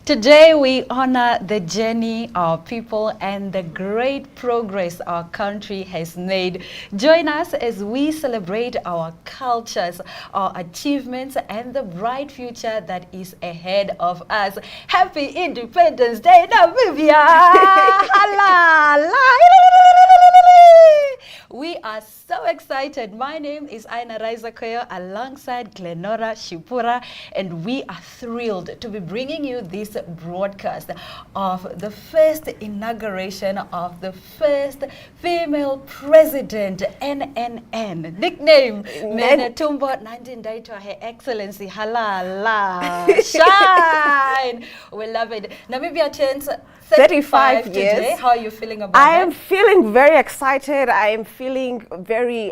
Today we honor the journey of people and the great progress our country has made. Join us as we celebrate our cultures, our achievements, and the bright future that is ahead of us. Happy Independence Day, Namibia! We are so excited. My name is Aina Koyo alongside Glenora Shipura, and we are thrilled to be bringing you this broadcast of the first inauguration of the first female president, NNN, nickname Netumbo Nandi-Nditwah, Her Excellency. Halala, shine. We love it. Namibia turns 35 years. Today. How are you feeling about I that? am feeling very excited. I am feeling very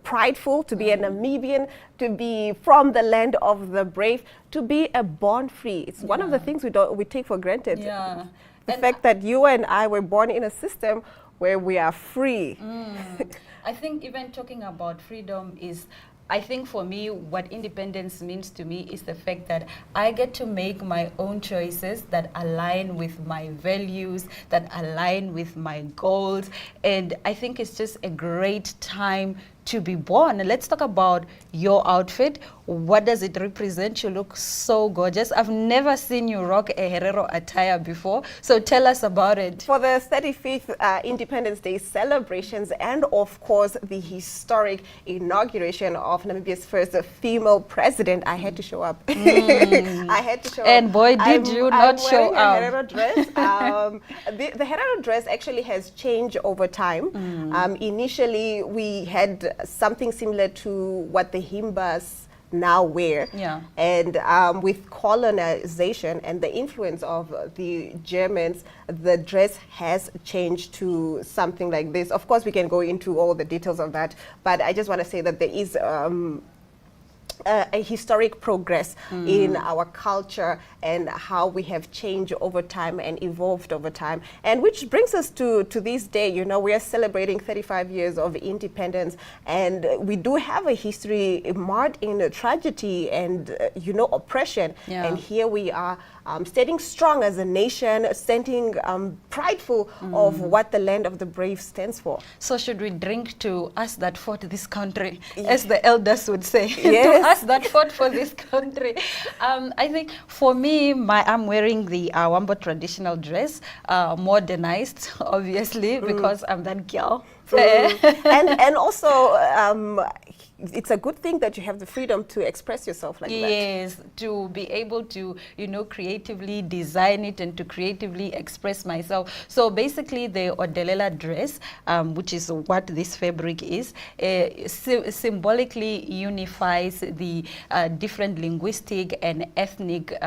prideful to be a Namibian, to be from the land of the brave, to be a born free. It's one of the things we take for granted. Yeah. The fact that you and I were born in a system where we are free. I think even talking about freedom is, I think for me, what independence means to me is the fact that I get to make my own choices that align with my values, that align with my goals. And I think it's just a great time to be born. Let's talk about your outfit. What does it represent? You look so gorgeous. I've never seen you rock a Herero attire before. So tell us about it. For the 35th Independence Day celebrations and, of course, the historic inauguration of Namibia's first female president, I had to show up. I had to show up. And boy, did you not show up. I'm wearing a Herero dress. The Herero dress actually has changed over time. Initially, we had something similar to what the Himbas now wear. Yeah. And with colonization and the influence of the Germans, the dress has changed to something like this. Of course, we can go into all the details of that, but I just want to say that there is a historic progress in our culture and how we have changed over time and evolved over time. And which brings us to this day. You know, we are celebrating 35 years of independence, and we do have a history marred in tragedy and, you know, oppression. Yeah. And here we are standing strong as a nation, standing prideful of what the land of the brave stands for. So should we drink to us that fought this country, as the elders would say, Yes. to us that fought for this country? I think for me, I'm wearing the Wambo traditional dress, modernized, obviously, because I'm that girl. And also, it's a good thing that you have the freedom to express yourself like that. Yes, to be able to, you know, creatively design it and to creatively express myself. So basically the Odelela dress, which is what this fabric is, symbolically unifies the different linguistic and ethnic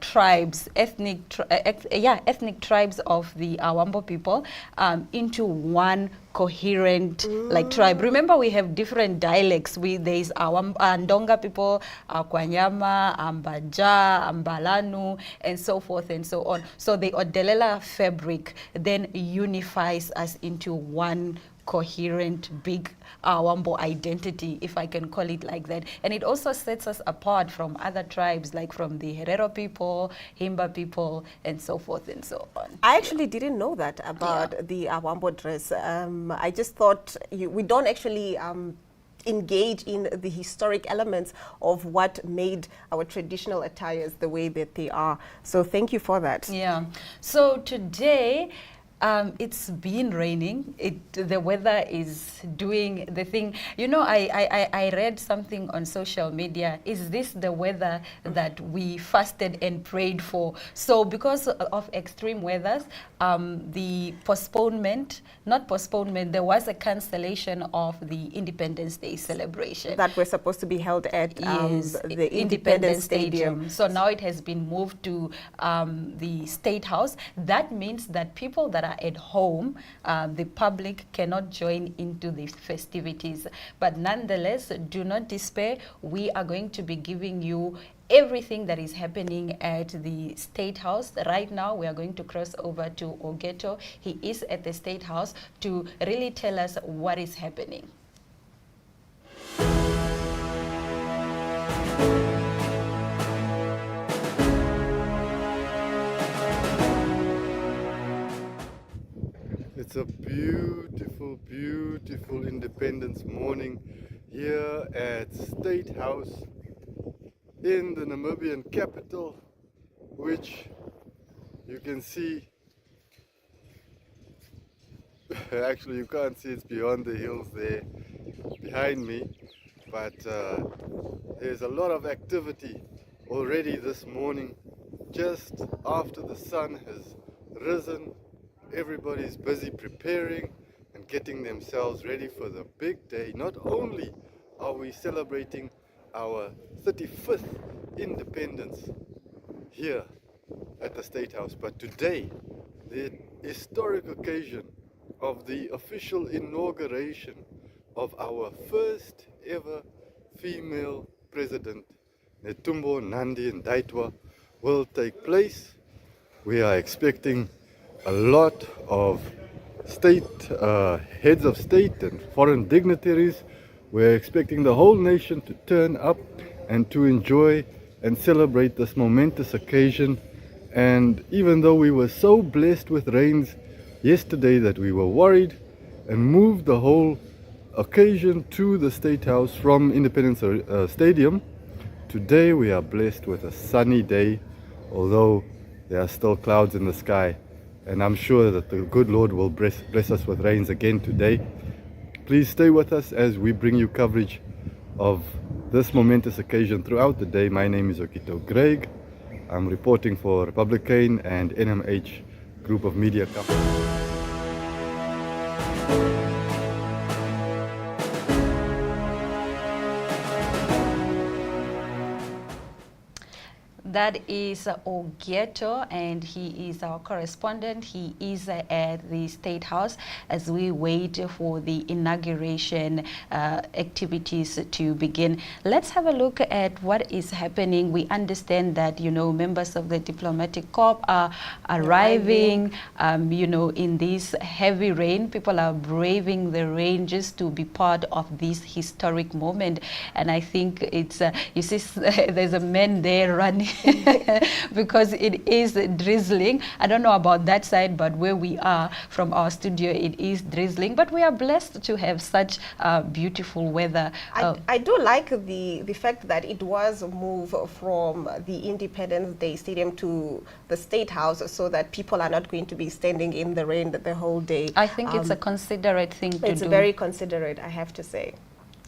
tribes, ethnic tribes of the Awambo people into one coherent like tribe. Remember, we have different dialects. There's Ndonga people, Kwanyama, Ambaja, Ambalanu, and so forth and so on. So the Odelela fabric then unifies us into one coherent big Wambo identity, if I can call it like that. And it also sets us apart from other tribes, like from the Herero people, Himba people, and so forth and so on. I actually didn't know that about the Wambo dress. I just thought we don't actually engage in the historic elements of what made our traditional attires the way that they are. So thank you for that. Yeah. So today, it's been raining. The weather is doing the thing. You know, I read something on social media. Is this the weather that we fasted and prayed for? So because of extreme weathers, the there was a cancellation of the Independence Day celebration. That was supposed to be held at the Independence Stadium. So now it has been moved to the State House. That means that people that are at home, the public cannot join into the festivities. But nonetheless, do not despair. We are going to be giving you everything that is happening at the State House. Right now, we are going to cross over to Ogeto. He is at the State House to really tell us what is happening. It's a beautiful, beautiful Independence morning here at State House in the Namibian capital, which you can see, actually you can't see, it's beyond the hills there behind me, but there's a lot of activity already this morning. Just after the sun has risen, everybody's busy preparing and getting themselves ready for the big day. Not only are we celebrating our 35th independence here at the State House, but today, the historic occasion of the official inauguration of our first ever female president, Netumbo Nandi-Nditwah, will take place. We are expecting a lot of heads of state and foreign dignitaries. We're expecting the whole nation to turn up and to enjoy and celebrate this momentous occasion. And even though we were so blessed with rains yesterday that we were worried and moved the whole occasion to the State House from Independence Stadium, today we are blessed with a sunny day, although there are still clouds in the sky. And I'm sure that the good Lord will bless us with rains again today. Please stay with us as we bring you coverage of this momentous occasion throughout the day. My name is Okito Greg. I'm reporting for Republican and NMH group of media companies. That is Ogeto, and he is our correspondent. He is at the State House as we wait for the inauguration activities to begin. Let's have a look at what is happening. We understand that, you know, members of the diplomatic corps are arriving, you know, in this heavy rain. People are braving the rain just to be part of this historic moment. And I think it's, you see, there's a man there running because it is drizzling. I don't know about that side, but where we are from our studio, it is drizzling. But we are blessed to have such beautiful weather. I do like the fact that it was moved from the Independence Day Stadium to the State House so that people are not going to be standing in the rain the whole day. I think it's a considerate thing to do. It's very considerate, I have to say.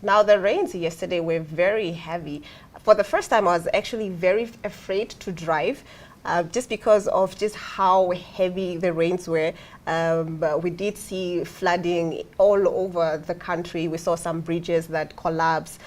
Now, the rains yesterday were very heavy. For the first time, I was actually very afraid to drive just because of just how heavy the rains were. We did see flooding all over the country. We saw some bridges that collapsed.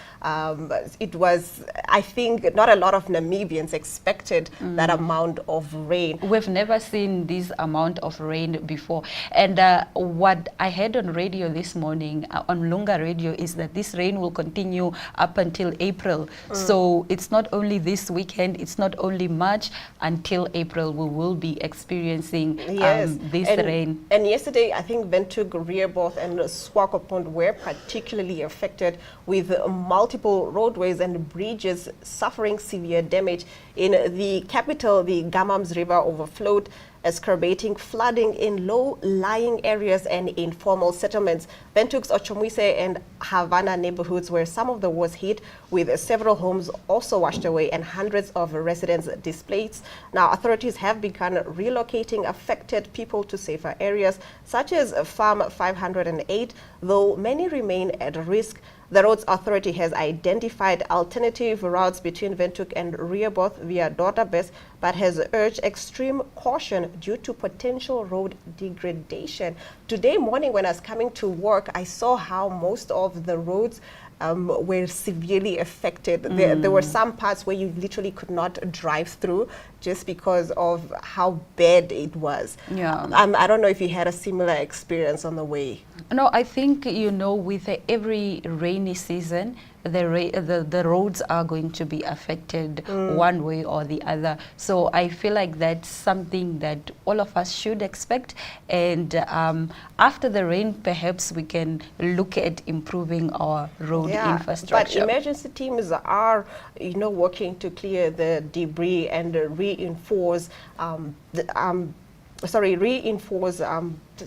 It was, I think, not a lot of Namibians expected that amount of rain. We've never seen this amount of rain before. And what I heard on radio this morning, on Lunga Radio, is that this rain will continue up until April. So it's not only this weekend, it's not only March, until April we will be experiencing this rain. And yesterday, I think Windhoek, Rehoboth and Swakopmund were particularly affected, with multiple roadways and bridges suffering severe damage. In the capital, the Gamams River overflowed. exacerbating flooding in low-lying areas and informal settlements. Windhoek's Ochomwise and Havana neighborhoods were some of the worst hit, with several homes also washed away and hundreds of residents displaced. Now, authorities have begun relocating affected people to safer areas, such as Farm 508, though many remain at risk. The Roads Authority has identified alternative routes between Windhoek and Rehoboth via Dordabes, but has urged extreme caution due to potential road degradation. Today morning when I was coming to work, I saw how most of the roads were severely affected. There were some parts where you literally could not drive through just because of how bad it was. Yeah. I don't know if you had a similar experience on the way. No, I think, you know, with every rainy season, the roads are going to be affected one way or the other. So I feel like that's something that all of us should expect. And after the rain, perhaps we can look at improving our road infrastructure. But emergency teams are, you know, working to clear the debris and reinforce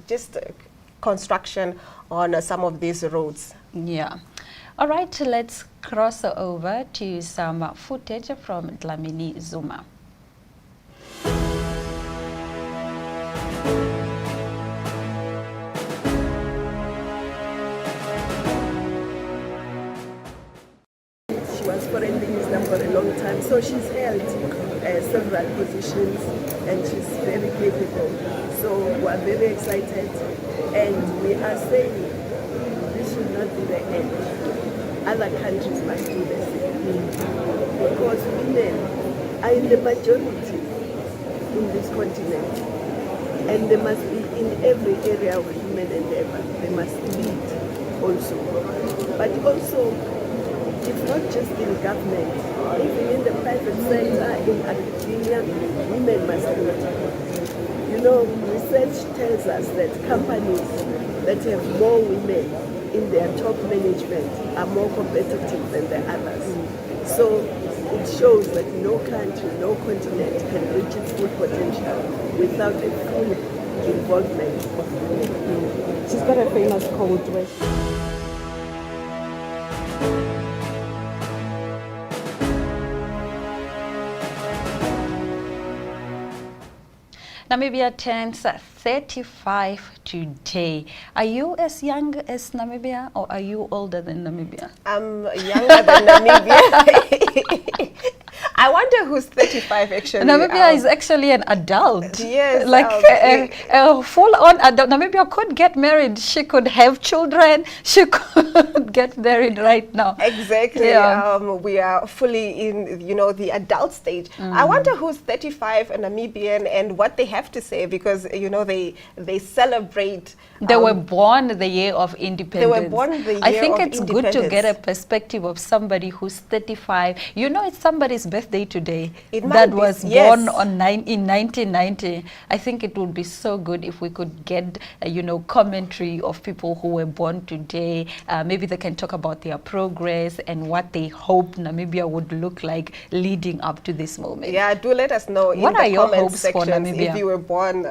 just construction on some of these roads. Yeah. All right, let's cross over to some footage from Dlamini Zuma. She was foreign minister for a long time, so she's held several positions and she's very capable. So we're very excited and we are saying this should not be the end. Other countries must do the same because women are in the majority in this continent and they must be in every area where women endeavor. They must lead also. But also, it's not just in government, even in the private sector, in academia, women must lead. You know, research tells us that companies that have more women in their top management are more competitive than the others. So it shows that no country, no continent can reach its full potential without a full involvement of women. She's got a famous quote where Namibia turns 35 today. Are you as young as Namibia or are you older than Namibia? I'm younger than Namibia. I wonder who's 35 actually. Namibia is actually an adult. Yes. Like a full-on adult. Namibia could get married. She could have children. She could get married right now. Exactly. Yeah. We are fully in, you know, the adult stage. I wonder who's 35 and Namibian and what they have to say because, you know, they celebrate. They were born the year of independence. They were born the year I think of it's good to get a perspective of somebody who's 35. You know, it's somebody's birthday today that was born on in 1990. I think it would be so good if we could get, you know, commentary of people who were born today. Maybe they can talk about their progress and what they hope Namibia would look like leading up to this moment. Yeah, do let us know in the comment section if you were born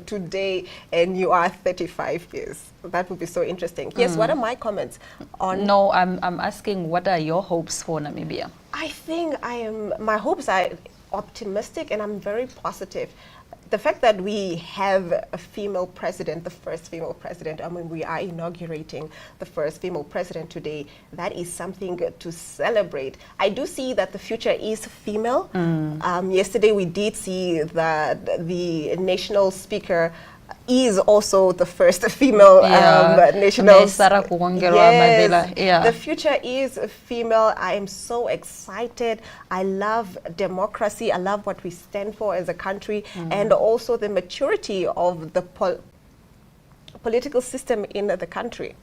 today and you are 35 years. That would be so interesting. Yes, what are my comments on? No, I'm asking what are your hopes for Namibia? I think my hopes are optimistic and I'm very positive. The fact that we have a female president, the first female president, I mean, we are inaugurating the first female president today, that is something to celebrate. I do see that the future is female. Yesterday we did see that the national speaker is also the first female national. Yes, the future is female. I am so excited. I love democracy. I love what we stand for as a country, and also the maturity of the political system in the country.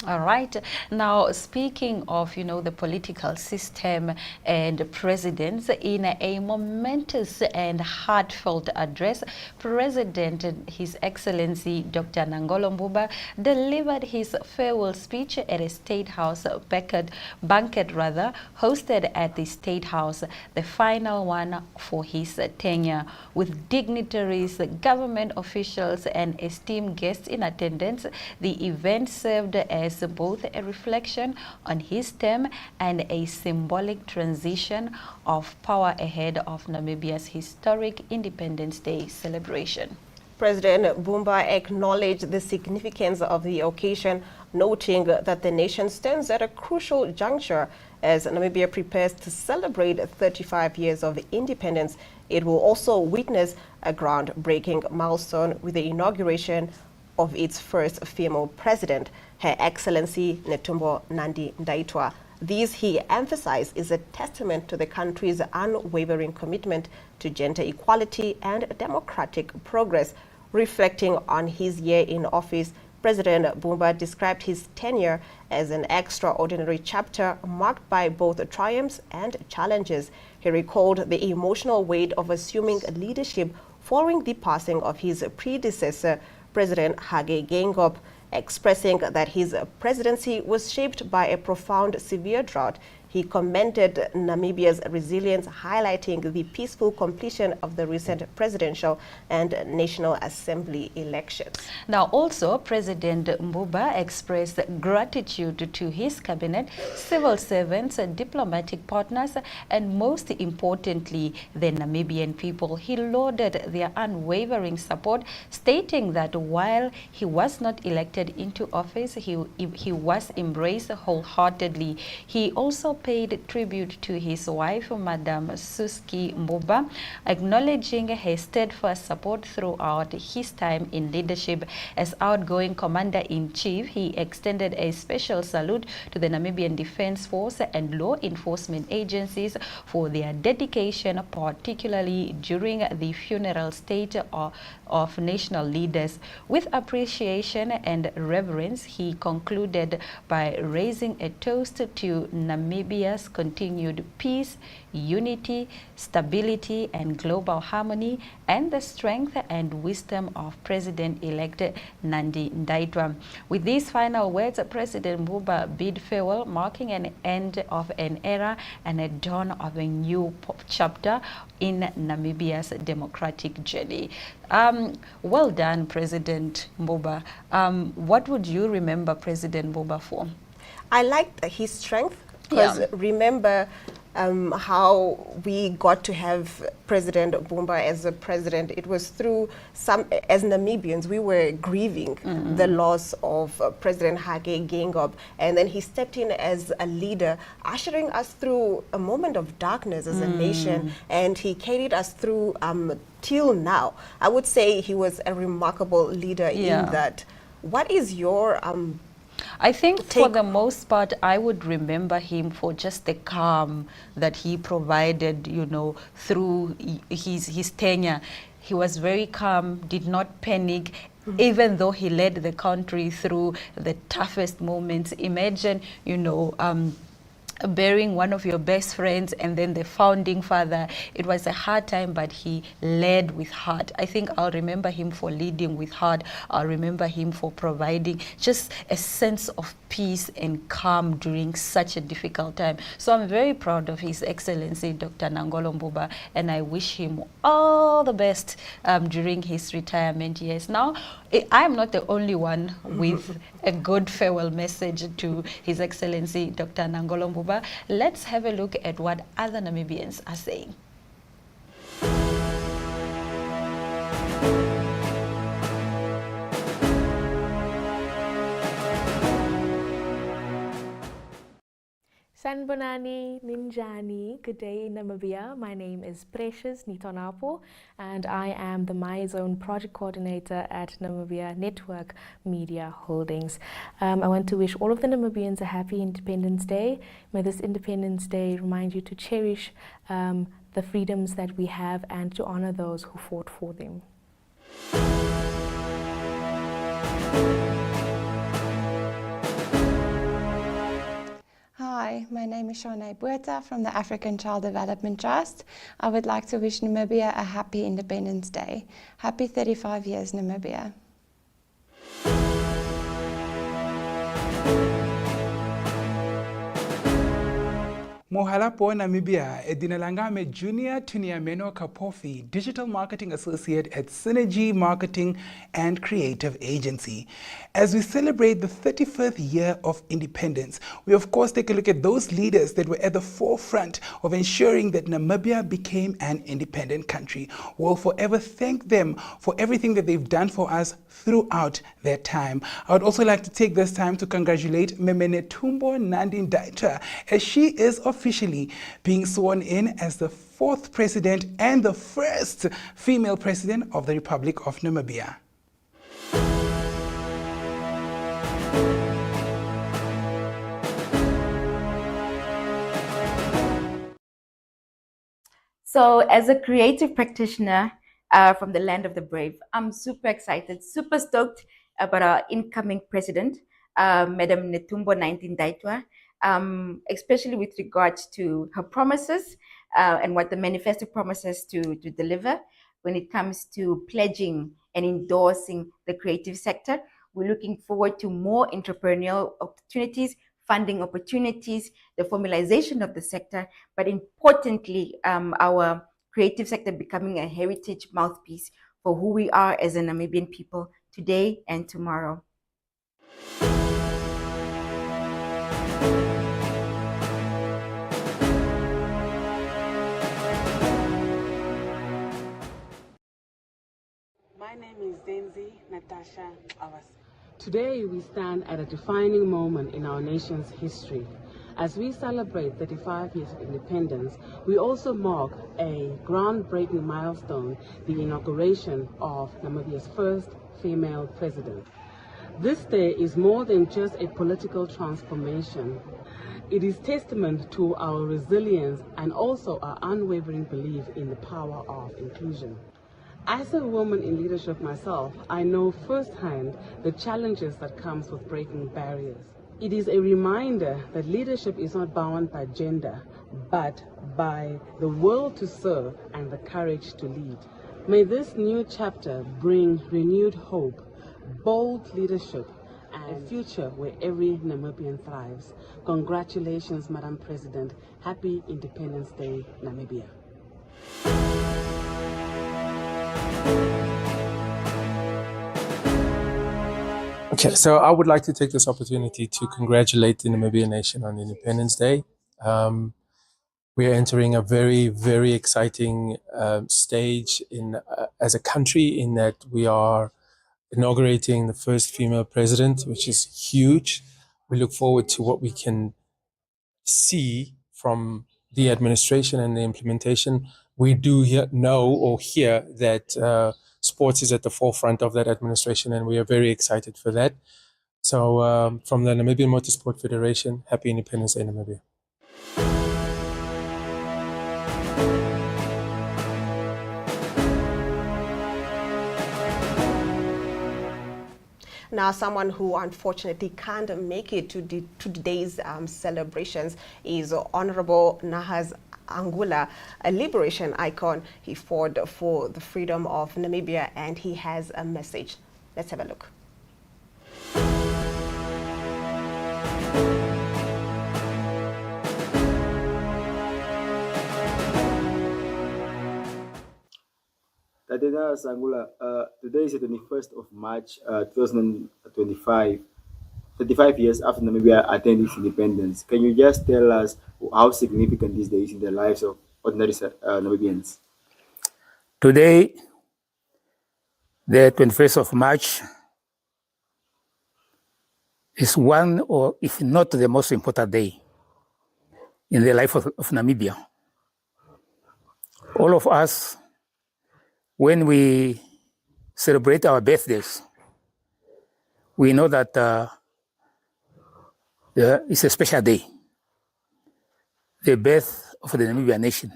All right. Now, speaking of, the political system and presidents, in a momentous and heartfelt address, President, His Excellency Dr. Nangolo Mbuba, delivered his farewell speech at a State House banquet hosted at the State House, the final one for his tenure, with dignitaries, government officials, and esteemed guests in attendance. The event served as both a reflection on his term and a symbolic transition of power ahead of Namibia's historic Independence Day celebration. President Bumba acknowledged the significance of the occasion, noting that the nation stands at a crucial juncture as Namibia prepares to celebrate 35 years of independence. It will also witness a groundbreaking milestone with the inauguration of its first female president, Her Excellency Netumbo Nandi-Nditwah. This, he emphasized, is a testament to the country's unwavering commitment to gender equality and democratic progress. Reflecting on his year in office, President Bumba described his tenure as an extraordinary chapter marked by both triumphs and challenges. He recalled the emotional weight of assuming leadership following the passing of his predecessor, President Geingob, expressing that his presidency was shaped by a profound severe drought. He commended Namibia's resilience, highlighting the peaceful completion of the recent presidential and National Assembly elections. Now, also, President Mbuba expressed gratitude to his cabinet, civil servants, diplomatic partners, and most importantly, the Namibian people. He lauded their unwavering support, stating that while he was not elected into office, he was embraced wholeheartedly. He also paid tribute to his wife, Madam Suski Mbuba, acknowledging her steadfast support throughout his time in leadership. As outgoing Commander-in-Chief, he extended a special salute to the Namibian Defense Force and law enforcement agencies for their dedication, particularly during the funeral state of national leaders. With appreciation and reverence, he concluded by raising a toast to Namibia's continued peace, unity, stability, and global harmony, and the strength and wisdom of President-elect Nandi-Nditwah. With these final words, President Mbuba bid farewell, marking an end of an era and a dawn of a new chapter in Namibia's democratic journey. Well done, President Mbuba. What would you remember President Mbuba for? I liked his strength, because remember how we got to have President Bumba as a president. It was through as Namibians, we were grieving the loss of President Geingob, and then he stepped in as a leader, ushering us through a moment of darkness as a nation, and he carried us through till now. I would say he was a remarkable leader in that. What is your I think for the most part, I would remember him for just the calm that he provided, through his tenure. He was very calm, did not panic, even though he led the country through the toughest moments. Imagine, burying one of your best friends and then the founding father. It was a hard time, but he led with heart. I think I'll remember him for leading with heart. I'll remember him for providing just a sense of peace and calm during such a difficult time. So I'm very proud of His Excellency Dr. Nangolo Mbuba, and I wish him all the best during his retirement years. Now, I'm not the only one with a good farewell message to His Excellency Dr. Nangolo Mbuba. Let's have a look at what other Namibians are saying. Sanbonani, Ninjani, good day Namibia. My name is Precious Nitonapo and I am the My Zone project coordinator at Namibia Network Media Holdings. I want to wish all of the Namibians a happy Independence Day. May this Independence Day remind you to cherish the freedoms that we have and to honor those who fought for them. Hi, my name is Shanae Buerta from the African Child Development Trust. I would like to wish Namibia a happy Independence Day. Happy 35 years, Namibia. Mohalapo Namibia, Edinalangame Junior Tuniameno Kapofi, Digital Marketing Associate at Synergy Marketing and Creative Agency. As we celebrate the 35th year of independence, we of course take a look at those leaders that were at the forefront of ensuring that Namibia became an independent country. We'll forever thank them for everything that they've done for us throughout their time. I would also like to take this time to congratulate Netumbo Nandi-Nditwah as she is officially being sworn in as the 4th president and the first female president of the Republic of Namibia. So as a creative practitioner from the land of the brave, I'm super excited, super stoked about our incoming president, Madam Netumbo Nandi-Nditwah, especially with regards to her promises and what the manifesto promises to deliver when it comes to pledging and endorsing the creative sector. We're looking forward to more entrepreneurial opportunities, funding opportunities, the formalization of the sector, but importantly, our creative sector becoming a heritage mouthpiece for who we are as a Namibian people today and tomorrow. My name is Zenzi Natasha Awas. Today we stand at a defining moment in our nation's history. As we celebrate 35 years of independence, we also mark a groundbreaking milestone, the inauguration of Namibia's first female president. This day is more than just a political transformation. It is testament to our resilience and also our unwavering belief in the power of inclusion. As a woman in leadership myself, I know firsthand the challenges that comes with breaking barriers. It is a reminder that leadership is not bound by gender, but by the will to serve and the courage to lead. May this new chapter bring renewed hope, bold leadership, and a future where every Namibian thrives. Congratulations, Madam President. Happy Independence Day, Namibia. Okay, so I would like to take this opportunity to congratulate the Namibian nation on Independence Day. We are entering a very, very exciting stage as a country in that we are inaugurating the first female president, which is huge. We look forward to what we can see from the administration and the implementation. We do hear that sports is at the forefront of that administration, and we are very excited for that. So from the Namibian Motorsport Federation, happy Independence Day, Namibia. Now, someone who unfortunately can't make it to today's celebrations is Honorable Nahas Angula, a liberation icon. He fought for the freedom of Namibia, and he has a message. Let's have a look. Tatena Sangula, today is the 21st of March 2025, 35 years after Namibia attained its independence. Can you just tell us how significant this day is in the lives of ordinary Namibians? Today, the 21st of March, is one, or if not the most important day in the life of Namibia. All of us, when we celebrate our birthdays, we know that it's a special day. The birth of the Namibian nation.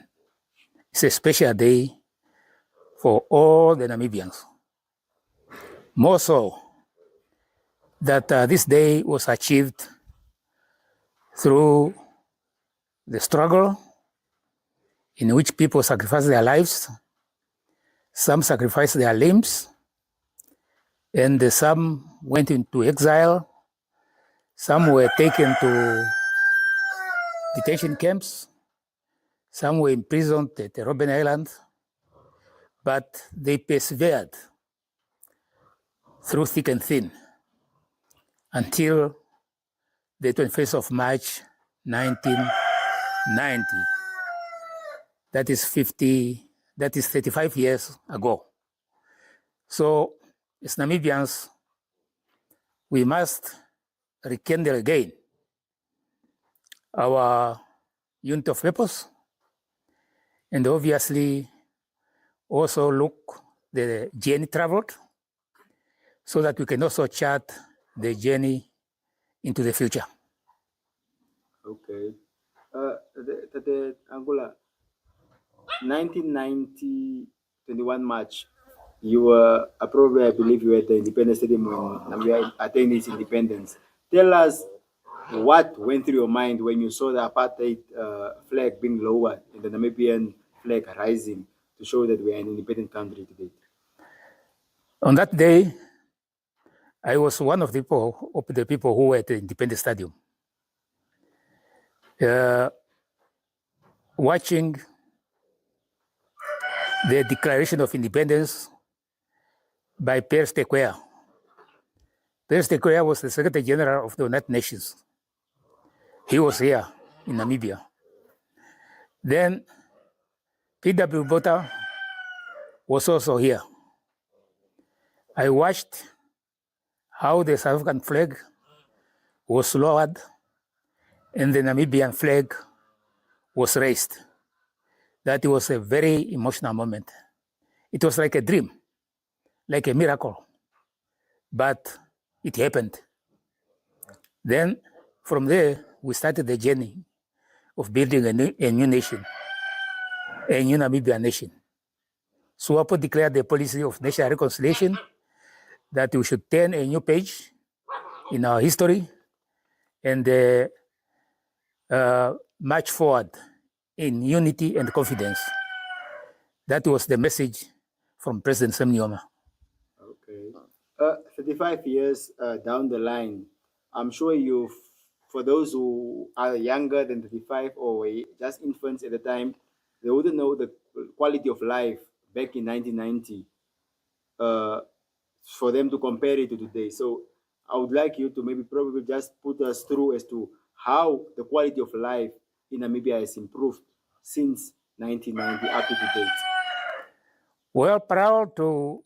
It's a special day for all the Namibians. More so that this day was achieved through the struggle in which people sacrificed their lives, some sacrificed their limbs, and some went into exile, some were taken to detention camps, some were imprisoned at Robben Island, but they persevered through thick and thin until the 21st of March, 1990. That is 35 years ago. So as Namibians, we must rekindle again our unity of purpose, and obviously also look the journey traveled so that we can also chart the journey into the future. Okay. The Angola, 1990, 21 March, you were probably, I believe you were at the Independence Stadium when Namibia attained its independence. Tell us what went through your mind when you saw the apartheid flag being lowered and the Namibian flag rising to show that we are an independent country today. On that day, I was one of the people who were at the Independence Stadium, watching the Declaration of Independence by Pierre Stequer. Pierre Stequer was the Secretary General of the United Nations. He was here in Namibia. Then P.W. Botha was also here. I watched how the South African flag was lowered and the Namibian flag was raised. That was a very emotional moment. It was like a dream, like a miracle, but it happened. Then from there, we started the journey of building a new nation, a new Namibian nation. SWAPO declared the policy of national reconciliation, that we should turn a new page in our history and march forward in unity and confidence. That was the message from President Semnyoma. Okay. 35 years down the line, I'm sure for those who are younger than 35 or were just infants at the time, they wouldn't know the quality of life back in 1990 for them to compare it to today. So I would like you to probably just put us through as to how the quality of life in Namibia has improved since 1990 up to date. Well, prior to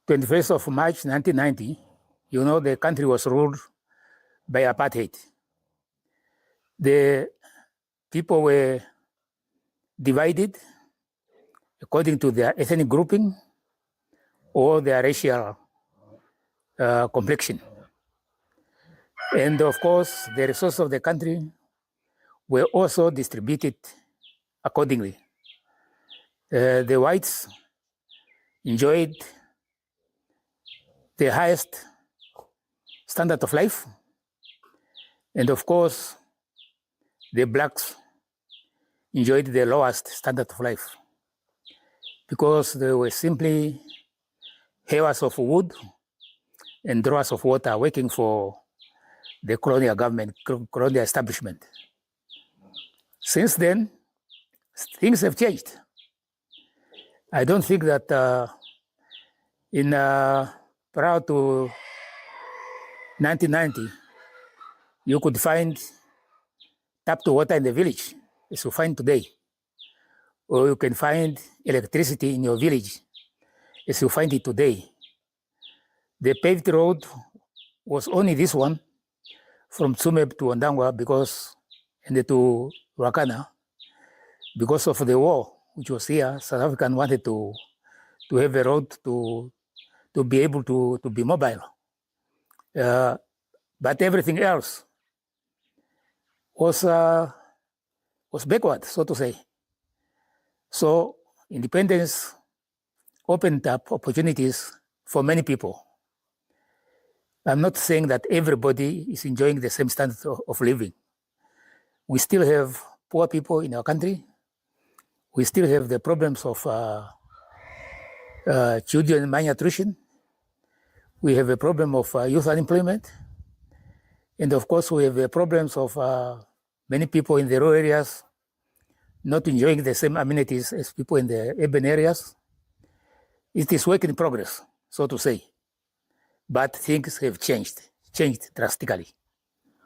21st of March 1990, you know, the country was ruled by apartheid. The people were divided according to their ethnic grouping or their racial complexion. And of course, the resources of the country were also distributed accordingly. The whites enjoyed the highest standard of life, and of course, the blacks enjoyed the lowest standard of life because they were simply hewers of wood and drawers of water working for the colonial government, colonial establishment. Since then, things have changed. I don't think that prior to 1990, you could find tap to water in the village as you find today, or you can find electricity in your village as you find it today. The paved road was only this one from Tsumeb to Ondangwa and to Wakana. Because of the war which was here, South African wanted to have a road to be able to be mobile. But everything else was backward, so to say. So independence opened up opportunities for many people. I'm not saying that everybody is enjoying the same standard of living, we still have poor people in our country. We still have the problems of children malnutrition. We have a problem of youth unemployment. And of course, we have the problems of many people in the rural areas not enjoying the same amenities as people in the urban areas. It is work in progress, so to say. But things have changed drastically.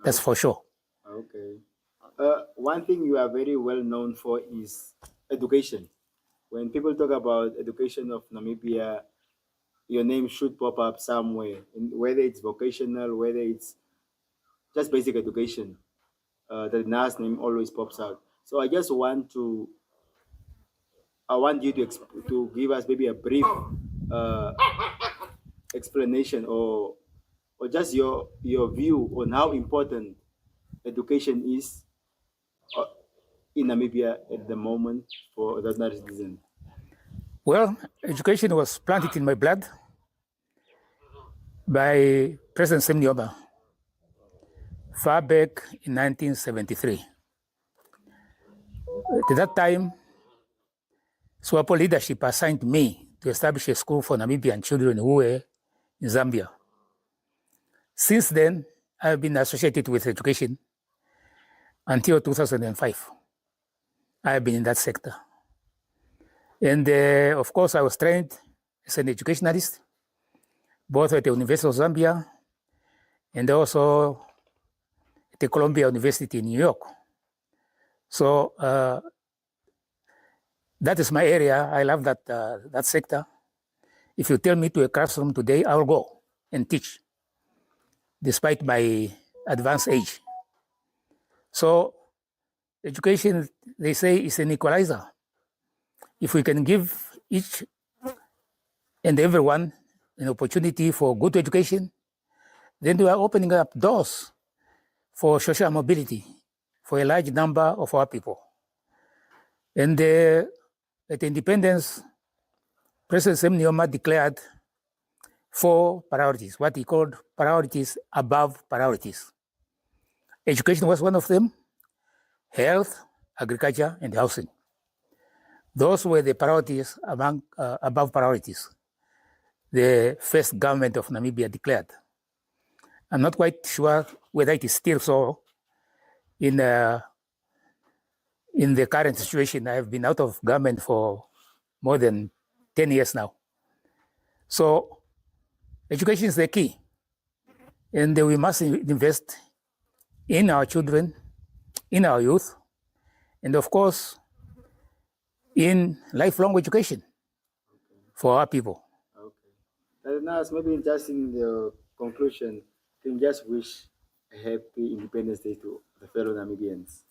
That's for sure. Okay. One thing you are very well known for is education. When people talk about education of Namibia, your name should pop up somewhere, whether it's vocational, whether it's just basic education. The NAS name always pops out. So I just want you to give us maybe a brief explanation or just your view on how important education is in Namibia at the moment for the ordinary citizen. Well, education was planted in my blood by President Netumbo far back in 1973. At that time, SWAPO leadership assigned me to establish a school for Namibian children who were in Zambia. Since then, I've been associated with education until 2005. I've been in that sector. And of course, I was trained as an educationalist, both at the University of Zambia and also at the Columbia University in New York. So that is my area. I love that sector. If you tell me to a classroom today, I'll go and teach, despite my advanced age. So education, they say, is an equalizer. If we can give each and everyone an opportunity for good education, then we are opening up doors for social mobility for a large number of our people. And at independence, President Netumbo declared 4 priorities, what he called priorities above priorities. Education was one of them, health, agriculture, and housing. Those were the priorities above priorities the first government of Namibia declared. I'm not quite sure whether it is still so in the current situation. I have been out of government for more than 10 years now. So education is the key. And we must invest in our children, in our youth, and of course, in lifelong education for our people. Okay. Now, maybe just in the conclusion, can you just wish a happy Independence Day to the fellow Namibians?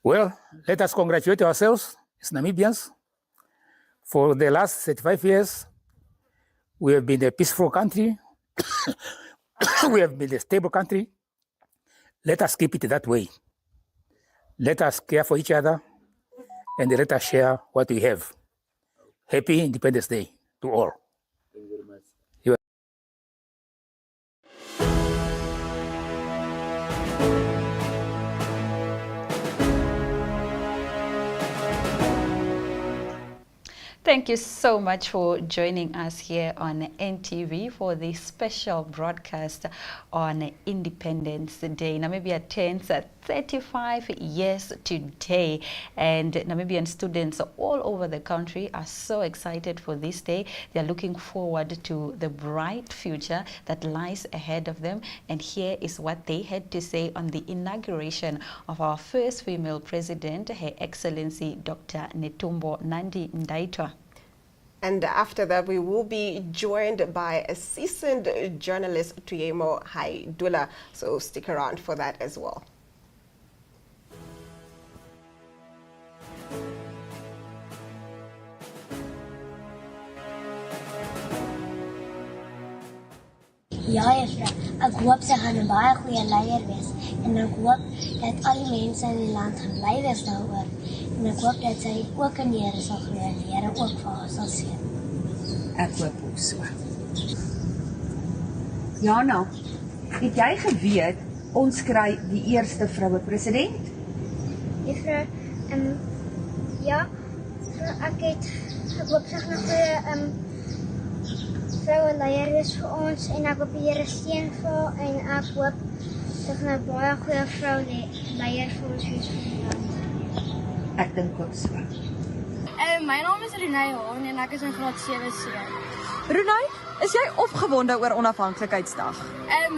Well, let us congratulate ourselves as Namibians. For the last 35 years, we have been a peaceful country. We have been a stable country. Let us keep it that way. Let us care for each other and let us share what we have. Happy Independence Day to all. Thank you very much. Thank you so much for joining us here on NTV for this special broadcast on Independence Day. Namibia turns 35 years today, and Namibian students all over the country are so excited for this day. They are looking forward to the bright future that lies ahead of them, and here is what they had to say on the inauguration of our first female president, Her Excellency Dr. Netumbo Nandi-Nditwah. And after that, we will be joined by a seasoned journalist, Tuyemo Haidula. So stick around for that as well. Ja, juffrou. Ek hoop sy gaan 'n baie goeie leier wees en ek hoop dat al die mense in die land gaan bly wees daaroor. En ek hoop dat sy ook in die Here sal glo en die Here ook vir haar sal seën. Ek hoop ook so. Jana, het jy geweet ons kry die eerste vroue president? Juffrou, ja, ek hoop sy gaan 'n goeie vroue leier wees vir ons en ek hoop die Here seën vir haar en ek hoop sy gaan 'n baie goeie vroue leier vir ons wees vir die land. Ek dink ook so. My naam is Renay Haan en ek is in graad 7C. Renay, is jy opgewonde oor Onafhanklikheidsdag?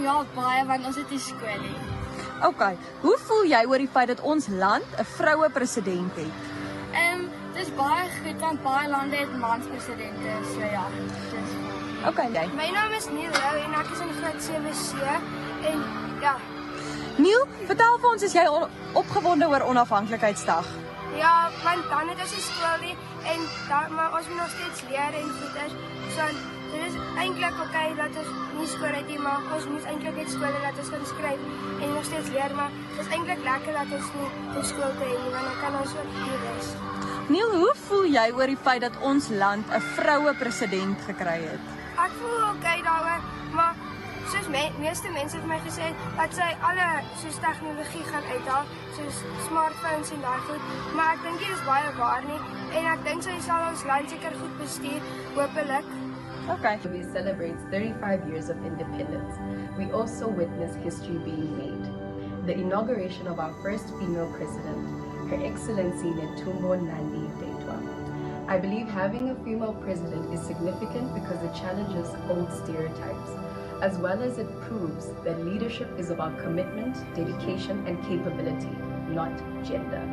Ja, baie want ons het nie skool nie. Okay, hoe voel jy oor die feit dat ons land 'n vroue president het? Dis baie goed want baie lande het mans presidente, so ja. Okay, jy. My naam is Neil en ek is in graad 7C en ja. Neil, vertel vir ons, is jy opgewonde oor Onafhanklikheidsdag? Ja, want dan het ons nie skool nie en maar ons moet nog steeds leer en goeders. So dit is eintlik okay dat ons nie skool het nie, maar ons moet eintlik net skool hê dat ons kan skryf en nog steeds leer, maar dit is eintlik lekker dat ons nie skool het nie, want dan kan ons ook hier wees. Neil, hoe voel jy oor die feit dat ons land 'n vroue president gekry het? Ek voel okay daaroor, maar soos meeste mense het my gesê dat sy alle soos tegnologie gaan uithaal, soos smartphones en daai goed, maar ek dink dit is baie waar nie en ek dink sy sal ons land seker goed bestuur, hopelik. Okay. We celebrate 35 years of independence. We also witness history being made. The inauguration of our first female president, Her Excellency Netumbo Nandi-Nditwah. I believe having a female president is significant because it challenges old stereotypes, as well as it proves that leadership is about commitment, dedication, and capability, not gender.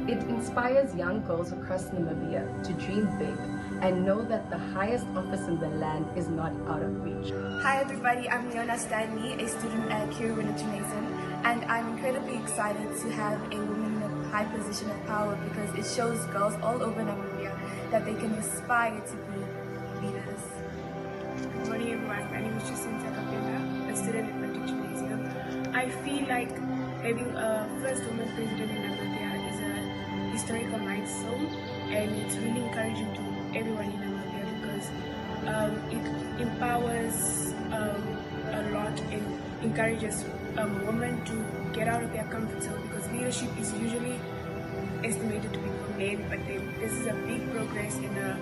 It inspires young girls across Namibia to dream big and know that the highest office in the land is not out of reach. Hi everybody, I'm Leona Stanley, a student at Geingob, and I'm incredibly excited to have a woman in a high position of power because it shows girls all over Namibia that they can aspire to be leaders. Good morning everyone, my name is Jacinta Kapela, a student at President Gymnasium. I feel like having a first woman president in Namibia is a historical milestone and it's really encouraging to everyone in Namibia because it empowers a lot and encourages women to get out of their comfort zone because leadership is usually estimated to be for men, but this is a big progress and an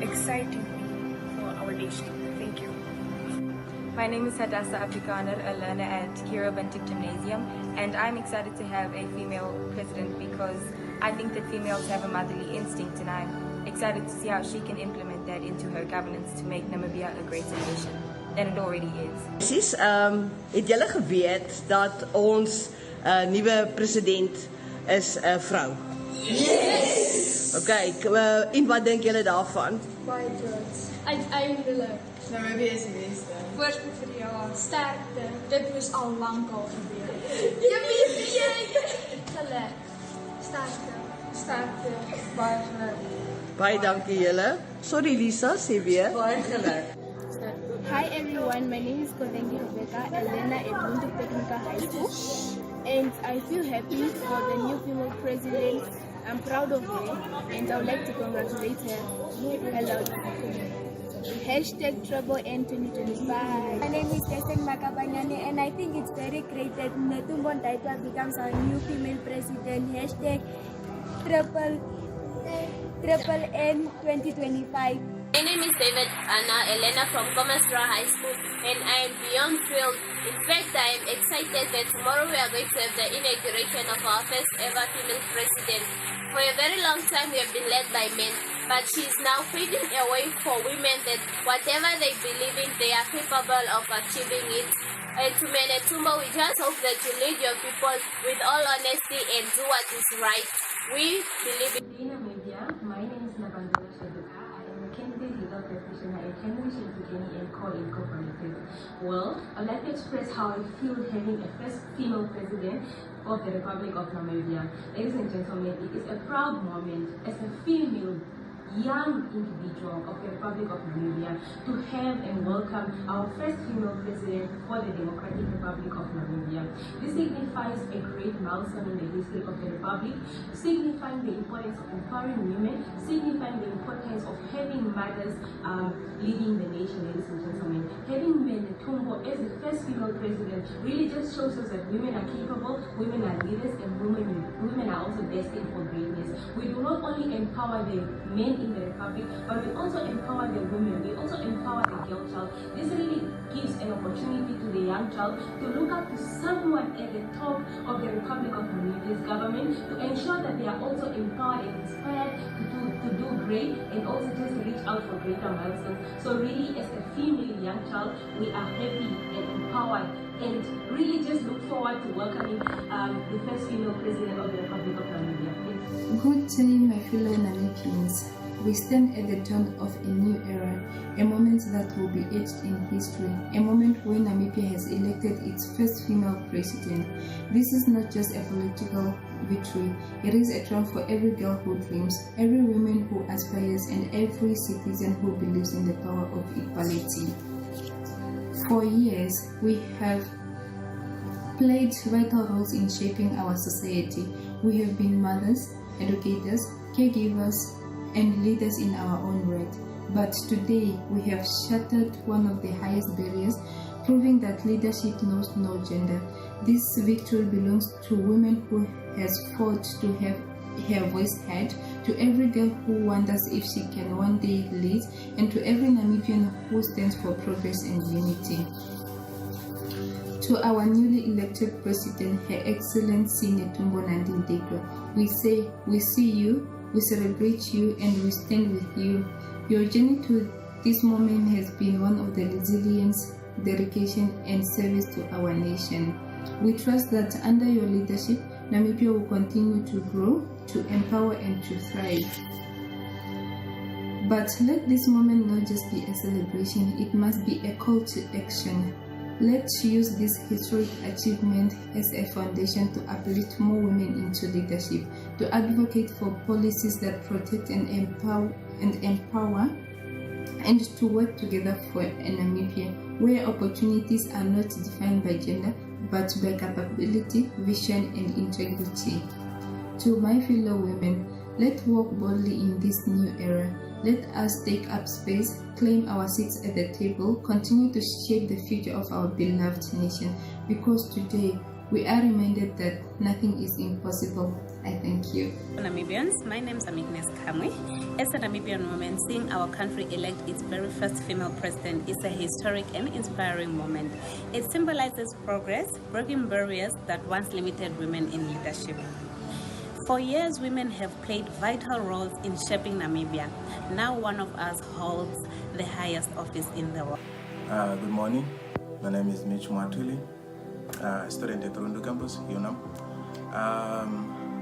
exciting thing for our nation. Thank you. My name is Hadassah Afrikaner, a learner at Geingob Gymnasium, and I'm excited to have a female president because I think that females have a motherly instinct and I'm excited to see how she can implement that into her governance to make Namibia a greater nation than it already is. Precies, het julle geweet dat ons nuwe president is 'n vrou? Yes! Okay, en wat dink julle daarvan? Baie trots. Uiteindelik. Namibia is die beste. Voorspoed vir die jaar. Sterkte. Dit moes al lank al gebeur. Geluk. Sterkte. Sterkte. Baie geluk. Baie dankie julle. Sorry Lisa, sê weer. Baie geluk. Hi everyone, my name is Kodengi Rebecca Elena at Lundu Technical High School, and I feel happy for the new female president. I'm proud of her, and I would like to congratulate her. Hello. #TroubleN2025. My name is Jason Makabanyane, and I think it's very great that Netumbo Nandi-Nditwah becomes our new female president. #TroubleN2025. My name is David Anna Elena from Commerce High School, and I am beyond thrilled. In fact, I am excited that tomorrow we are going to have the inauguration of our first ever female president. For a very long time, we have been led by men, but she is now paving a way for women that whatever they believe in, they are capable of achieving it. And to Netumbo, we just hope that you lead your people with all honesty and do what is right. We believe in Namibia. My name is Nabandela Shaduka. I am a candidate legal practitioner at Henry Shintugeni and Co. Incorporated. Well, I'd like to express how I feel having a first female president of the Republic of Namibia. Ladies and gentlemen, it is a proud moment as a female young individual of the Republic of Namibia to have and welcome our first female president for the Democratic Republic of Namibia. This signifies a great milestone in the history of the Republic, signifying the importance of empowering women, signifying the importance of having mothers leading the nation, ladies and gentlemen. Having men Netumbo as the first female president really just shows us that women are capable, women are leaders, and women are also destined for greatness. We do not only empower the men in the republic, but we also empower the women. We also empower the girl child. This really gives an opportunity to the young child to look up to someone at the top of the Republic of Namibia's government, to ensure that they are also empowered and inspired to do great, and also just reach out for greater milestones. So really, as a female young child, we are happy and empowered, and really just look forward to welcoming the first female president of the Republic of Namibia. Good day, my fellow Namibians. We stand at the dawn of a new era, a moment that will be etched in history, a moment where Namibia has elected its first female president. This is not just a political victory, it is a triumph for every girl who dreams, every woman who aspires, and every citizen who believes in the power of equality. For years, we have played vital roles in shaping our society. We have been mothers, educators, caregivers, and leaders in our own right. But today, we have shattered one of the highest barriers, proving that leadership knows no gender. This victory belongs to women who has fought to have her voice heard, to every girl who wonders if she can one day lead, and to every Namibian who stands for progress and unity. To our newly elected President, Her Excellency Netumbo Nandi-Nditwah, we say, we see you, we celebrate you, and we stand with you. Your journey to this moment has been one of the resilience, dedication, and service to our nation. We trust that under your leadership, Namibia will continue to grow, to empower, and to thrive. But let this moment not just be a celebration, it must be a call to action. Let's use this historic achievement as a foundation to uplift more women into leadership, to advocate for policies that protect and empower, and to work together for a Namibia where opportunities are not defined by gender, but by capability, vision, and integrity. To my fellow women, let's walk boldly in this new era. Let us take up space, claim our seats at the table, continue to shape the future of our beloved nation, because today we are reminded that nothing is impossible. I thank you. Namibians, my name is Amignes Kamwe. As a Namibian woman, seeing our country elect its very first female president is a historic and inspiring moment. It symbolizes progress, breaking barriers that once limited women in leadership. For years, women have played vital roles in shaping Namibia. Now one of us holds the highest office in the world. Good morning. My name is Mitch Mwatuli, student at Toronto campus, UNAM.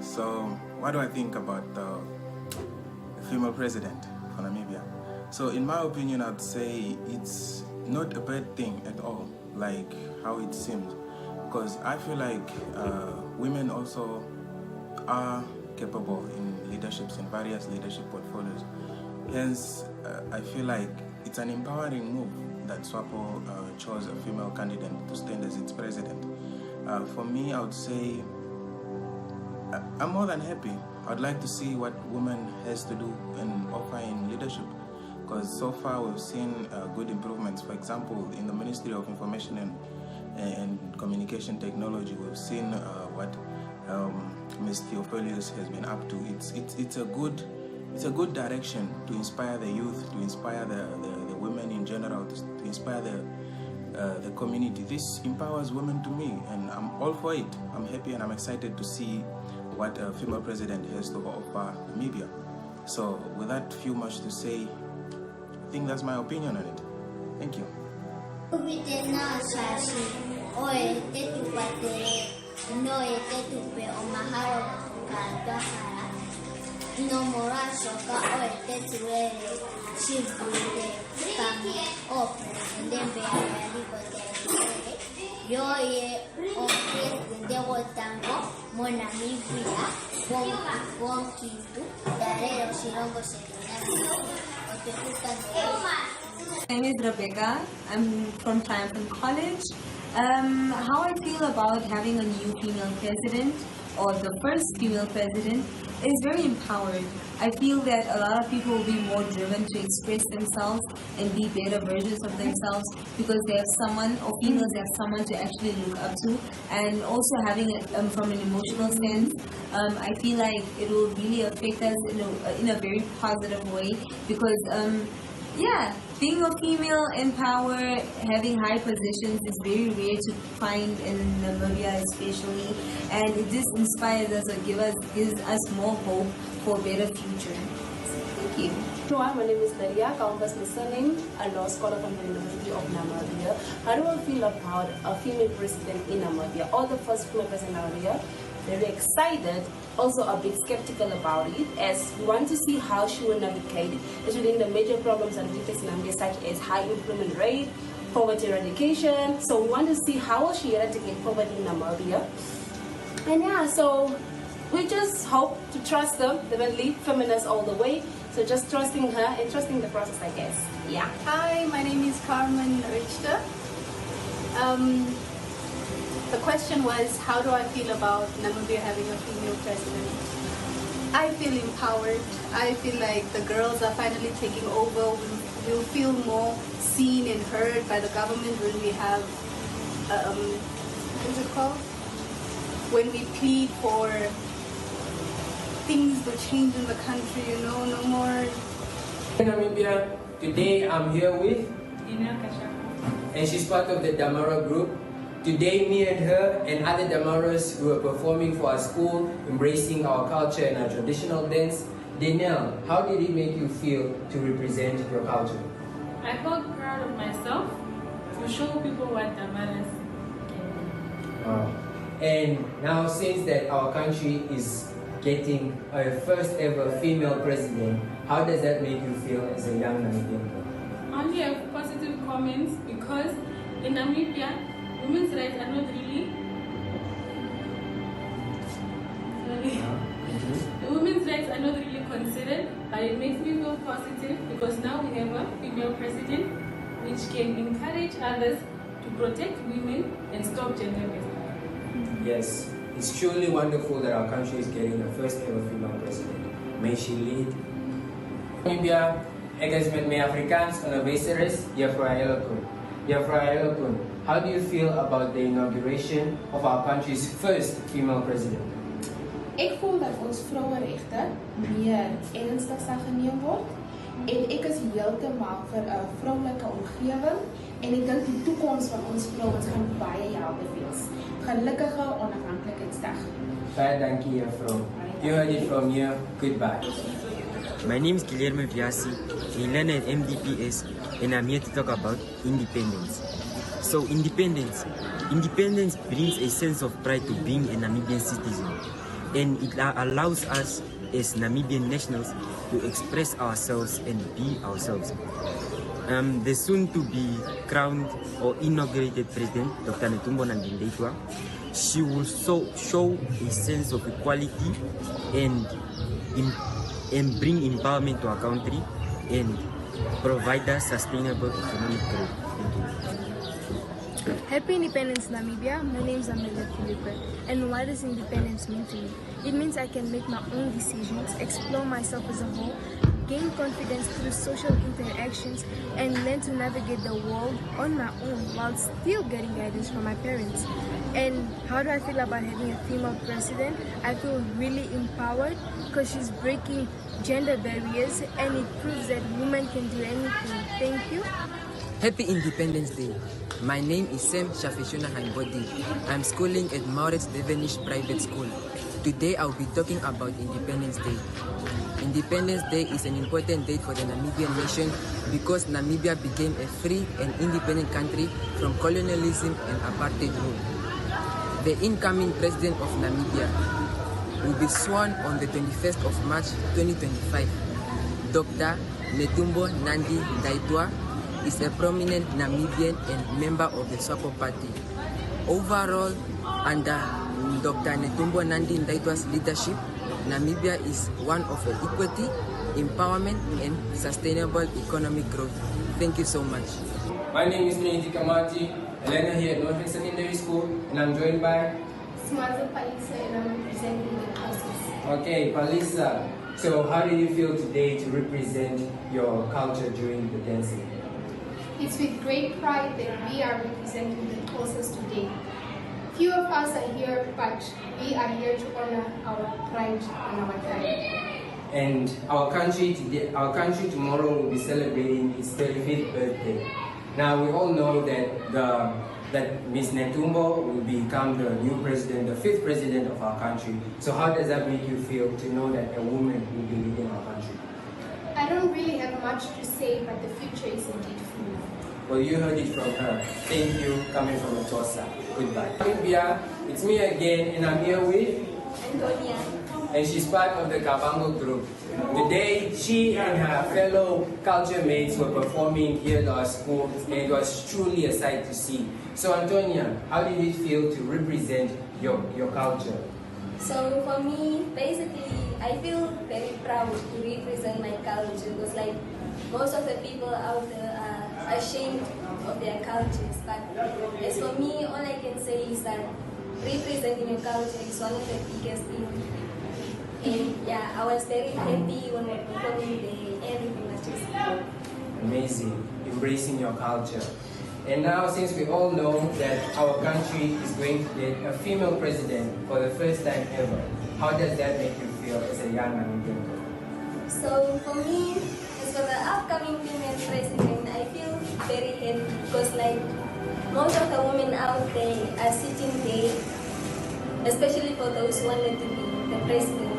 So what do I think about the female president for Namibia? So in my opinion, I'd say it's not a bad thing at all, like how it seems. Because I feel like women also are capable in leaderships, in various leadership portfolios. Hence, I feel like it's an empowering move that SWAPO chose a female candidate to stand as its president. For me, I would say I'm more than happy. I'd like to see what women has to do and offer in leadership, because so far we've seen good improvements. For example, in the Ministry of Information and Communication Technology, we've seen what Ms. Theophilus has been up to. It's a good direction to inspire the youth, to inspire the women in general, to inspire the community. This empowers women to me, and I'm all for it. I'm happy and I'm excited to see what a female president has to offer Namibia. So without few much to say, I think that's my opinion on it. Thank you. My name is Rebecca. I'm from Triumphant College. How I feel about having a new female president. or the first female president, is very empowered. I feel that a lot of people will be more driven to express themselves and be better versions of themselves because they have someone, or females have someone to actually look up to. And also having it from an emotional sense, I feel like it will really affect us in a very positive way because yeah, being a female in power, having high positions is very rare to find in Namibia especially, and it just inspires us or gives us more hope for a better future. Thank you. Hi, my name is Daria, Countess Listening, a law scholar from the University of Namibia. How do I feel about a female president in Namibia, or the first female president in Namibia? Very excited, also a bit skeptical about it, as we want to see how she will navigate, especially the major problems that we face in Namibia, such as high employment rate, poverty eradication. So we want to see how will she eradicate poverty in Namibia. And yeah, so we just hope to trust them, definitely feminists all the way. So just trusting her and trusting the process, I guess. Yeah. Hi, my name is Carmen Richter. The question was, how do I feel about Namibia having a female president? I feel empowered. I feel like the girls are finally taking over. We'll feel more seen and heard by the government when we have, what's it called? When we plead for things to change in the country, you know, no more. In Namibia, today I'm here with and she's part of the Damara group. Today, me and her and other Damaras who are performing for our school, embracing our culture and our traditional dance. Danielle, how did it make you feel to represent your culture? I felt proud of myself to show people what Damaras can. And now, since that our country is getting our first ever female president, how does that make you feel as a young Namibian girl? Only have positive comments because in Namibia, women's rights are not really women's rights are not really considered, but it makes me feel positive because now we have a female president which can encourage others to protect women and stop gender-based violence. Yes, it's truly wonderful that our country is getting the first ever female president. May she lead. Namibia, ek is met my Afrikaans onderwyseres, Juffrou Helekun. Juffrou Helekun, how do you feel about the inauguration of our country's first female president? Ek voel dat ons vroueregte meer ernstig sal geneem word en ek is heeltemal vir 'n vroulike omgewing en ek dink die toekoms van ons vrouens gaan baie helder wees. Gelukkige onafhanklikheidsdag. Baie dankie juffrou. You heard it from here. Goodbye. My name is Guillermo Viasi, I learn at MDPS and I'm here to talk about independence. So independence brings a sense of pride to being a Namibian citizen, and it allows us as Namibian nationals to express ourselves and be ourselves. The soon-to-be crowned or inaugurated President, Dr. Netumbo Nandi-Nditwah, she will show a sense of equality and bring empowerment to our country and provide us sustainable economic growth. Thank you. Happy Independence, Namibia. My name is Amelia Philippe, and what does independence mean to me? It means I can make my own decisions, explore myself as a whole, gain confidence through social interactions, and learn to navigate the world on my own while still getting guidance from my parents. And how do I feel about having a female president? I feel really empowered because she's breaking gender barriers and it proves that women can do anything. Thank you. Happy Independence Day. My name is Sam Shafishuna Haimbodi. I'm schooling at Maurits Devenish Private School. Today I'll be talking about Independence Day. Independence Day is an important date for the Namibian nation because Namibia became a free and independent country from colonialism and apartheid rule. The incoming president of Namibia will be sworn on the 21st of March 2025. Dr. Netumbo Nandi-Nditwah is a prominent Namibian and member of the SWAPO party. Overall, under Dr. Netumbo Nandi-Nditwah's leadership, Namibia is one of equity, empowerment, and sustainable economic growth. Thank you so much. My name is Trinity Kamati, a learner here at Northern Secondary School, and I'm joined by Smaza Palisa, and I'm representing the classes. Okay, Palisa. So how do you feel today to represent your culture during the dancing? It's with great pride that we are representing the courses today. Few of us are here, but we are here to honor our pride and our time. And our country tomorrow will be celebrating its 35th birthday. Now we all know that Ms. Netumbo will become the new president, the 5th president of our country. So how does that make you feel to know that a woman will be leading our country? I don't really have much to say, but the future is indeed full. Well, you heard it from her. Thank you, coming from Atosa. Goodbye. Namibia, it's me again, and I'm here with Antonia. And she's part of the Kabango group. Today, she and her fellow culture mates were performing here at our school, and it was truly a sight to see. So, Antonia, how did it feel to represent your culture? So for me, basically, I feel very proud to represent my culture because like most of the people out there are ashamed of their cultures. But as for me, all I can say is that representing your culture is one of the biggest things. And yeah, I was very happy when we were performing there. Everything was just good. Amazing, embracing your culture. And now, since we all know that our country is going to get a female president for the first time ever, how does that make you feel as a young Namibian girl? So for me, as for the upcoming female president, I feel very happy because like most of the women out there are sitting there, especially for those who wanted to be the presidents.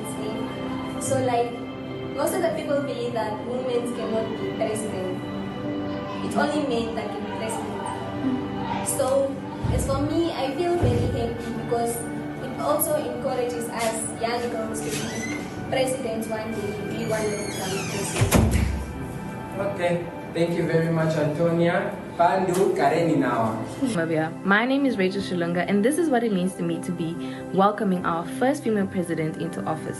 So like most of the people believe that women cannot be president. It's only men that can be president. So as for me, I feel very happy because it also encourages us young girls to be presidents one day. We want to become president. Okay, thank you very much, Antonia. Pandu Kareni now. My name is Rachel Shulunga, and this is what it means to me to be welcoming our first female president into office.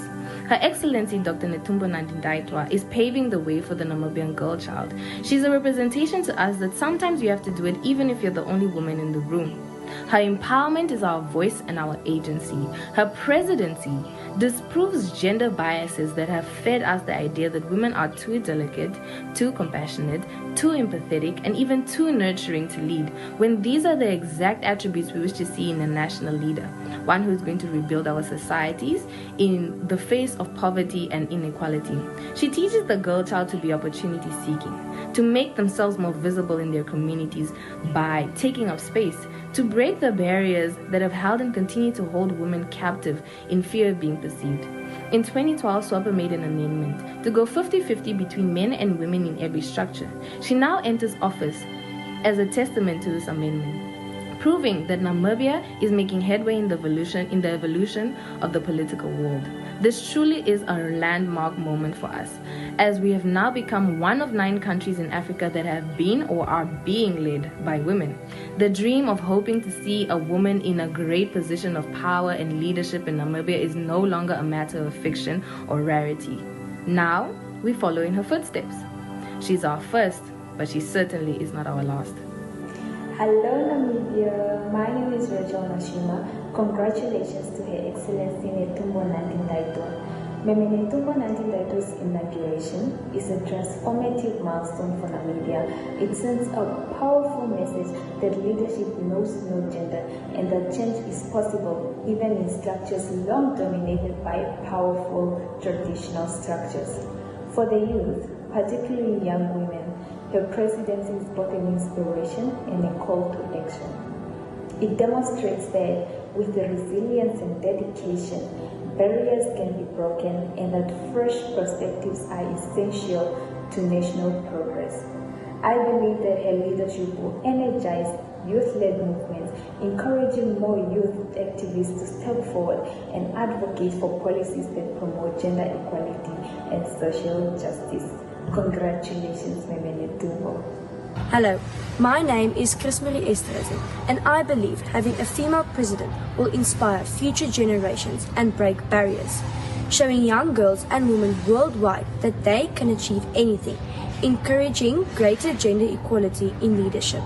Her Excellency Dr. Netumbo Nandi-Nditwah is paving the way for the Namibian girl child. She's a representation to us that sometimes you have to do it even if you're the only woman in the room. Her empowerment is our voice and our agency. Her presidency disproves gender biases that have fed us the idea that women are too delicate, too compassionate, too empathetic, and even too nurturing to lead, when these are the exact attributes we wish to see in a national leader, one who's going to rebuild our societies in the face of poverty and inequality. She teaches the girl child to be opportunity seeking, to make themselves more visible in their communities by taking up space, to break the barriers that have held and continue to hold women captive in fear of being perceived. In 2012, SWAPA made an amendment to go 50-50 between men and women in every structure. She now enters office as a testament to this amendment, proving that Namibia is making headway in the evolution of the political world. This truly is a landmark moment for us, as we have now become one of 9 countries in Africa that have been or are being led by women. The dream of hoping to see a woman in a great position of power and leadership in Namibia is no longer a matter of fiction or rarity. Now, we follow in her footsteps. She's our first, but she certainly is not our last. Hello Namibia, my name is Rachel Mashima. Congratulations to Her Excellency Netumbo Nandi-Nditwah. Meme Netumbo Nandi-Nditwah's inauguration is a transformative milestone for Namibia. It sends a powerful message that leadership knows no gender and that change is possible even in structures long dominated by powerful traditional structures. For the youth, particularly young women, her presidency is both an inspiration and a call to action. It demonstrates that with the resilience and dedication, barriers can be broken and that fresh perspectives are essential to national progress. I believe that her leadership will energize youth-led movements, encouraging more youth activists to step forward and advocate for policies that promote gender equality and social justice. Congratulations, Meme Netumbo. Hello, my name is Chrismily Esterhazy, and I believe having a female president will inspire future generations and break barriers, showing young girls and women worldwide that they can achieve anything, encouraging greater gender equality in leadership.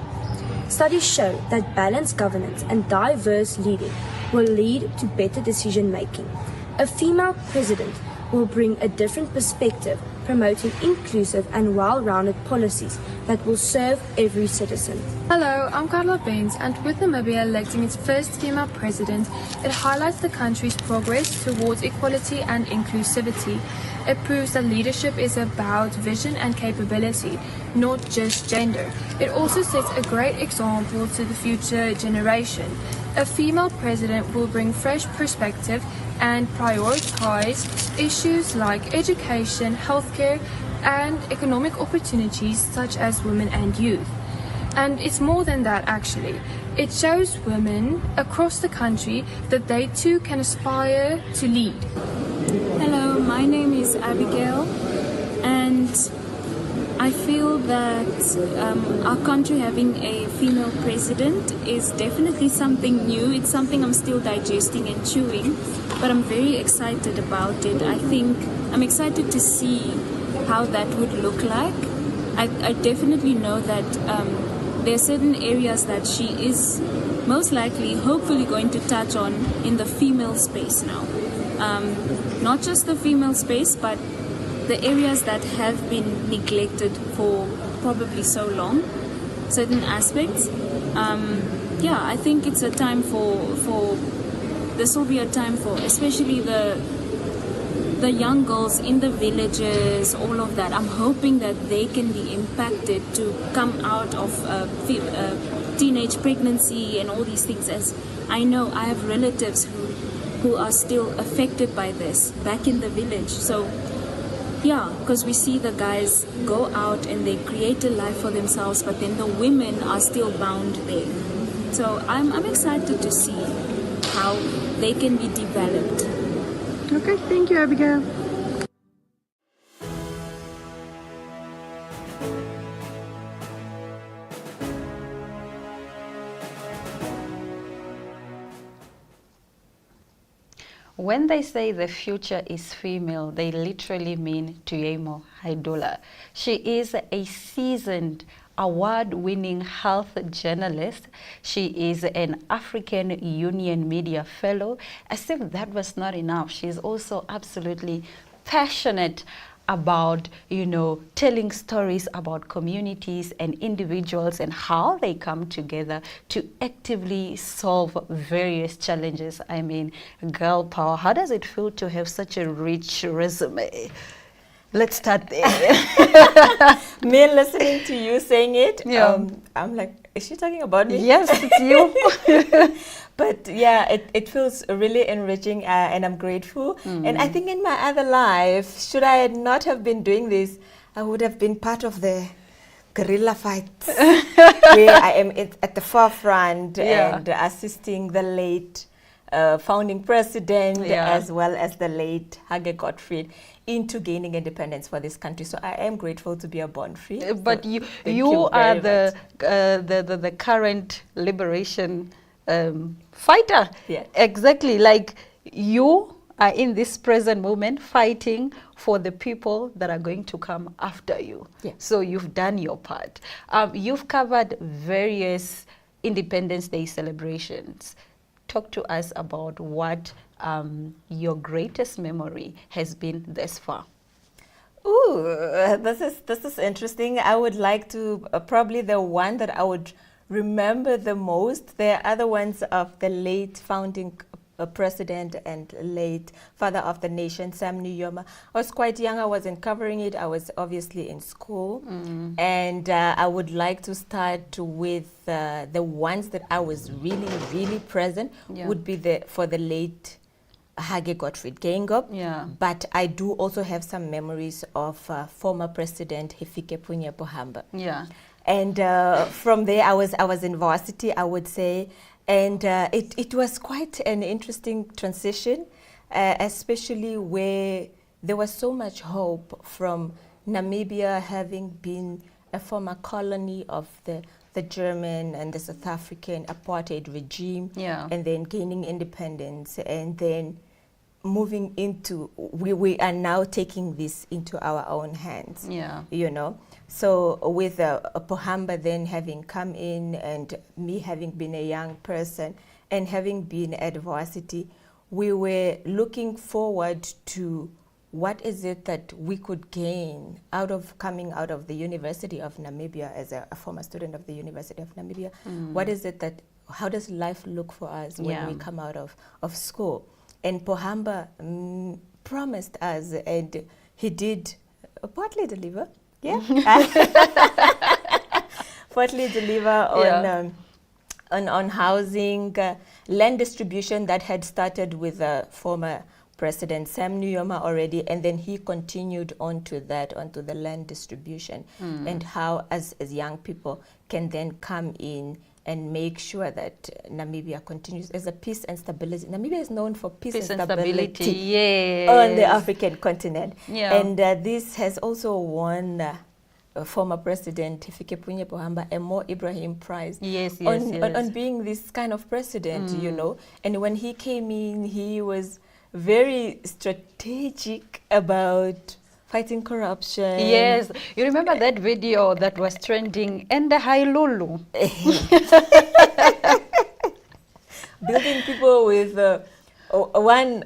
Studies show that balanced governance and diverse leading will lead to better decision making. A female president will bring a different perspective, promoting inclusive and well-rounded policies that will serve every citizen. Hello, I'm Carla Baines, and with Namibia electing its first female president, it highlights the country's progress towards equality and inclusivity. It proves that leadership is about vision and capability, not just gender. It also sets a great example to the future generation. A female president will bring fresh perspective and prioritize issues like education, healthcare, and economic opportunities such as women and youth. And it's more than that, actually. It shows women across the country that they too can aspire to lead. Hello, my name is Abigail, and I feel that our country having a female president is definitely something new. It's something I'm still digesting and chewing, but I'm very excited about it. I think I'm excited to see how that would look like. I definitely know that there are certain areas that she is most likely, hopefully, going to touch on in the female space now. Not just the female space, but the areas that have been neglected for probably so long, certain aspects. Yeah, I think it's a time this will be a time for especially the young girls in the villages, all of that. I'm hoping that they can be impacted to come out of teenage pregnancy and all these things, as I know I have relatives who are still affected by this back in the village. So yeah, because we see the guys go out and they create a life for themselves, but then the women are still bound there. So I'm excited to see how they can be developed. Okay, thank you, Abigail. When they say the future is female, they literally mean Tuyemo Haidula. She is a seasoned, award-winning health journalist. She is an African Union Media Fellow. As if that was not enough, she is also absolutely passionate about, telling stories about communities and individuals and how they come together to actively solve various challenges. I mean, girl power. How does it feel to have such a rich resume? Let's start there. Me listening to you saying it, yeah. I'm like, is she talking about me? Yes, it's you. But yeah, it feels really enriching and I'm grateful. And I think in my other life, should I not have been doing this, I would have been part of the guerrilla fights where I am at the forefront and assisting the late founding president as well as the late Hage Gottfried into gaining independence for this country. So I am grateful to be a born free. But you are the current liberation fighter. Yeah. Exactly, like you are in this present moment fighting for the people that are going to come after you. Yeah. So you've done your part. You've covered various Independence Day celebrations. Talk to us about what your greatest memory has been thus far. Ooh, this is interesting. I would like to probably the one that I would remember the most. There are other ones of the late founding president and late father of the nation, Sam Nujoma. I was quite young. I wasn't covering it. I was obviously in school. And I would like to start with the ones that I was really, really present would be for the late Hage Gottfried Geingob. Yeah. But I do also have some memories of former President Hifikepunye Pohamba. Yeah. And from there, I was in varsity, I would say, and it was quite an interesting transition, especially where there was so much hope from Namibia having been a former colony of the German and the South African apartheid regime, Yeah. and then gaining independence, and then moving into, we are now taking this into our own hands. Yeah. You know, so with Pohamba then having come in, and me having been a young person and having been at varsity, we were looking forward to what is it that we could gain out of coming out of the University of Namibia as a former student of the University of Namibia. What is it that, how does life look for us when we come out of school? And Pohamba promised us, and he did partly deliver. Yeah. Partly deliver on housing, land distribution that had started with former President Sam Nujoma already, and then he continued onto the land distribution, and how as young people can then come in and make sure that Namibia continues as a peace and stability. Namibia is known for peace and stability yes. on the African continent. Yeah. And this has also won former President Hifikepunye Pohamba a Mo Ibrahim Prize on being this kind of president, you know. And when he came in, he was very strategic about fighting corruption. Yes, you remember that video that was trending in the Hailulu? Building people with one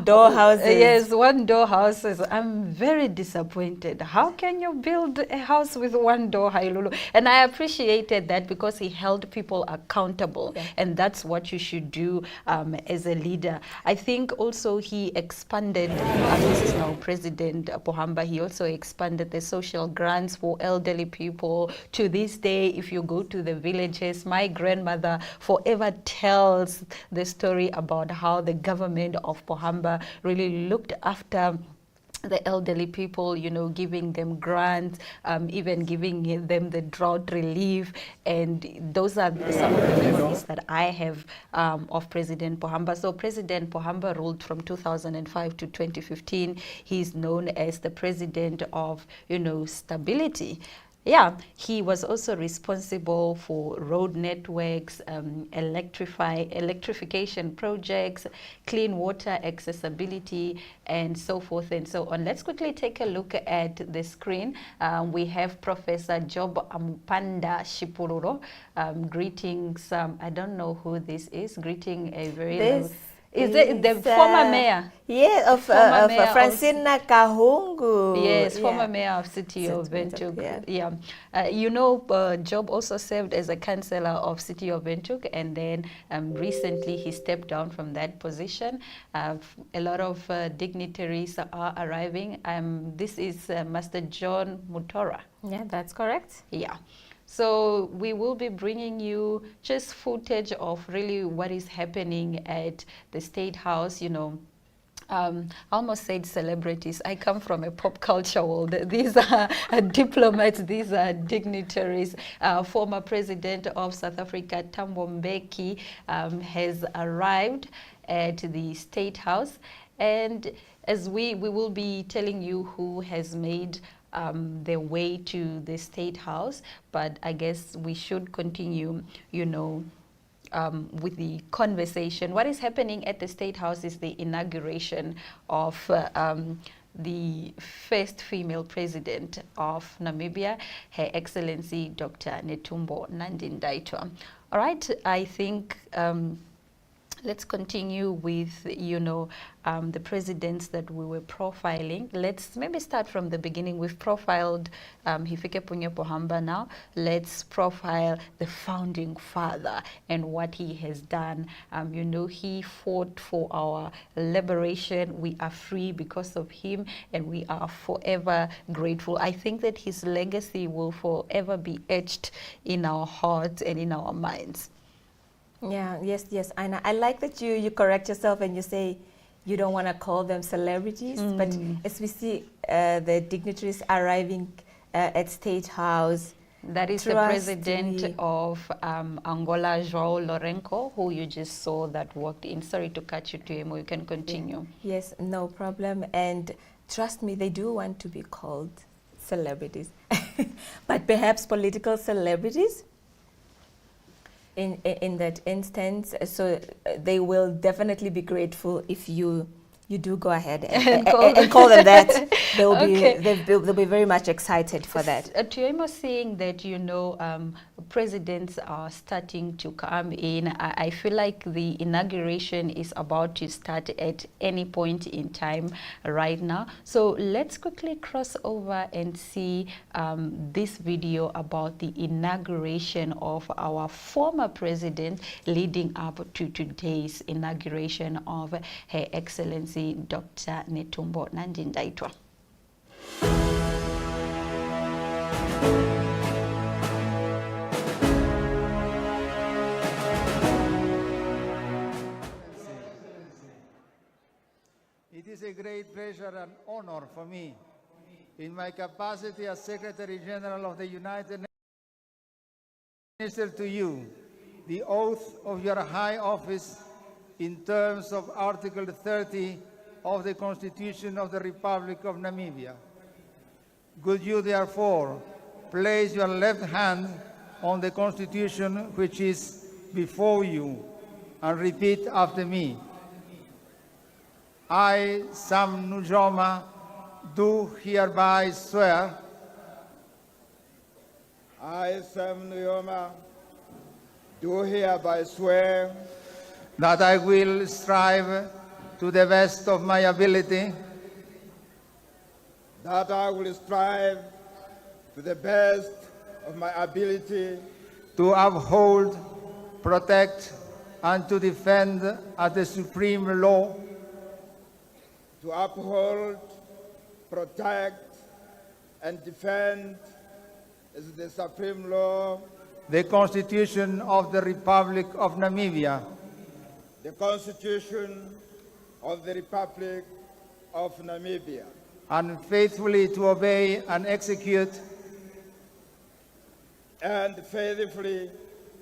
door houses. Yes, one door houses. I'm very disappointed. How can you build a house with one door, Hailulu? And I appreciated that because he held people accountable, and that's what you should do as a leader. I think also he expanded, this is now President Pohamba, he also expanded the social grants for elderly people. To this day, if you go to the villages, my grandmother forever tells the story about how the government of Pohamba really looked after the elderly people, you know, giving them grants, even giving them the drought relief. And those are some of the memories that I have of President Pohamba. So President Pohamba ruled from 2005 to 2015. He's known as the president of, you know, stability. Yeah, he was also responsible for road networks, electrification projects, clean water accessibility, and so forth and so on. Let's quickly take a look at the screen. We have Professor Job Ampanda Shipururo greeting some, I don't know who this is, greeting a very... Is it the former mayor? Yeah, of Francina Kahungu. Yes, former mayor of City of Windhoek. Yeah. You know, Job also served as a councillor of City of Windhoek, and then recently he stepped down from that position. A lot of dignitaries are arriving. This is Master John Mutora. Yeah, that's correct. Yeah. So we will be bringing you just footage of really what is happening at the State House, you know. I almost said celebrities. I come from a pop culture world. These are diplomats, these are dignitaries. Former President of South Africa, Thabo Mbeki, has arrived at the State House. And as we will be telling you who has made their way to the State House, but I guess we should continue, you know, with the conversation. What is happening at the State House is the inauguration of the first female president of Namibia, Her Excellency Dr. Netumbo Nandi-Nditwah. All right, I think let's continue with, you know, the presidents that we were profiling. Let's maybe start from the beginning. We've profiled Hifikepunye Pohamba now. Let's profile the founding father and what he has done. You know, he fought for our liberation. We are free because of him, and we are forever grateful. I think that his legacy will forever be etched in our hearts and in our minds. Yeah, yes, Aina. I like that you correct yourself and you say you don't want to call them celebrities, but as we see the dignitaries arriving at State House. That is the president of Angola, João Lourenço, who you just saw that walked in. Sorry to cut you, Tuemo. You can continue. Yes, no problem. And trust me, they do want to be called celebrities, but perhaps political celebrities. in that instance. So they will definitely be grateful if you do go ahead and call them that. They'll be very much excited for that. Tuyemo saying that, you know, presidents are starting to come in. I feel like the inauguration is about to start at any point in time right now. So let's quickly cross over and see this video about the inauguration of our former president leading up to today's inauguration of Her Excellency Dr. Netumbo Nandi-Nditwah. It is a great pleasure and honor for me, in my capacity as Secretary General of the United Nations, to administer to you the oath of your high office in terms of Article 30 of the Constitution of the Republic of Namibia. Could you therefore place your left hand on the Constitution which is before you and repeat after me. I, Sam Nujoma, do hereby swear. I, Sam Nujoma, do hereby swear that I will strive to the best of my ability that I will strive to the best of my ability to uphold, protect, and to defend as the supreme law, to uphold, protect, and defend as the supreme law the Constitution of the Republic of Namibia, the Constitution of the Republic of Namibia, and faithfully to obey and execute and faithfully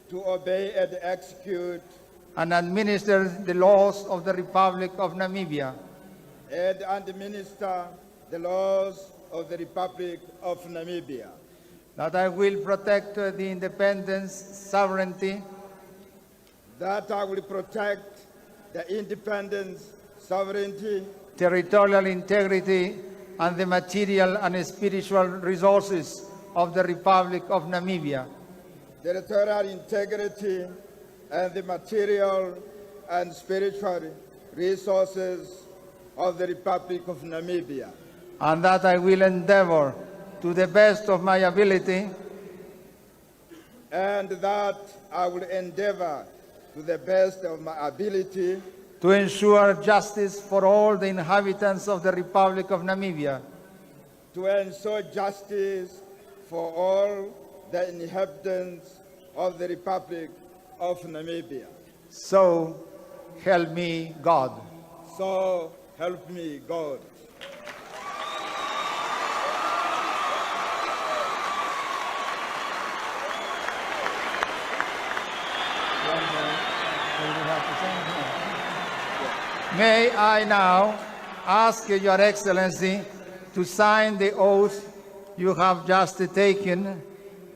to obey and execute and administer the laws of the Republic of Namibia, and administer the laws of the Republic of Namibia, that I will protect the independence, sovereignty, that I will protect the independence, sovereignty, territorial integrity, and the material and spiritual resources of the Republic of Namibia, territorial integrity, and the material and spiritual resources of the Republic of Namibia, and that I will endeavor to the best of my ability and that I will endeavor to the best of my ability to ensure justice for all the inhabitants of the Republic of Namibia, to ensure justice for all the inhabitants of the Republic of Namibia. So help me God. So help me God. May I now ask Your Excellency to sign the oath you have just taken,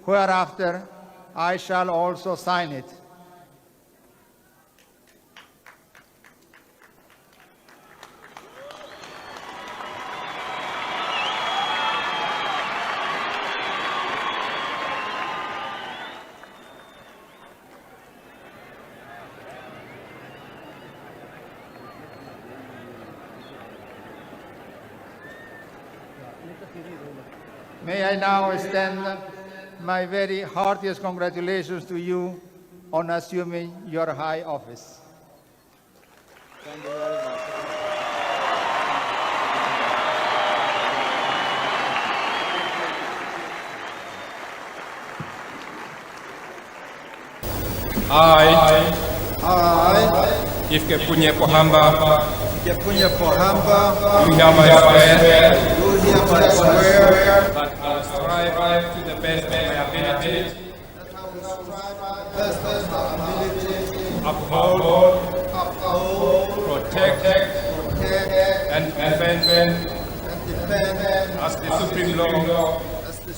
whereafter I shall also sign it. May I now extend my very heartiest congratulations to you on assuming your high office. Thank you very much. I, Ifkepunye Pohamba, do hereby swear that I will strive to the best of my ability, uphold, protect, and defend as the supreme law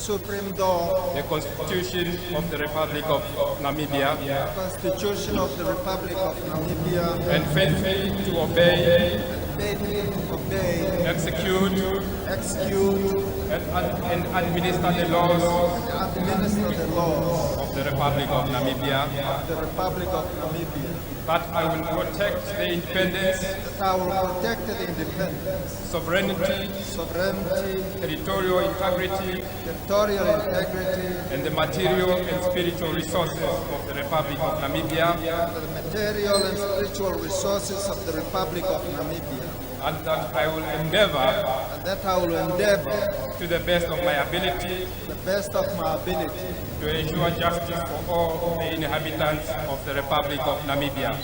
supreme law, the Constitution of the Republic of Namibia, the Constitution of the Republic of Namibia, and faithfully to obey, execute, and administer the laws of the Republic of Namibia. That I will protect the independence, sovereignty, territorial integrity, and the material and spiritual resources of the Republic of Namibia. And that I will endeavor, to the best of my ability, to ensure justice for all the inhabitants of the Republic of Namibia.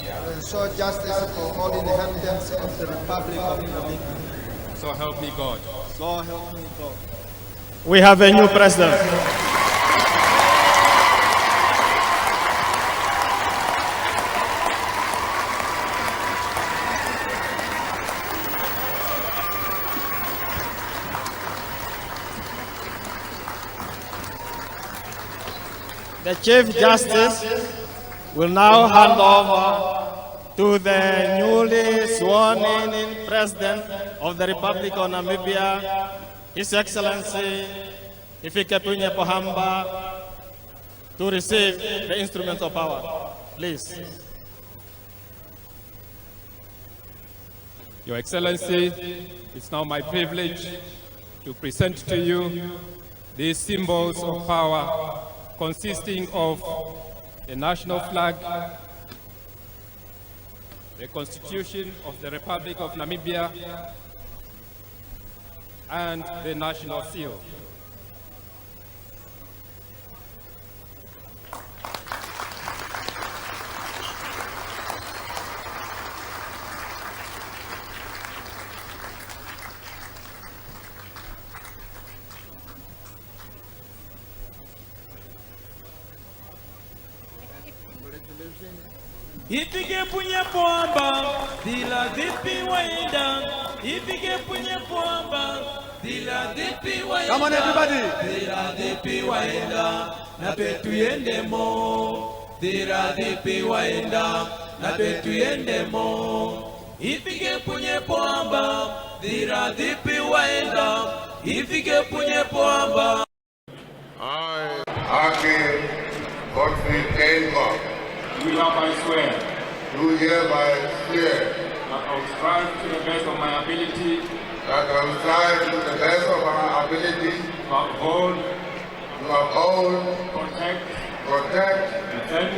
So help me God. So help me God. We have a new president. The Chief Justice will now hand over to the newly sworn-in President of the Republic of Namibia, His Excellency Hifikepunye Pohamba, to receive the instruments of power. Please. Your Excellency, it's now my privilege to present to you these symbols of power, consisting of the national flag, the Constitution of the Republic of Namibia, and the national seal. Ipige punye poamba, dila dipi waenda. Ipige punye poamba, dila dipi waenda. Come on, everybody. Dila dipi waenda, na petu yende mo. Dila dipi waenda, na petu yende mo. Ipige punye poamba, dila dipi waenda. Ipige punye poamba. I, Godfrey Geingob, do hereby swear do hereby swear that I will strive to the best of my ability that I will strive to the best of my ability to uphold, protect, defend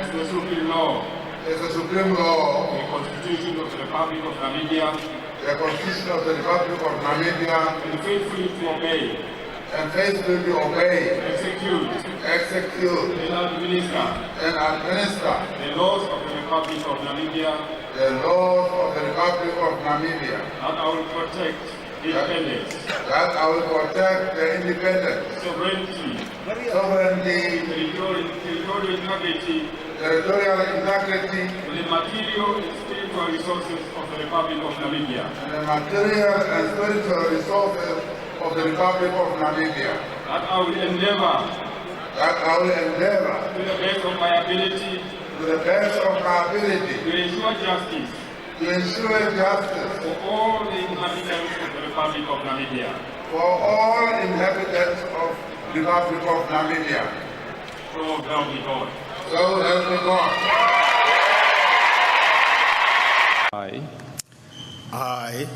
as the supreme law, the Constitution of the Republic of Namibia, and faithfully to obey, execute, and administer the laws of the Republic of Namibia, that I will protect independence, the independence, sovereignty, territorial integrity, and the material and spiritual resources of the Republic of Namibia. Of the Republic of Namibia. That I will endeavor, to the best of my ability, to ensure justice, for all the inhabitants of the Republic of Namibia. So help me God. So help me God. I,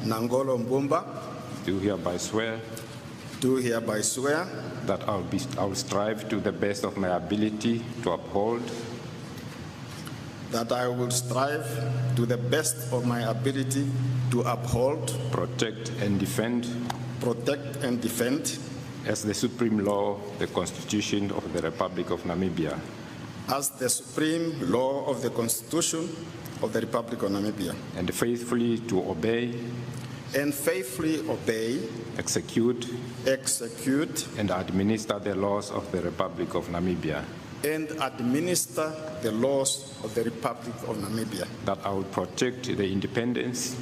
Nangolo Mbumba, do hereby swear that I will strive to the best of my ability to uphold, that I will strive to the best of my ability to uphold, protect and defend as the supreme law, the Constitution of the Republic of Namibia, as the supreme law of the Constitution of the Republic of Namibia, and faithfully to obey, execute, and administer the laws of the Republic of Namibia, That I will protect the independence,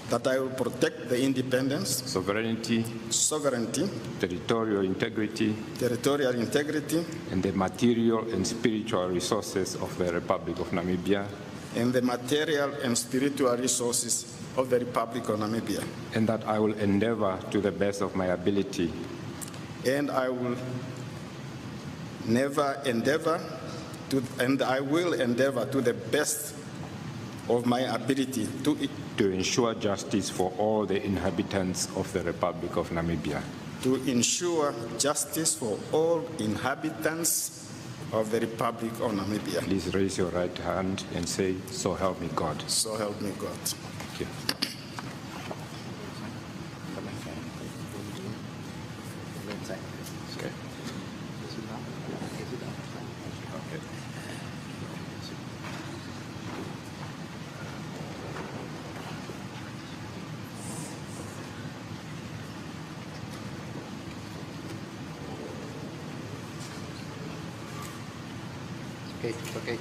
that I will protect the independence, sovereignty, territorial integrity, and the material and spiritual resources of the Republic of Namibia, and the material and spiritual resources of the Republic of Namibia. And that I will endeavor to the best of my ability. And I will endeavor to the best of my ability to ensure justice for all the inhabitants of the Republic of Namibia. To ensure justice for all inhabitants of the Republic of Namibia. Please raise your right hand and say, "So help me God." So help me God. Thank you. Okay. Okay, it's okay.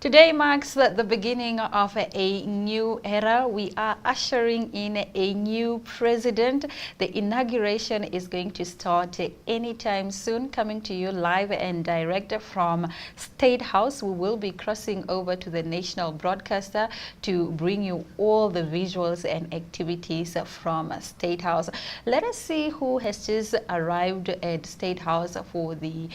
Today marks the beginning of a new era. We are ushering in a new president. The inauguration is going to start anytime soon, coming to you live and direct from State House. We will be crossing over to the national broadcaster to bring you all the visuals and activities from State House. Let us see who has just arrived at State House for the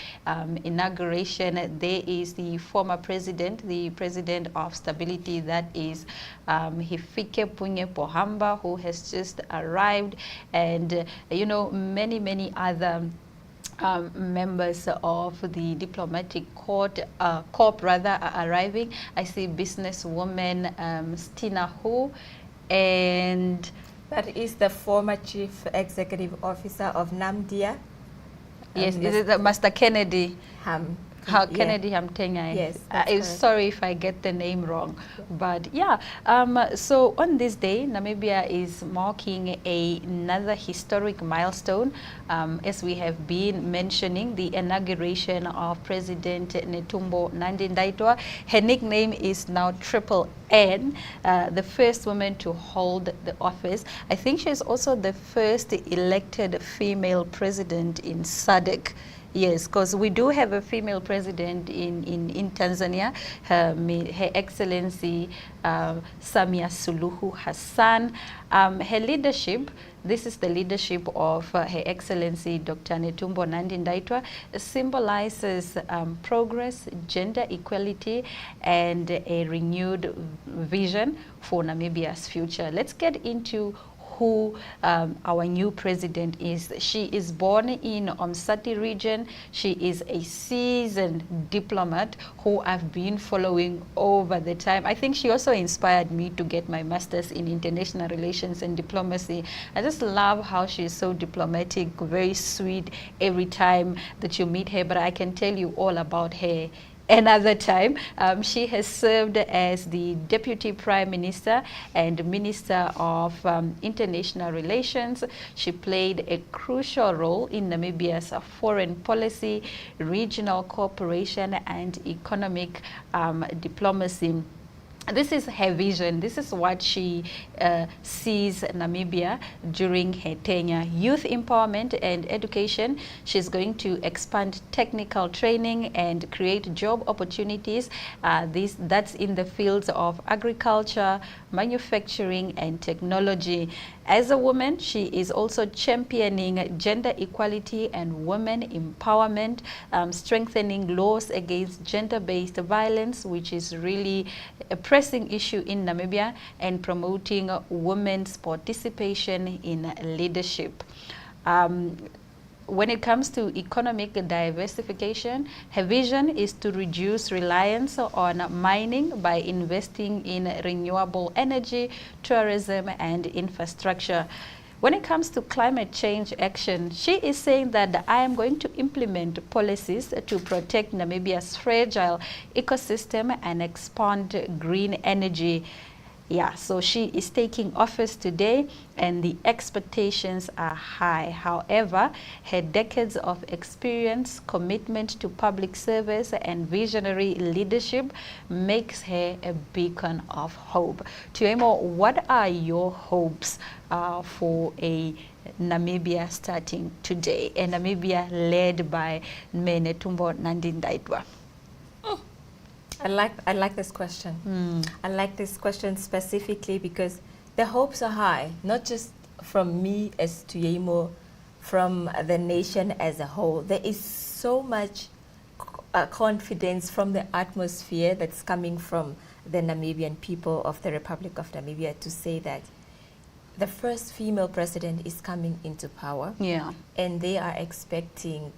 inauguration. There is the former president, the president of stability, that is Hifikepunye Pohamba, who has just arrived, and you know, many other members of the diplomatic corps rather are arriving. I see businesswoman Stina Hu, and that is the former chief executive officer of Namibia. Yes, is it Master Kennedy? Kennedy Hamtenya. Yes. I'm sorry if I get the name wrong, but yeah. So on this day, Namibia is marking another historic milestone, as we have been mentioning, the inauguration of President Netumbo Nandi-Nditwah. Her nickname is now Triple N, the first woman to hold the office. I think she is also the first elected female president in SADC. Yes, because we do have a female president in Tanzania, Her Excellency Samia Suluhu Hassan. Her leadership, this is the leadership of Her Excellency Dr. Netumbo Nandi-Nditwah, symbolizes progress, gender equality, and a renewed vision for Namibia's future. Let's get into who our new president is. She is born in Omsati region. She is a seasoned diplomat who I've been following over the time. I think she also inspired me to get my master's in international relations and diplomacy. I just love how she is so diplomatic, very sweet every time that you meet her, but I can tell you all about her another time. She has served as the Deputy Prime Minister and Minister of International Relations. She played a crucial role in Namibia's foreign policy, regional cooperation, and economic diplomacy. This is her vision. This is what she sees Namibia during her tenure. Youth empowerment and education. She's going to expand technical training and create job opportunities. That's in the fields of agriculture, manufacturing, and technology. As a woman, she is also championing gender equality and women empowerment, strengthening laws against gender-based violence, which is really pressing issue in Namibia and promoting women's participation in leadership. When it comes to economic diversification, her vision is to reduce reliance on mining by investing in renewable energy, tourism, and infrastructure. When it comes to climate change action, she is saying that I am going to implement policies to protect Namibia's fragile ecosystem and expand green energy. Yeah, so she is taking office today and the expectations are high. However, her decades of experience, commitment to public service and visionary leadership makes her a beacon of hope. Tuemo, what are your hopes for a Namibia starting today, a Namibia led by Netumbo Nandi-Nditwah? I like this question. I like this question specifically because the hopes are high, not just from me as Tuyemo, from the nation as a whole. There is so much confidence from the atmosphere that's coming from the Namibian people of the Republic of Namibia to say that the first female president is coming into power. Yeah. And they are expecting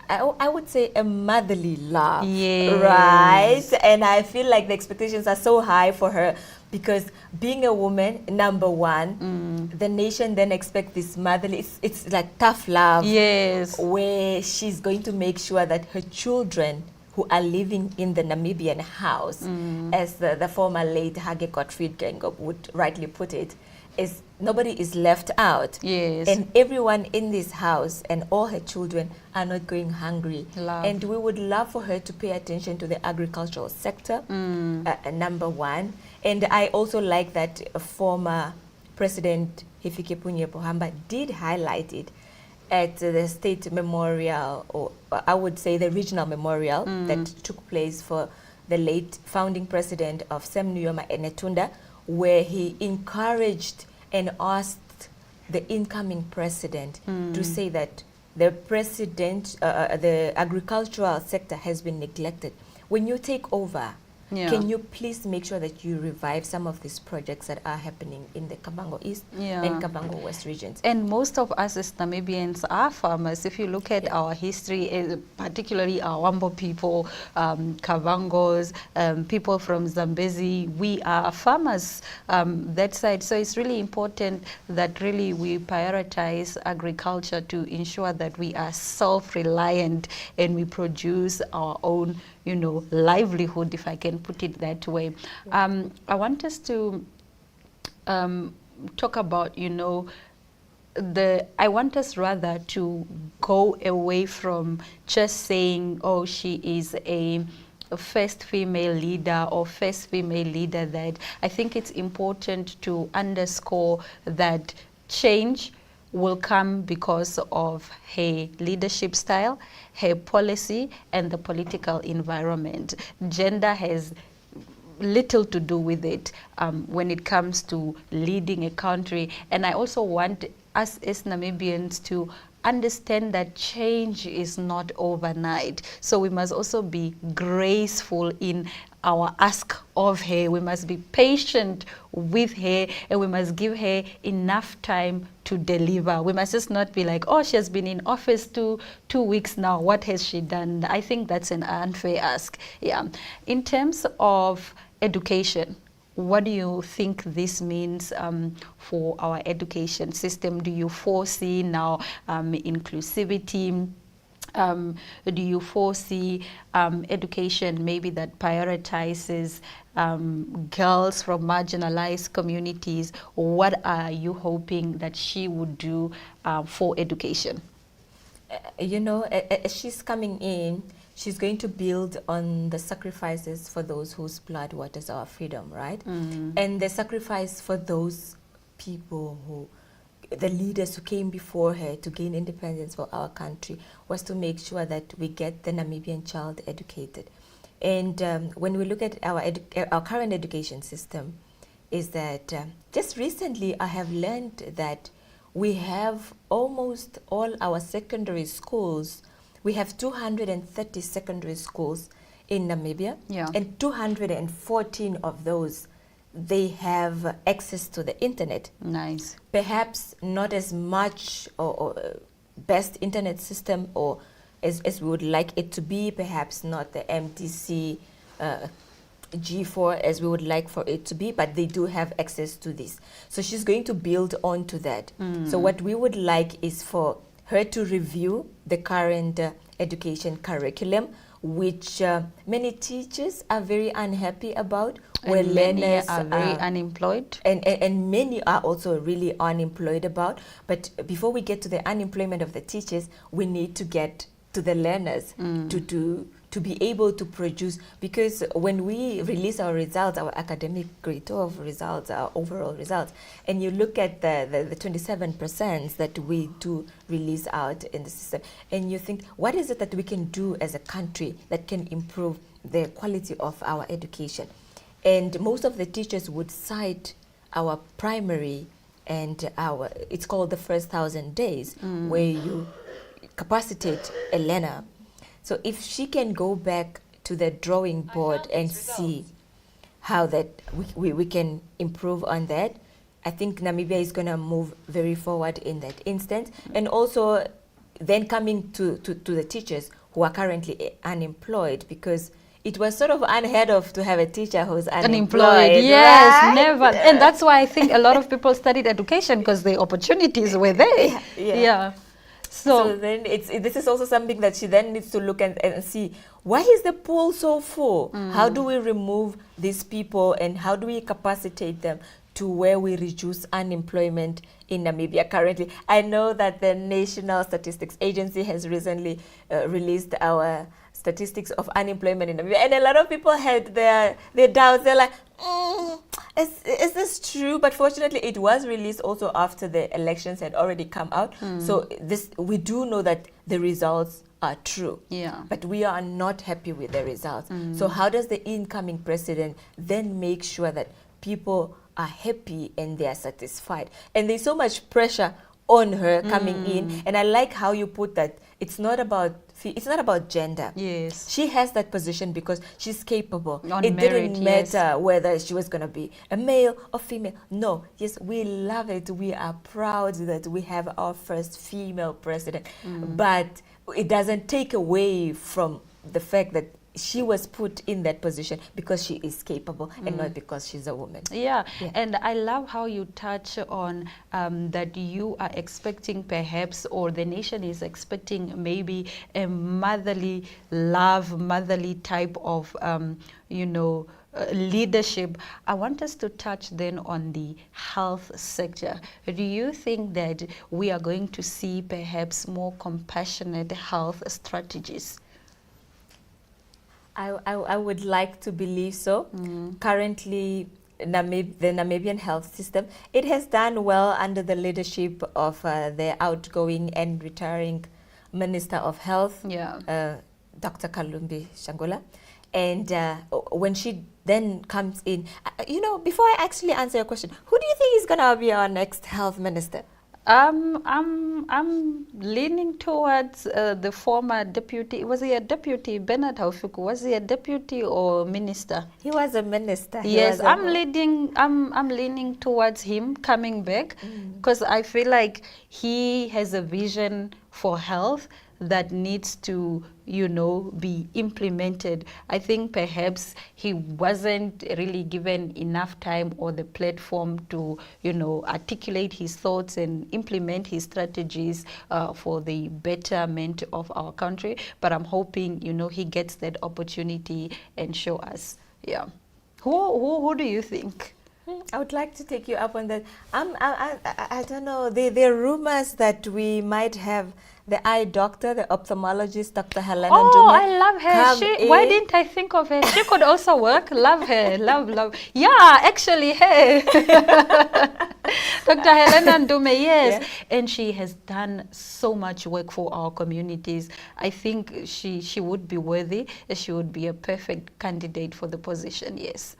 I would say a motherly love, yes. Right? And I feel like the expectations are so high for her because being a woman, number one, the nation then expects this motherly, it's like tough love. Yes. Where she's going to make sure that her children who are living in the Namibian house, as the former late Hage Gottfried Geingob would rightly put it, is nobody is left out. Yes. And everyone in this house and all her children are not going hungry. Love. And we would love for her to pay attention to the agricultural sector, number one. And I also like that former President Hifikepunye Pohamba did highlight it at the state memorial, or I would say the regional memorial that took place for the late founding president of Sem Nujoma Enetunda, where he encouraged and asked the incoming president to say that the president, the agricultural sector has been neglected. When you take over, can you please make sure that you revive some of these projects that are happening in the Kavango East and Kavango West regions? And most of us as Namibians are farmers. If you look at our history, particularly our Wambo people, Kavangos, people from Zambezi, we are farmers that side. So it's really important that really we prioritize agriculture to ensure that we are self-reliant and we produce our own, you know, livelihood, if I can put it that way. I want us to talk about, you know, I want us rather to go away from just saying, oh, she is a first female leader or first female leader. That I think it's important to underscore that change will come because of her leadership style, her policy, and the political environment. Gender has little to do with it when it comes to leading a country. And I also want us as Namibians to understand that change is not overnight. So we must also be graceful in our ask of her. We must be patient with her and we must give her enough time to deliver. We must just not be like, oh, she has been in office two weeks now. What has she done? I think that's an unfair ask. Yeah. In terms of education, what do you think this means for our education system? Do you foresee now inclusivity? Do you foresee education maybe that prioritizes girls from marginalized communities? What are you hoping that she would do for education? You know, as she's coming in, she's going to build on the sacrifices for those whose blood waters our freedom, right? And the sacrifice for those people who, the leaders who came before her to gain independence for our country, was to make sure that we get the Namibian child educated. And when we look at our current education system, is that just recently I have learned that we have almost all our secondary schools. We have 230 secondary schools in Namibia, Yeah. and 214 of those, they have access to the internet. Nice. Perhaps not as much or best internet system or as we would like it to be, perhaps not the MTC G4 as we would like for it to be, but they do have access to this. So she's going to build on to that. So what we would like is for her to review the current education curriculum, which many teachers are very unhappy about, where And many learners are very unemployed. And many are also really unemployed about. But before we get to the unemployment of the teachers, we need to get to the learners to be able to produce, because when we release our results, our academic grade 12 results, our overall results, and you look at the 27% that we do release out in the system, and you think, what is it that we can do as a country that can improve the quality of our education? And most of the teachers would cite our primary and it's called the first 1,000 days, where you capacitate a learner. So if she can go back to the drawing board and see how that we can improve on that, I think Namibia is going to move very forward in that instance. And also then coming to the teachers who are currently unemployed, because it was sort of unheard of to have a teacher who's unemployed. Yes, right? never. And that's why I think a lot of people studied education, because the opportunities were there. Yeah. So then this is also something that she then needs to look and see, why is the pool so full? How do we remove these people and how do we capacitate them to where we reduce unemployment in Namibia currently? I know that the National Statistics Agency has recently released our statistics of unemployment in Namibia, and a lot of people had their doubts. They're like, is this true? But fortunately, it was released also after the elections had already come out. So we do know that the results are true. Yeah. But we are not happy with the results. So how does the incoming president then make sure that people are happy and they are satisfied? And there's so much pressure on her coming in, and I like how you put that it's not about gender. Yes. She has that position because she's capable. On it merit, didn't matter whether she was going to be a male or female. No. Yes, we love it. We are proud that we have our first female president. But it doesn't take away from the fact that she was put in that position because she is capable and not because she's a woman. Yeah. And I love how you touch on that you are expecting perhaps, or the nation is expecting maybe a motherly love, motherly type of, leadership. I want us to touch then on the health sector. Do you think that we are going to see perhaps more compassionate health strategies? I would like to believe so. Currently, the Namibian health system, it has done well under the leadership of the outgoing and retiring Minister of Health, Dr. Kalumbi Shangula. And when she then comes in, before I actually answer your question, who do you think is going to be our next health minister? I'm leaning towards the former deputy. Was he a deputy? Bernard Haufuku. Was he a deputy or minister? He was a minister. Yes, I'm leaning towards him coming back, because I feel like he has a vision for health that needs to, be implemented. I think perhaps he wasn't really given enough time or the platform to, articulate his thoughts and implement his strategies for the betterment of our country. But I'm hoping, he gets that opportunity and show us. Yeah. Who do you think? I would like to take you up on that. I don't know. There are rumors that we might have the eye doctor, the ophthalmologist, Dr. Helena Ndume. Oh, I love her. Why didn't I think of her? She could also work. Love her. Love. Yeah, actually, hey. Dr. Helena Ndume, yes. Yeah. And she has done so much work for our communities. I think she would be worthy. She would be a perfect candidate for the position, yes.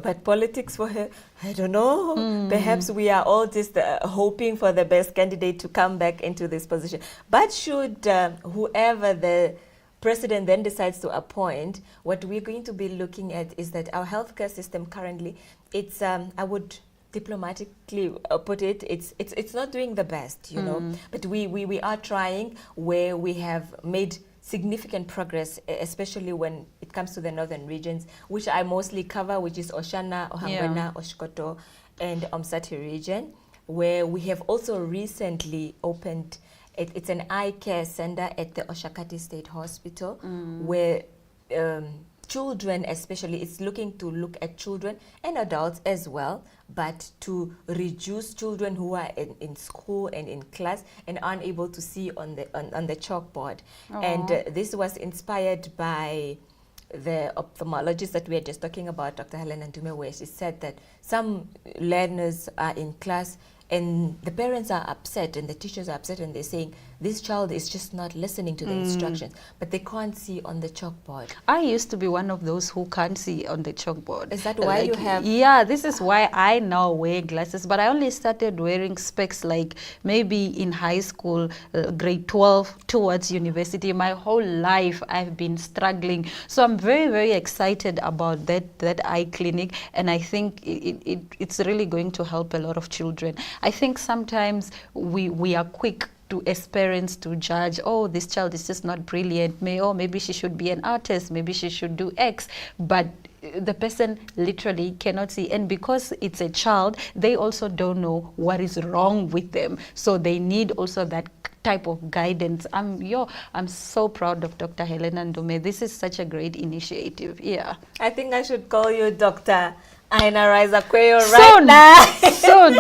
But politics for her, I don't know. Perhaps we are all just hoping for the best candidate to come back into this position. But should whoever the president then decides to appoint, what we're going to be looking at is that our healthcare system currently, it's I would diplomatically put it, it's not doing the best, you know, but we are trying, where we have made significant progress, especially when it comes to the northern regions, which I mostly cover, which is Oshana, Ohangwena, Oshkoto, and Omsati region, where we have also recently opened, it's an eye care center at the Oshakati State Hospital, where children especially, it's looking to look at children and adults as well, but to reduce children who are in school and in class and aren't able to see on the chalkboard. And this was inspired by the ophthalmologist that we were just talking about, Dr. Helen Ndume, where she said that some learners are in class and the parents are upset and the teachers are upset, and they're saying, this child is just not listening to the instructions, but they can't see on the chalkboard. I used to be one of those who can't see on the chalkboard. Is that why you have? Yeah, this is why I now wear glasses, but I only started wearing specs like maybe in high school, grade 12 towards university. My whole life I've been struggling. So I'm very, very excited about that eye clinic, and I think it's really going to help a lot of children. I think sometimes we are quick as parents to judge, oh, this child is just not brilliant, maybe she should be an artist, maybe she should do X, but the person literally cannot see, and because it's a child, they also don't know what is wrong with them, so they need also that type of guidance. I'm so proud of Dr. Helena Ndume. This is such a great initiative. Yeah, I think I should call you Dr. Aina Riza Kweyo right now. Soon.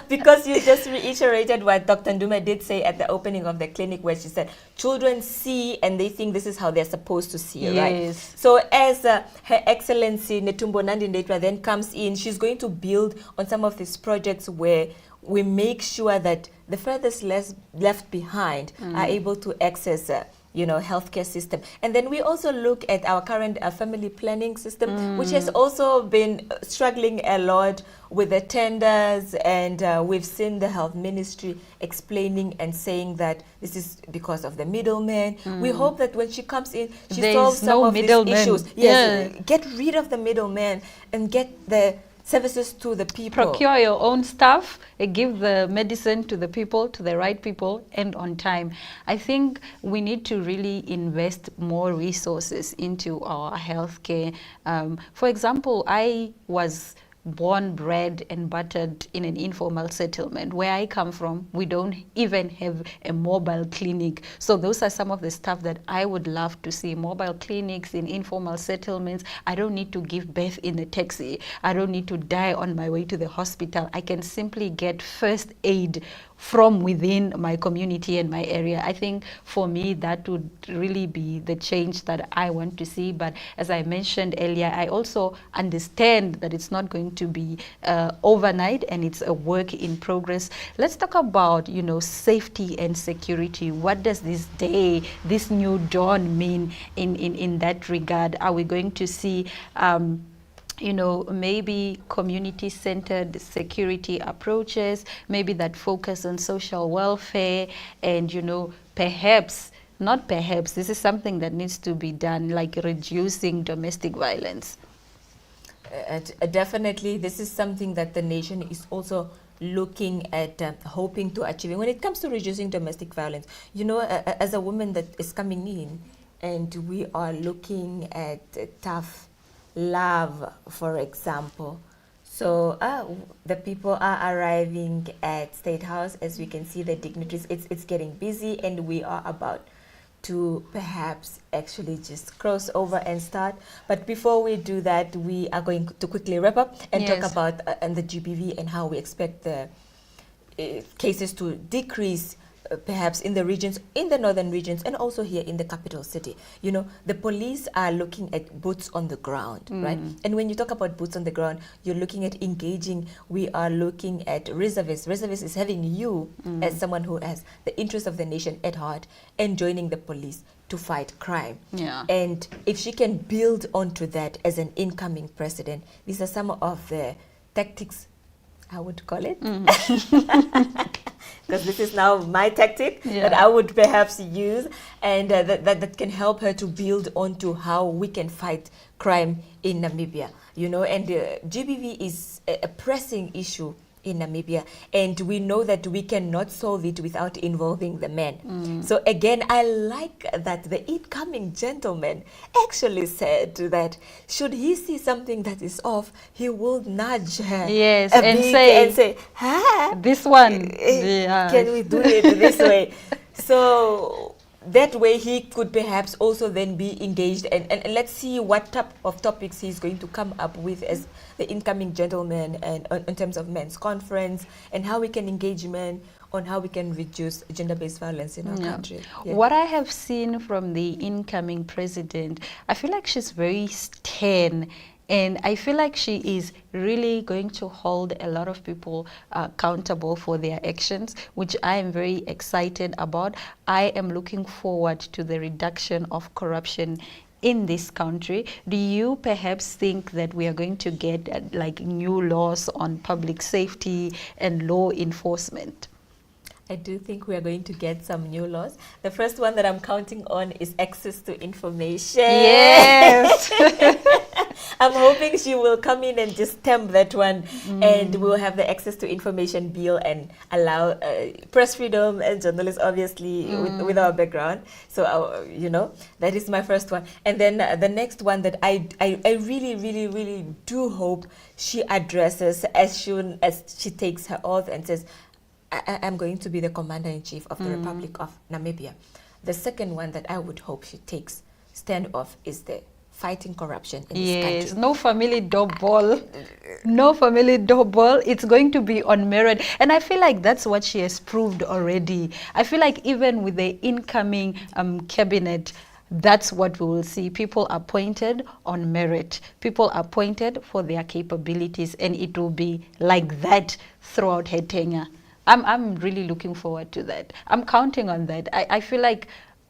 Because you just reiterated what Dr. Ndume did say at the opening of the clinic, where she said children see and they think this is how they're supposed to see, right? So as Her Excellency Netumbo Nandi-Nditwah then comes in, she's going to build on some of these projects where we make sure that the furthest left behind are able to access healthcare system. And then we also look at our current family planning system, which has also been struggling a lot with the tenders, and we've seen the health ministry explaining and saying that this is because of the middleman. We hope that when she comes in, she solves some of these issues. Yes, get rid of the middleman and get the services to the people. Procure your own stuff, give the medicine to the people, to the right people, and on time. I think we need to really invest more resources into our healthcare. For example, I was born, bred, and buttered in an informal settlement. Where I come from, we don't even have a mobile clinic. So those are some of the stuff that I would love to see. Mobile clinics in informal settlements. I don't need to give birth in a taxi. I don't need to die on my way to the hospital. I can simply get first aid from within my community and my area. I think for me that would really be the change that I want to see. But as I mentioned earlier, I also understand that it's not going to be overnight, and it's a work in progress. Let's talk about, safety and security. What does this day, this new dawn mean in that regard? Are we going to see maybe community-centered security approaches, maybe that focus on social welfare, and, perhaps, this is something that needs to be done, like reducing domestic violence? Definitely, this is something that the nation is also looking at, hoping to achieve. When it comes to reducing domestic violence, as a woman that is coming in, and we are looking at tough love, for example. So the people are arriving at State House. As we can see, the dignitaries, it's getting busy, and we are about to perhaps actually just cross over and start. But before we do that, we are going to quickly wrap up and talk about the GBV and how we expect the cases to decrease perhaps in the regions, in the northern regions, and also here in the capital city. The police are looking at boots on the ground, right? And when you talk about boots on the ground, you're looking at engaging. We are looking at reservists. Reservists is having you as someone who has the interest of the nation at heart and joining the police to fight crime. And if she can build onto that as an incoming president, these are some of the tactics, I would call it, because this is now my tactic that I would perhaps use, and that can help her to build onto how we can fight crime in Namibia. You know, and GBV is a pressing issue in Namibia, and we know that we cannot solve it without involving the men. So again, I like that the incoming gentleman actually said that should he see something that is off, he will nudge her and say, this one, can we do it this way? So that way he could perhaps also then be engaged, and let's see what type of topics he's going to come up with as the incoming gentleman, and in terms of men's conference, and how we can engage men on how we can reduce gender-based violence in our country. What I have seen from the incoming president, I feel like she's very stern, and I feel like she is really going to hold a lot of people accountable for their actions, which I am very excited about. I am looking forward to the reduction of corruption in this country. Do you perhaps think that we are going to get like new laws on public safety and law enforcement? I do think we are going to get some new laws. The first one that I'm counting on is access to information. Yes. I'm hoping she will come in and just stamp that one, and we'll have the access to information bill and allow press freedom and journalists, obviously, with our background. So, you know, that is my first one. And then the next one that I really, really, really do hope she addresses as soon as she takes her oath and says, I'm going to be the Commander-in-Chief of the Republic of Namibia. The second one that I would hope she takes stand off is the fighting corruption in this country. Yes, no family double. No family double. It's going to be on merit. And I feel like that's what she has proved already. I feel like even with the incoming cabinet, that's what we will see. People appointed on merit. People appointed for their capabilities. And it will be like that throughout her tenure. I'm really looking forward to that. I'm counting on that. I feel like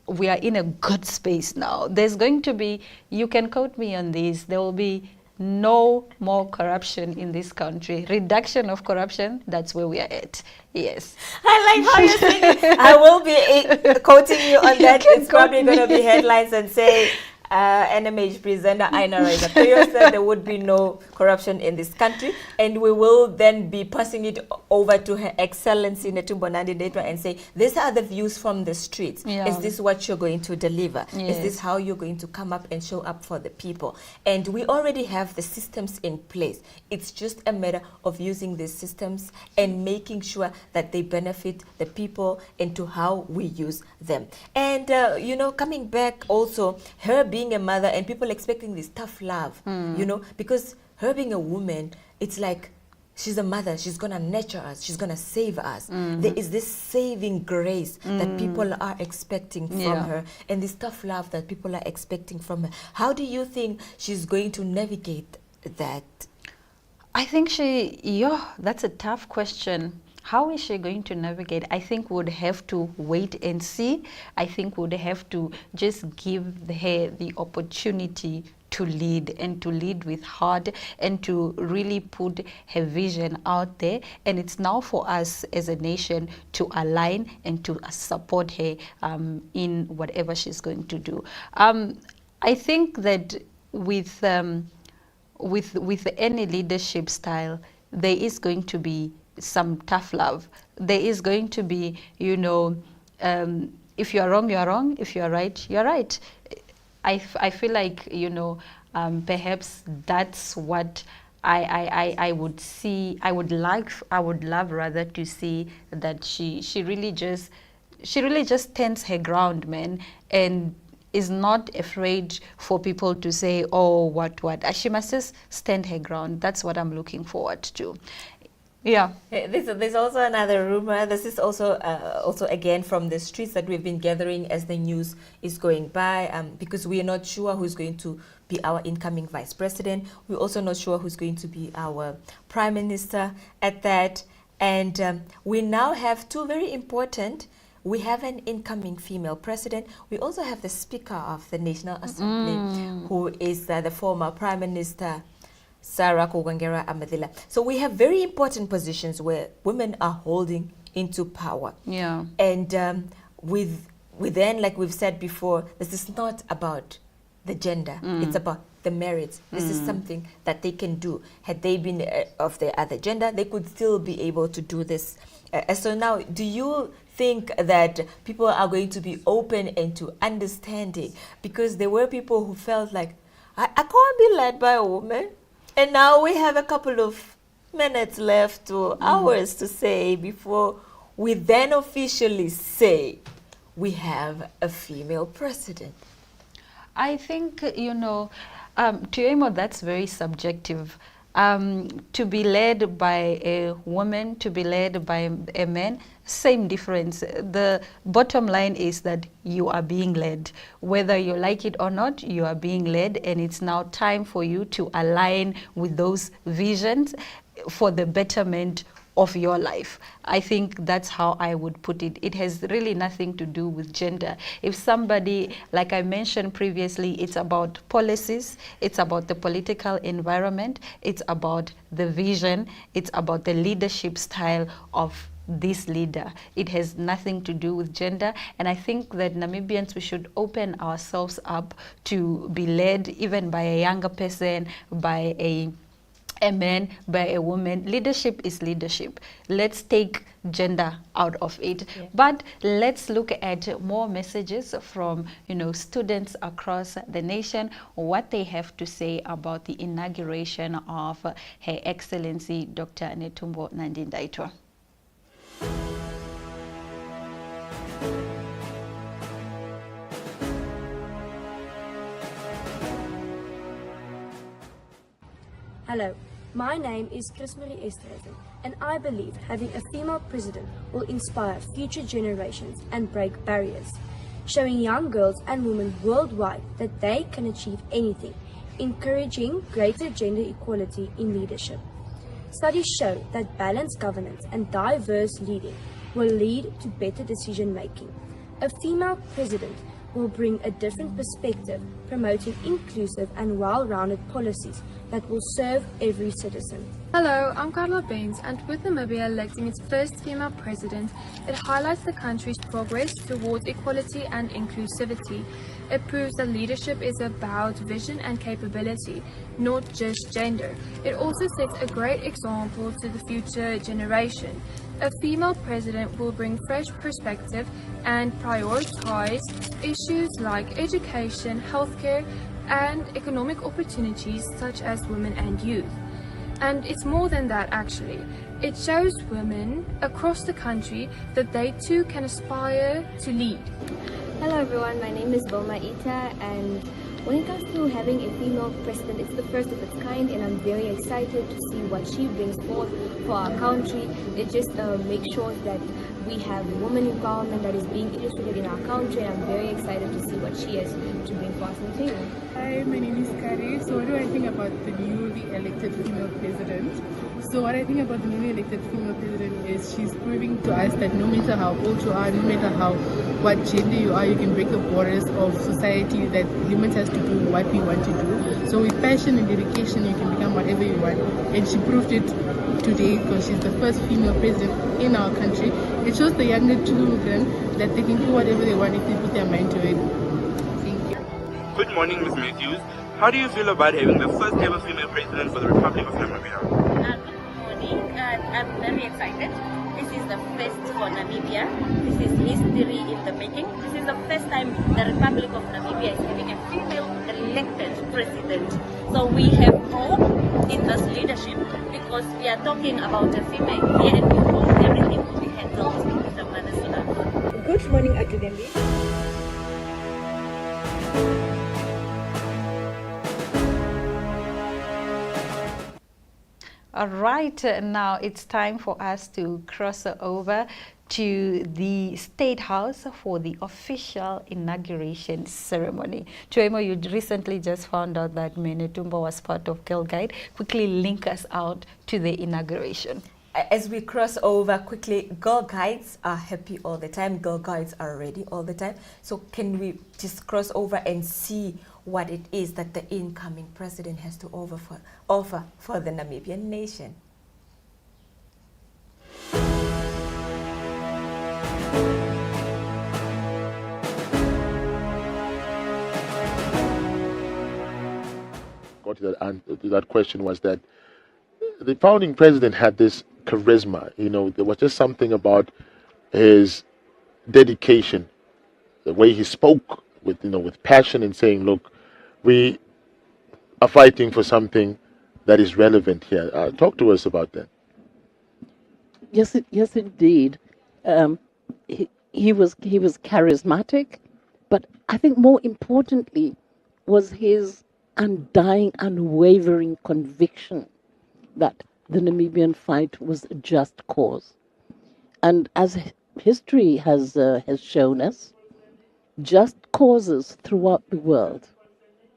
we are in a good space now. There's going to be, you can quote me on this, there will be no more corruption in this country. Reduction of corruption, that's where we are at. Yes. I like how you're saying it. I will be quoting you on that. It's probably going to be headlines and say, NMH presenter Aina Raizatoyo said there would be no corruption in this country, and we will then be passing it over to Her Excellency Netumbo Nandi-Nditwah and say, these are the views from the streets. Is this what you're going to deliver? Is this how you're going to come up and show up for the people? And we already have the systems in place. It's just a matter of using these systems and making sure that they benefit the people into how we use them. And, you know, coming back also, her being a mother and people expecting this tough love, you know, because her being a woman, it's like she's a mother, she's gonna nurture us, she's gonna save us. There is this saving grace that people are expecting from her, and this tough love that people are expecting from her. How do you think she's going to navigate that? I think that's a tough question. How is she going to navigate? I think we'd have to wait and see. I think we'd have to just give her the opportunity to lead, and to lead with heart, and to really put her vision out there. And it's now for us as a nation to align and to support her in whatever she's going to do. I think that with any leadership style, there is going to be some tough love. There is going to be, you know, if you are wrong, you are wrong. If you are right, you are right. I feel like, you know, perhaps that's what I would see. I would love rather to see that she really just stands her ground, man, and is not afraid for people to say, oh, what. She must just stand her ground. That's what I'm looking forward to. Yeah. There's also another rumor. This is also again from the streets that we've been gathering as the news is going by, because we are not sure who's going to be our incoming vice president. We're also not sure who's going to be our prime minister at that. And we now have two very important. We have an incoming female president. We also have the Speaker of the National Assembly, who is the former Prime Minister Sarah Kogangera Amadila. So we have very important positions where women are holding into power. Yeah. And within, like we've said before, this is not about the gender. It's about the merits. This is something that they can do. Had they been of the other gender, they could still be able to do this. So now, do you think that people are going to be open and to understanding? Because there were people who felt like, I can't be led by a woman. And now we have a couple of minutes left or hours to say before we then officially say we have a female president. I think, you know, Tuemo, that's very subjective. To be led by a woman, to be led by a man, same difference. The bottom line is that you are being led. Whether you like it or not, you are being led, and it's now time for you to align with those visions for the betterment of your life. I think that's how I would put it. It has really nothing to do with gender. If somebody, like I mentioned previously, it's about policies, it's about the political environment, it's about the vision, it's about the leadership style of this leader. It has nothing to do with gender, and I think that Namibians, we should open ourselves up to be led even by a younger person, by a man, by a woman. Leadership is leadership. Let's take gender out of it. Yeah. But let's look at more messages from, you know, students across the nation, what they have to say about the inauguration of Her Excellency Dr. Netumbo Nandi-Nditwah. Hello, my name is Chrismily Esterhazy, and I believe having a female president will inspire future generations and break barriers, showing young girls and women worldwide that they can achieve anything, encouraging greater gender equality in leadership. Studies show that balanced governance and diverse leading will lead to better decision making. A female president will bring a different perspective, promoting inclusive and well-rounded policies that will serve every citizen. Hello, I'm Carla Baines, and with Namibia electing its first female president, it highlights the country's progress towards equality and inclusivity. It proves that leadership is about vision and capability, not just gender. It also sets a great example to the future generation. A female president will bring fresh perspective and prioritize issues like education, healthcare, and economic opportunities such as women and youth. And it's more than that, actually. It shows women across the country that they too can aspire to lead. Hello everyone, my name is Boma Ita, and when it comes to having a female president, it's the first of its kind, and I'm very excited to see what she brings forth for our country. It just makes sure that we have women empowerment that is being illustrated in our country, and I'm very excited to see what she has to bring for us in the table. Hi, my name is Kari. So what do I think about the newly elected female president? So what I think about the newly elected female president is she's proving to us that no matter how old you are, no matter what gender you are, you can break the borders of society, that humans has to do what we want to do. So with passion and dedication, you can become whatever you want. And she proved it today because she's the first female president in our country. It shows the younger children that they can do whatever they want if they put their mind to it. Thank you. Good morning, Ms. Matthews. How do you feel about having the first ever female president for the Republic of Namibia? Good morning. I'm very excited. This is the first for Namibia. This is history in the making. This is the first time the Republic of Namibia is having a female elected president. So we have hope in this leadership because we are talking about a female here, and we hope everything will be handled with the mother's love. Good morning, Academy. All right, now it's time for us to cross over to the State House for the official inauguration ceremony. Tuemo, you recently just found out that Netumbo was part of Girl Guide. Quickly link us out to the inauguration. As we cross over quickly, Girl Guides are happy all the time. Girl Guides are ready all the time. So can we just cross over and see what it is that the incoming president has to offer for the Namibian nation? brought to that question was that the founding president had this charisma. There was just something about his dedication, the way he spoke with passion and saying, "Look, we are fighting for something that is relevant here." Talk to us about that. Yes, indeed. He was charismatic, but I think more importantly was his undying, unwavering conviction that the Namibian fight was a just cause. And as history has shown us, just causes throughout the world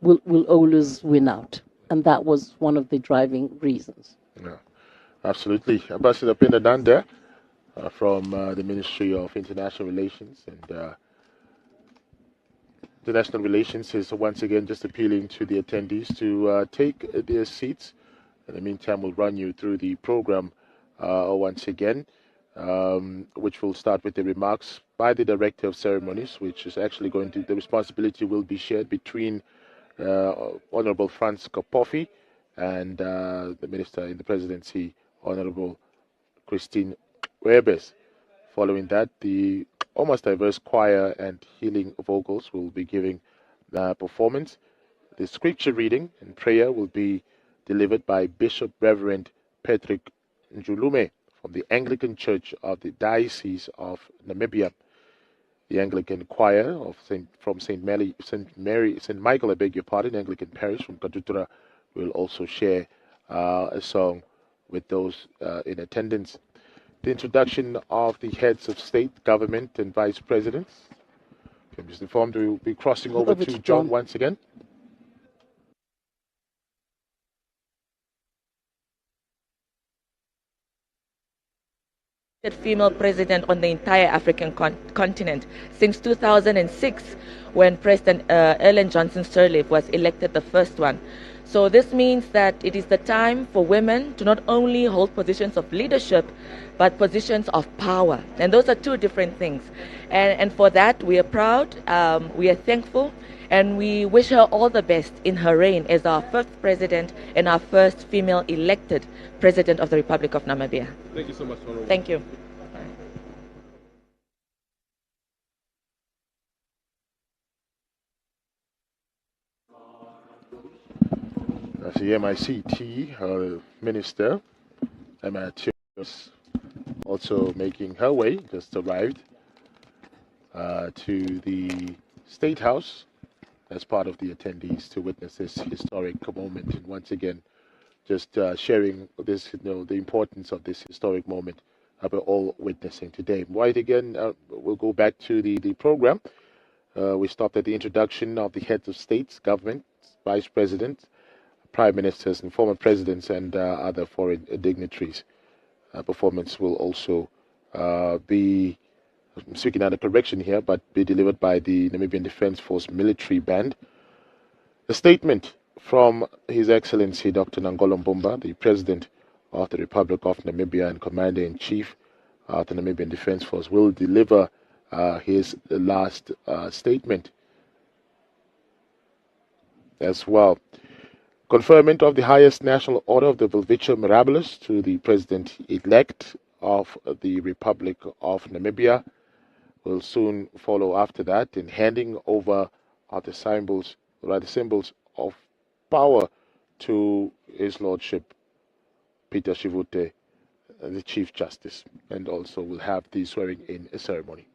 will always win out. And that was one of the driving reasons. Yeah, absolutely. Ambassador Pinda from the Ministry of International Relations and International Relations is once again just appealing to the attendees to take their seats. In the meantime, we'll run you through the program once again, which will start with the remarks by the Director of Ceremonies, which is actually the responsibility will be shared between Honorable Franz Kopofi and the Minister in the Presidency, Honorable Christine Webes. Following that, the almost diverse choir and healing vocals will be giving the performance. The scripture reading and prayer will be delivered by Bishop Reverend Patrick Njulume from the Anglican Church of the Diocese of Namibia. The Anglican choir from St. Michael, I beg your pardon, Anglican Parish from Katutura will also share a song with those in attendance. The introduction of the heads of state, government, and vice presidents. I'm just informed we will be crossing over to John once again. Female president on the entire African continent since 2006, when President Ellen Johnson Sirleaf was elected the first one. So this means that it is the time for women to not only hold positions of leadership, but positions of power. And those are two different things. And for that, we are proud, we are thankful, and we wish her all the best in her reign as our first president and our first female elected president of the Republic of Namibia. Thank you so much, Honorable. Thank you. That's the MICT Minister, Emma Tios, also making her way, just arrived to the State House as part of the attendees to witness this historic moment. And once again, just sharing this, the importance of this historic moment we're all witnessing today. Right, again, we'll go back to the program. We stopped at the introduction of the heads of states, governments, vice presidents, prime ministers, and former presidents, and other foreign dignitaries. Performance will also be, I'm speaking under correction here, but be delivered by the Namibian Defence Force Military Band. A statement from His Excellency Dr. Nangolo Mbumba, the President of the Republic of Namibia and Commander-in-Chief of the Namibian Defence Force, will deliver his last statement as well. Conferment of the highest national order of the Welwitschia Mirabilis to the President-elect of the Republic of Namibia will soon follow after that, in handing over the symbols of power to His Lordship Peter Shivute, the Chief Justice, and also will have the swearing-in ceremony.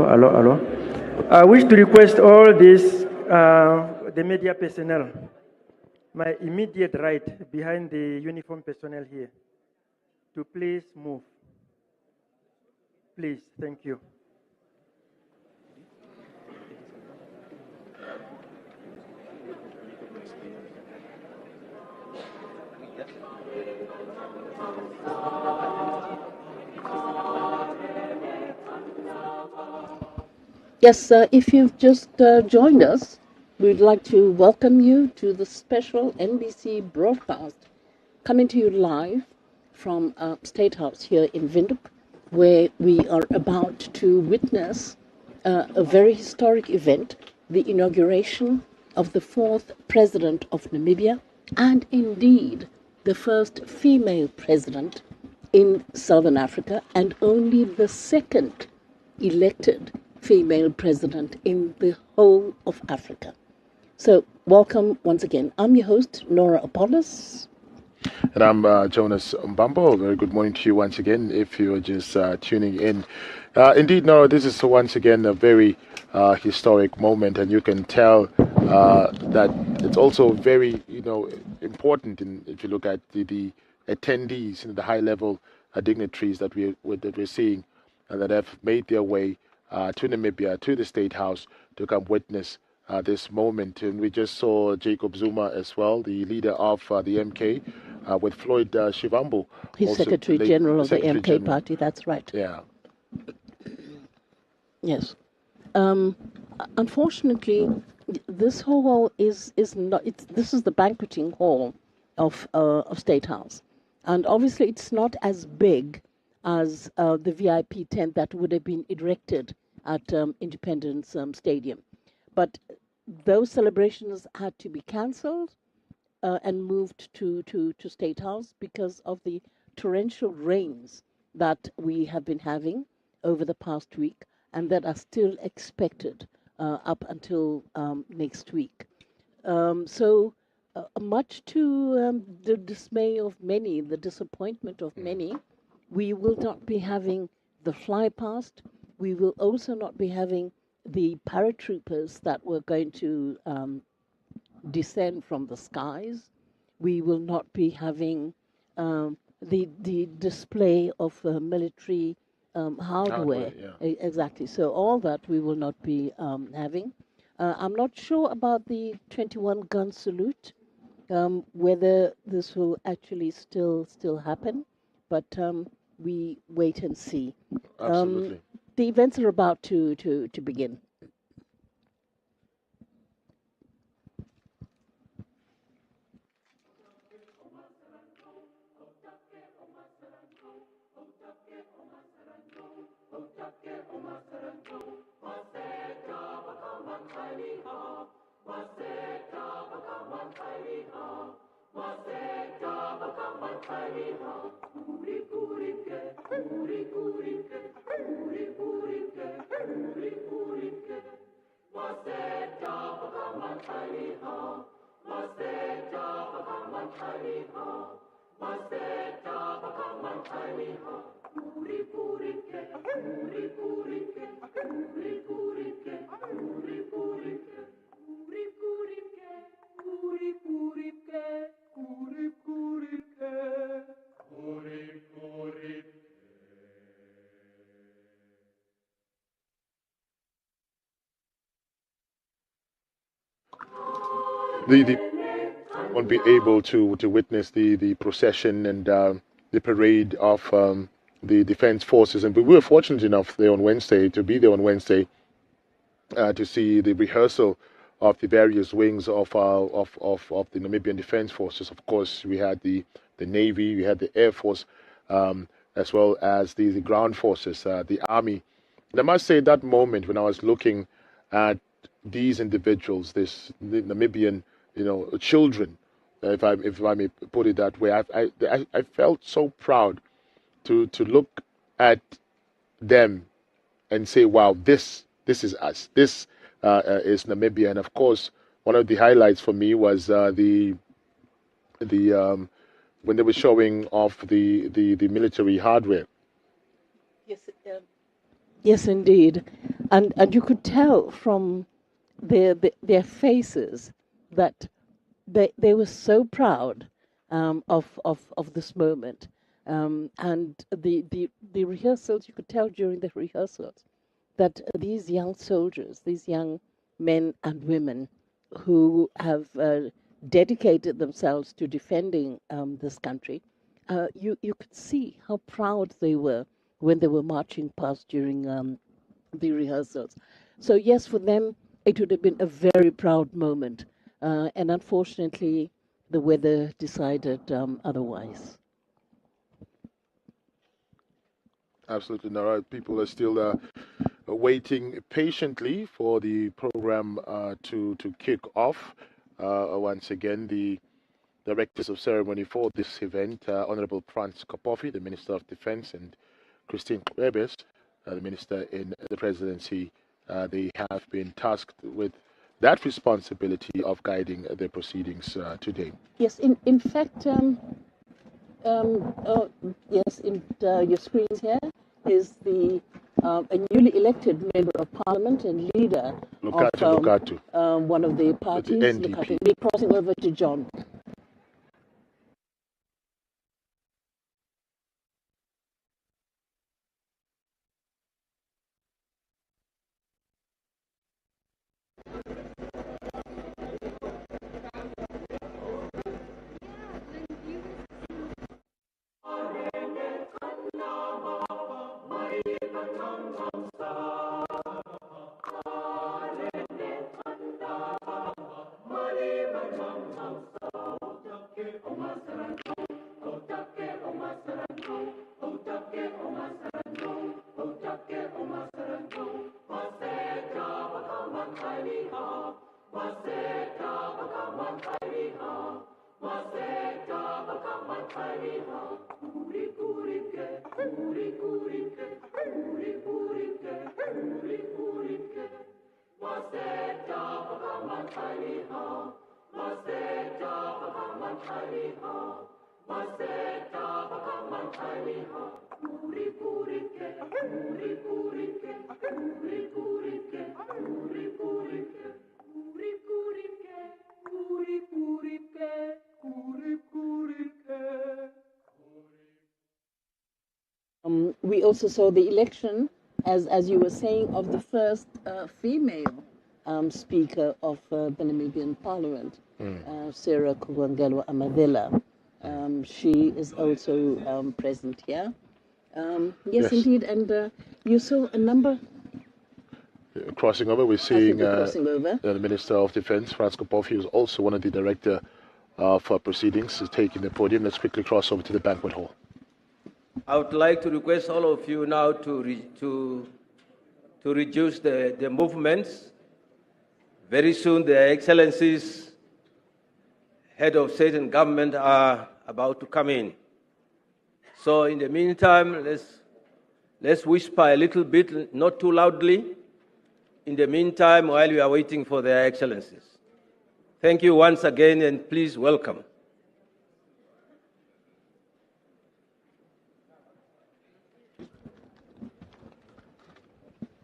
Hello. I wish to request all this, the media personnel, my immediate right behind the uniform personnel here, to please move. Please, thank you. Yes, if you've just joined us, we'd like to welcome you to the special NBC broadcast coming to you live from State House here in Windhoek, where we are about to witness a very historic event, the inauguration of the fourth president of Namibia, and indeed the first female president in Southern Africa, and only the second elected female president in the whole of Africa. So, welcome once again. I'm your host, Nora Apollos. And I'm Jonas Mbambo. Very good morning to you once again if you're just tuning in. Indeed, Nora, this is once again a very historic moment, and you can tell that it's also very, important if you look at the attendees, the high-level dignitaries that we're seeing that have made their way to Namibia, to the State House, to come witness this moment. And we just saw Jacob Zuma as well, the leader of the MK, with Floyd Shivambu. He's Secretary General of the MK Party, that's right. Yeah. Yes. Unfortunately, this hall is not, this is the banqueting hall of State House. And obviously it's not as big as the VIP tent that would have been erected at Independence Stadium. But those celebrations had to be cancelled and moved to State House because of the torrential rains that we have been having over the past week and that are still expected up until next week. So much to the dismay of many, the disappointment of many, we will not be having the fly past. We will also not be having the paratroopers that were going to descend from the skies. We will not be having the display of military hardware. Exactly. So all that we will not be having. I'm not sure about the 21-gun salute, whether this will actually still happen, but we wait and see. Absolutely. The events are about to begin. The won't be able to witness the procession and the parade of the defense forces, and we were fortunate enough there on Wednesday to be there on Wednesday to see the rehearsal of the various wings of the Namibian Defense Forces. Of course, we had the Navy, we had the Air Force, as well as the ground forces, the Army. And I must say that moment when I was looking at these individuals, the Namibian, children, if I may put it that way, I felt so proud to look at them and say, wow, this is us. This is Namibia. And of course, one of the highlights for me was when they were showing off the military hardware. Yes, Yes, indeed. And you could tell from their faces that they were so proud of this moment. And the rehearsals, you could tell during the rehearsals that these young soldiers, these young men and women who have dedicated themselves to defending this country, you could see how proud they were when they were marching past during the rehearsals. So yes, for them, it would have been a very proud moment. And unfortunately, the weather decided otherwise. Absolutely, Nara. People are still waiting patiently for the program to kick off. Once again, the directors of ceremony for this event, Honorable Franz Kopofi, the Minister of Defense, and Christine Kwebes, the Minister in the Presidency, they have been tasked with that responsibility of guiding the proceedings today. Yes, in fact, yes, in your screens here is a newly elected member of parliament and leader of one of the parties, Lukatu. We're crossing over to John. We also saw the election, as you were saying, of the first female speaker of the Namibian Parliament, Sarah Kuwangelwa Amadela. She is also present here. Yes, indeed, and you saw a number. Crossing over, we're seeing the Minister of Defense, Franz Kopofi, who is also one of the director of proceedings, is taking the podium. Let's quickly cross over to the banquet hall. I would like to request all of you now to reduce the movements. Very soon, the Excellencies, Head of State and Government are about to come in. So in the meantime, let's whisper a little bit, not too loudly, in the meantime, while we are waiting for their Excellencies. Thank you once again, and please welcome.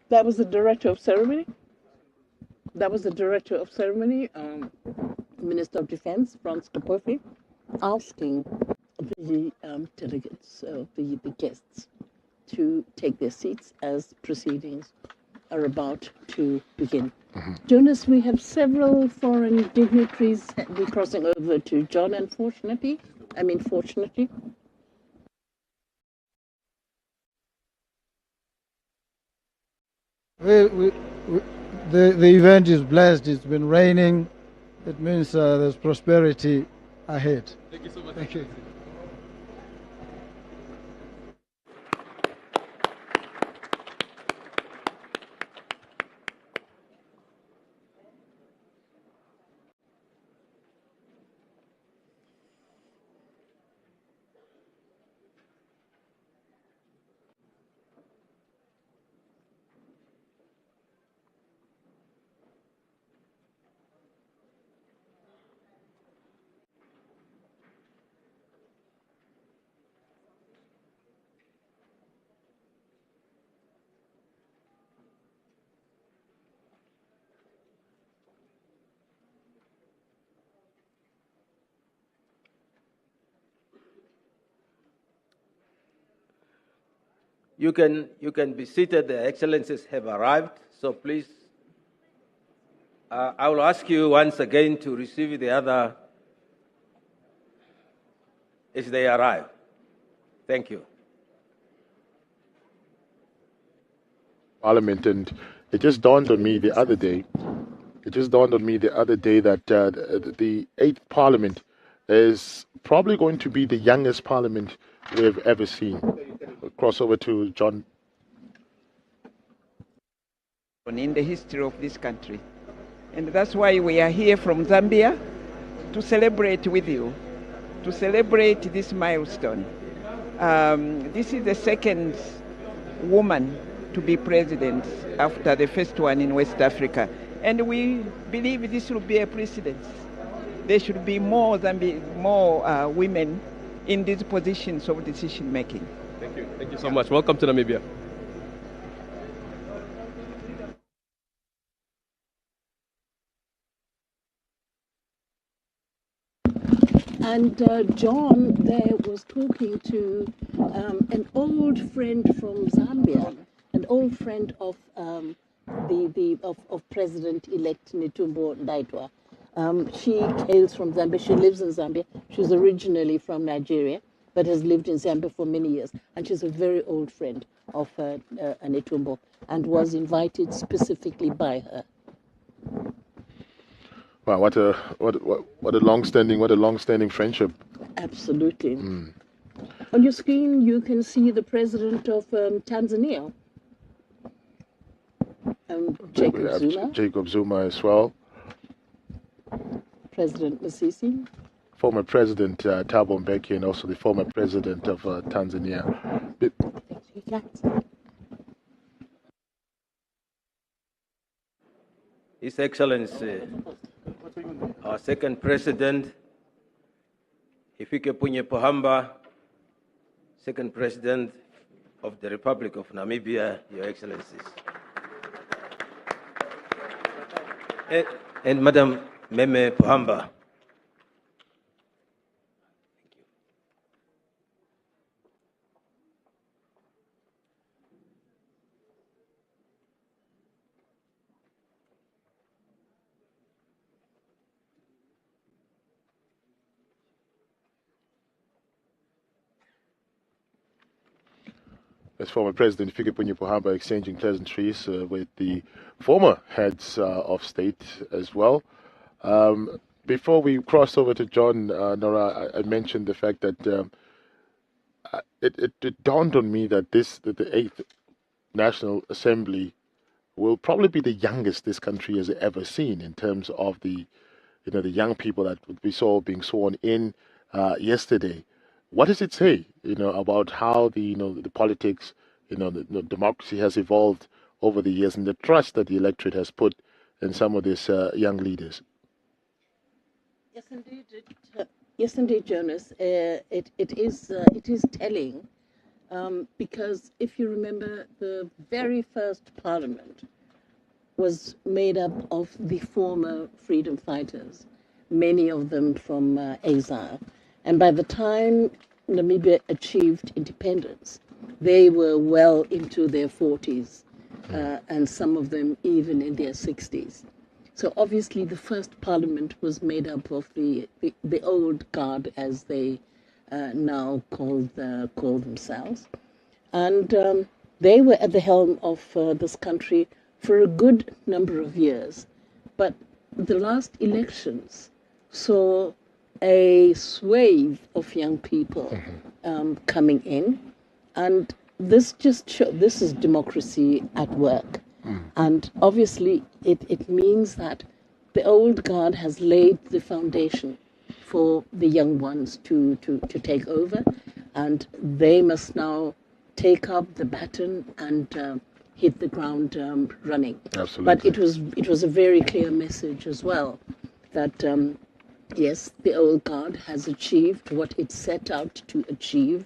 That was the director of ceremony. That was the director of ceremony, Minister of Defense, Franz Kopofi, asking the delegates, the guests, to take their seats as proceedings are about to begin. Jonas, we have several foreign dignitaries. We're crossing over to John, fortunately. The event is blessed. It's been raining. It means there's prosperity ahead. Thank you so much. Thank you. You can be seated. The excellencies have arrived. So please, I will ask you once again to receive the other as they arrive. Thank you. Parliament, and it just dawned on me the other day. That the 8th Parliament is probably going to be the youngest Parliament we have ever seen. We'll cross over to John. In the history of this country. And that's why we are here from Zambia to celebrate with you, to celebrate this milestone. This is the second woman to be president after the first one in West Africa. And we believe this will be a precedent. There should be more women in these positions of decision making. Thank you. Thank you so much. Welcome to Namibia. And John there was talking to an old friend from Zambia, an old friend of of President-elect Netumbo Nandi-Nditwah. She hails from Zambia. She lives in Zambia. She's originally from Nigeria, but has lived in Zambia for many years. And she's a very old friend of Netumbo, and was invited specifically by her. Wow, what a long-standing friendship. Absolutely. On your screen, you can see the president of Tanzania, Jacob Zuma. Jacob Zuma as well. President Masisi. Former President Thabo Mbeki, and also the former president of Tanzania. His Excellency, our second president, Hifikepunye Pohamba, second president of the Republic of Namibia, Your Excellencies. And Madam Meme Pohamba. As former President Hifikepunye Pohamba exchanging pleasantries with the former heads of state as well. Before we cross over to John, Nora, I mentioned the fact that it dawned on me that the 8th National Assembly will probably be the youngest this country has ever seen in terms of the young people that we saw being sworn in yesterday. What does it say, about how the politics, the democracy has evolved over the years, and the trust that the electorate has put in some of these young leaders? Yes, indeed, Jonas. It is telling, because if you remember, the very first parliament was made up of the former freedom fighters, many of them from exile. And by the time Namibia achieved independence, they were well into their 40s, and some of them even in their 60s. So obviously the first parliament was made up of the old guard, as they now call themselves. And they were at the helm of this country for a good number of years. But the last elections saw a swathe of young people coming in, and this just this is democracy at work. And obviously it means that the old guard has laid the foundation for the young ones to take over, and they must now take up the baton and hit the ground running. Absolutely. But it was a very clear message as well that yes, the old guard has achieved what it set out to achieve,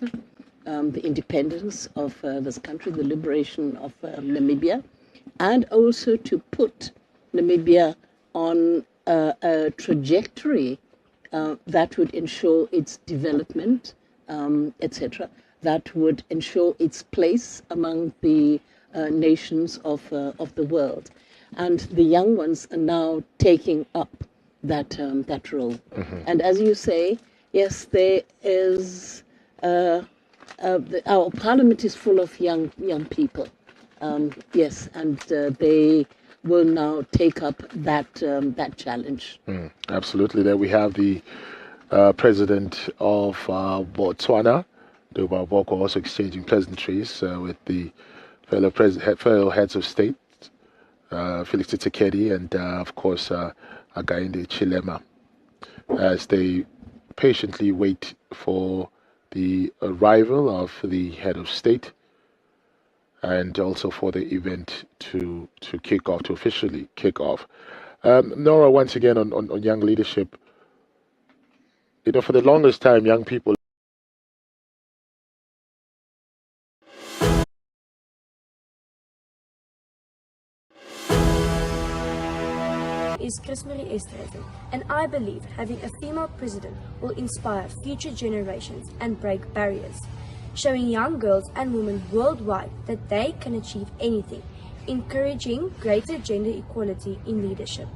the independence of this country, the liberation of Namibia, and also to put Namibia on a trajectory that would ensure its development, etc. that would ensure its place among the nations of the world. And the young ones are now taking up that role. Mm-hmm. And as you say, yes, there is our parliament is full of young people. Yes, and they will now take up that challenge. Absolutely. There we have the president of Botswana, Duma Boko, also exchanging pleasantries with the fellow heads of state, Felix Tshisekedi and, of course, Hakainde Hichilema, as they patiently wait for the arrival of the head of state and also for the event to kick off, to officially kick off. Nora, once again on young leadership, for the longest time, young people is Chrismily Esterhazy, and I believe having a female president will inspire future generations and break barriers, showing young girls and women worldwide that they can achieve anything, encouraging greater gender equality in leadership.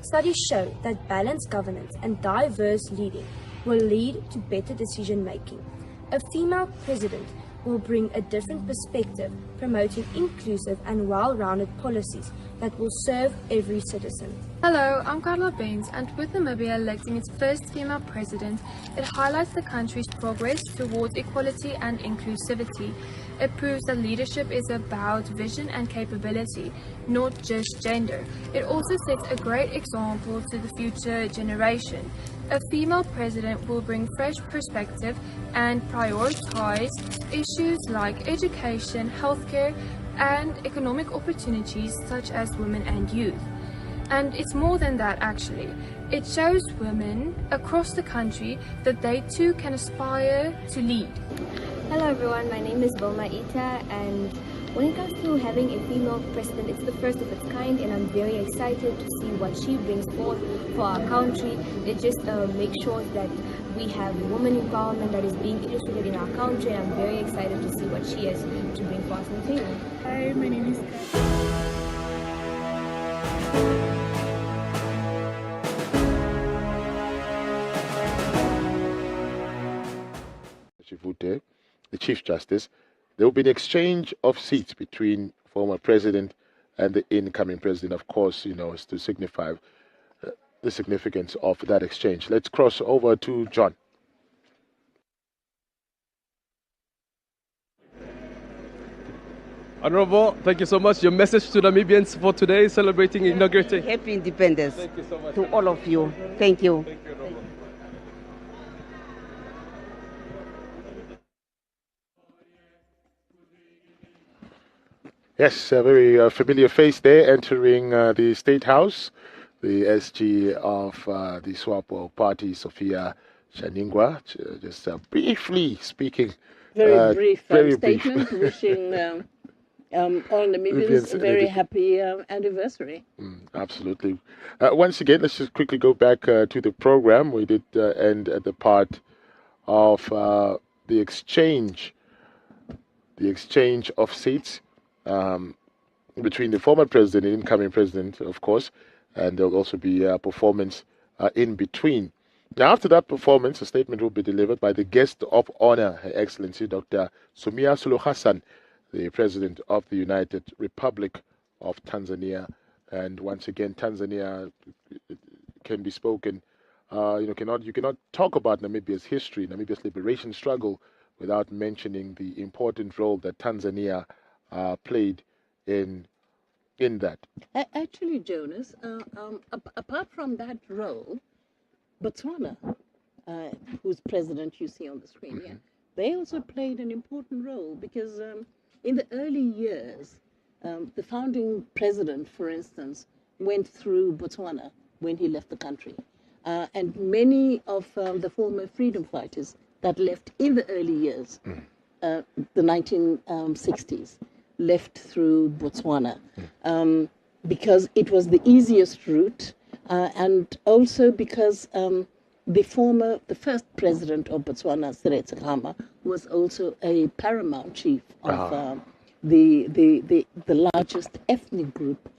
Studies show that balanced governance and diverse leading will lead to better decision making. A female president will bring a different perspective, promoting inclusive and well-rounded policies that will serve every citizen. Hello, I'm Carla Baines, and with Namibia electing its first female president, it highlights the country's progress towards equality and inclusivity. It proves that leadership is about vision and capability, not just gender. It also sets a great example to the future generation. A female president will bring fresh perspective and prioritize issues like education, healthcare, and economic opportunities such as women and youth. And it's more than that, actually. It shows women across the country that they too can aspire to lead. Hello everyone, my name is Boma Ita, and when it comes to having a female president, it's the first of its kind, and I'm very excited to see what she brings forth for our country. It just makes sure that we have women empowerment that is being illustrated in our country, and I'm very excited to see what she has to bring for us on the table. Hi, my name is Chivute, the Chief Justice. There will be an exchange of seats between former president and the incoming president, of course, is to signify the significance of that exchange. Let's cross over to John. Honorable, thank you so much. Your message to Namibians for today, celebrating Inauguration. Happy independence. Thank you so much. To all of you. Thank you. Thank you, Honorable. Yes, a very familiar face there entering the State House, the SG of the SWAPO party, Sophia Shaningwa, just briefly speaking. Very brief very statement, brief. wishing all Namibians a very happy anniversary. Absolutely. Once again, let's just quickly go back to the program. We did end at the part of the exchange of seats between the former president and incoming president, of course, and there'll also be a performance in between. Now, after that performance, a statement will be delivered by the guest of honor, Her Excellency Dr. Sumia Suluhu Hassan, the President of the United Republic of Tanzania. And once again, Tanzania can be spoken. You cannot talk about Namibia's history, Namibia's liberation struggle, without mentioning the important role that Tanzania played in that. Actually, Jonas, apart from that role, Botswana, whose president you see on the screen here, they also played an important role because in the early years, the founding president, for instance, went through Botswana when he left the country. And many of the former freedom fighters that left in the early years, the 1960s, left through Botswana because it was the easiest route and also because the first president of Botswana, Seretse Khama, was also a paramount chief of the largest ethnic group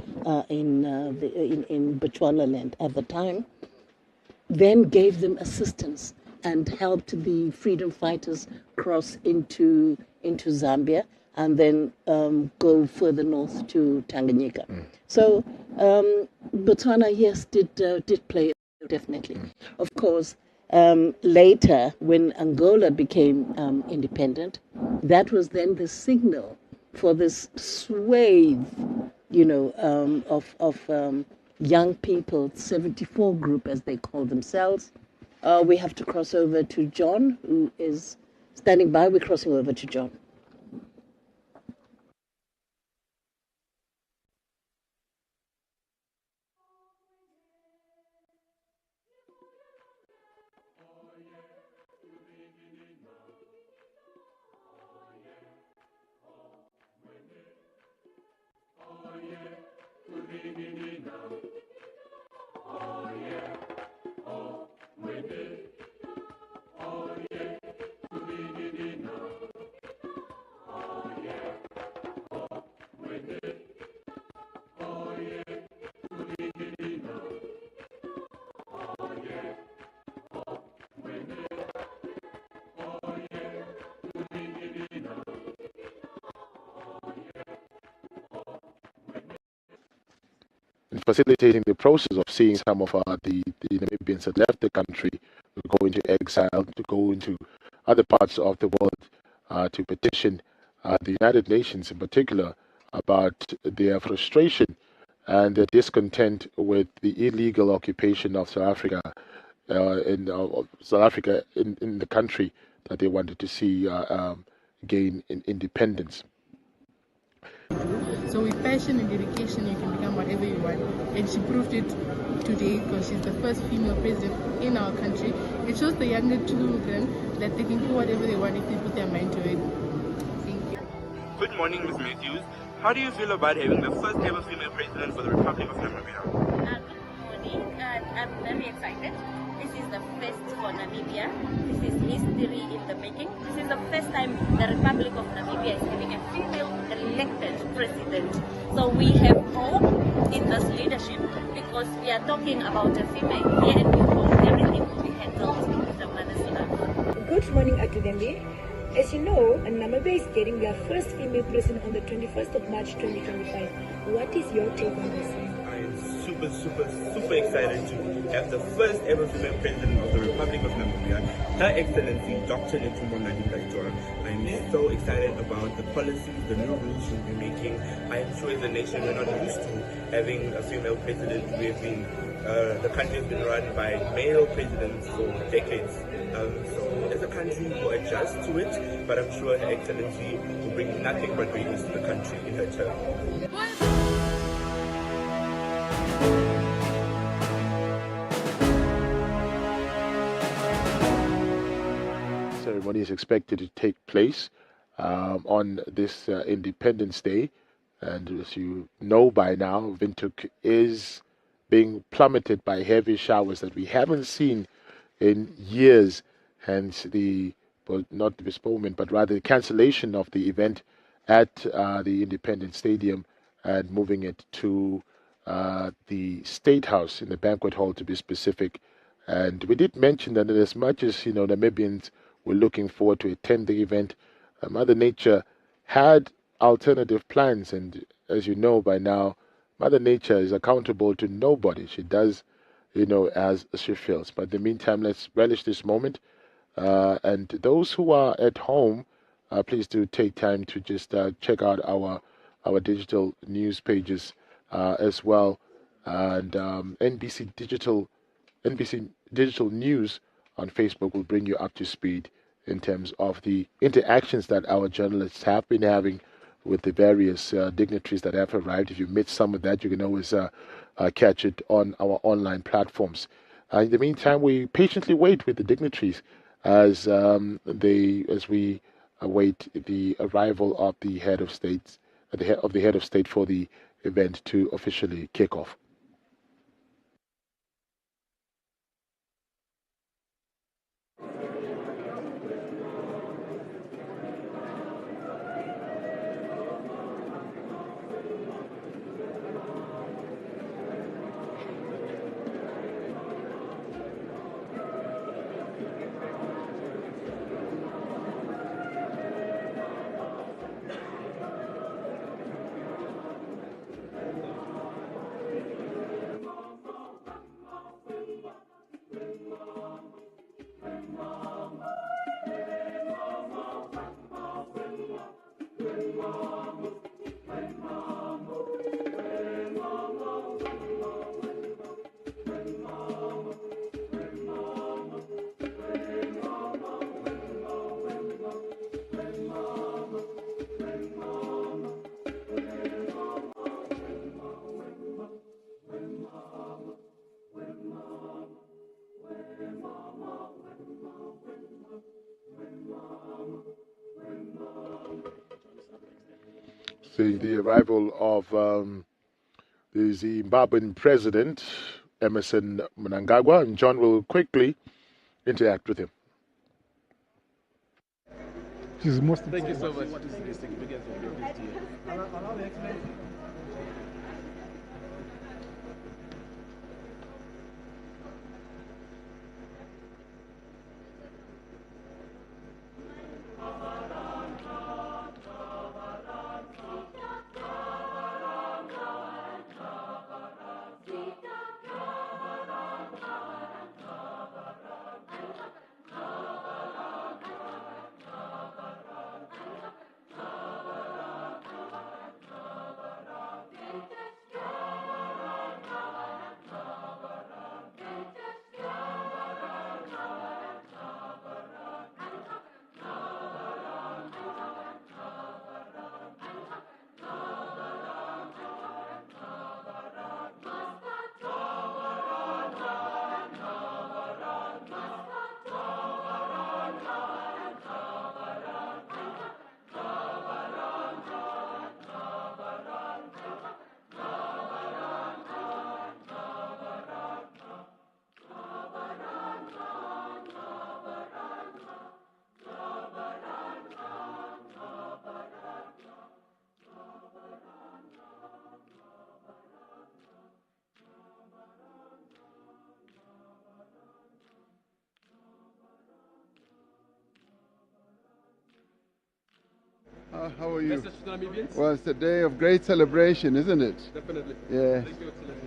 in Bechuanaland at the time, then gave them assistance and helped the freedom fighters cross into Zambia and then go further north to Tanganyika. So Botswana, yes, did play definitely. Of course, later when Angola became independent, that was then the signal for this swathe, of young people, 74 group as they call themselves. We have to cross over to John, who is standing by. We're crossing over to John. Facilitating the process of seeing some of the Namibians that left the country to go into exile, to go into other parts of the world to petition the United Nations in particular about their frustration and their discontent with the illegal occupation of South Africa in the country that they wanted to see gain independence. So with passion and dedication, you can become whatever you want. And she proved it today because she's the first female president in our country. It shows the younger children that they can do whatever they want if they put their mind to it. Thank you. Good morning, Ms. Matthews. How do you feel about having the first ever female president for the Republic of Namibia? Good morning. I'm very excited. This is the first for Namibia. This is history in the making. This is the first time the Republic of Namibia is having a female elected president. So we have hope in this leadership because we are talking about a female here and we hope everything will be handled with the mother's love. Good morning, Atudembe. As you know, Namibia is getting their first female president on the 21st of March 2025. What is your take on this? I am super excited to have the first ever female president of the Republic of Namibia, Her Excellency Dr. Netumbo Nandi-Nditwah. I am so excited about the policies, the new rules she'll be making. I am sure as a nation we're not used to having a female president. The country has been run by male presidents for decades. So as a country we'll adjust to it, but I'm sure Her Excellency will bring nothing but greatness to the country in her term. Ceremony is expected to take place on this Independence Day, and as you know by now, Windhoek is being plummeted by heavy showers that we haven't seen in years, hence not the postponement but rather the cancellation of the event at the Independence Stadium and moving it to the State House in the banquet hall, to be specific. And we did mention that as much as Namibians were looking forward to attend the event, Mother Nature had alternative plans, and as you know by now, Mother Nature is accountable to nobody. She does, as she feels. But in the meantime, let's relish this moment. And those who are at home, please do take time to just check out our digital news pages as well, and NBC Digital News on Facebook will bring you up to speed in terms of the interactions that our journalists have been having with the various dignitaries that have arrived. If you missed some of that, you can always catch it on our online platforms. In the meantime, we patiently wait with the dignitaries as we await the arrival of the head of state, for the event to officially kick off. Seeing the arrival of the Zimbabwean president, Emerson Mnangagwa, and John will quickly interact with him. Thank you so much. What is the significance of your visit here? How are you? Message to the Namibians? Well, it's a day of great celebration, isn't it? Definitely. Yeah. Thank you, Excellency.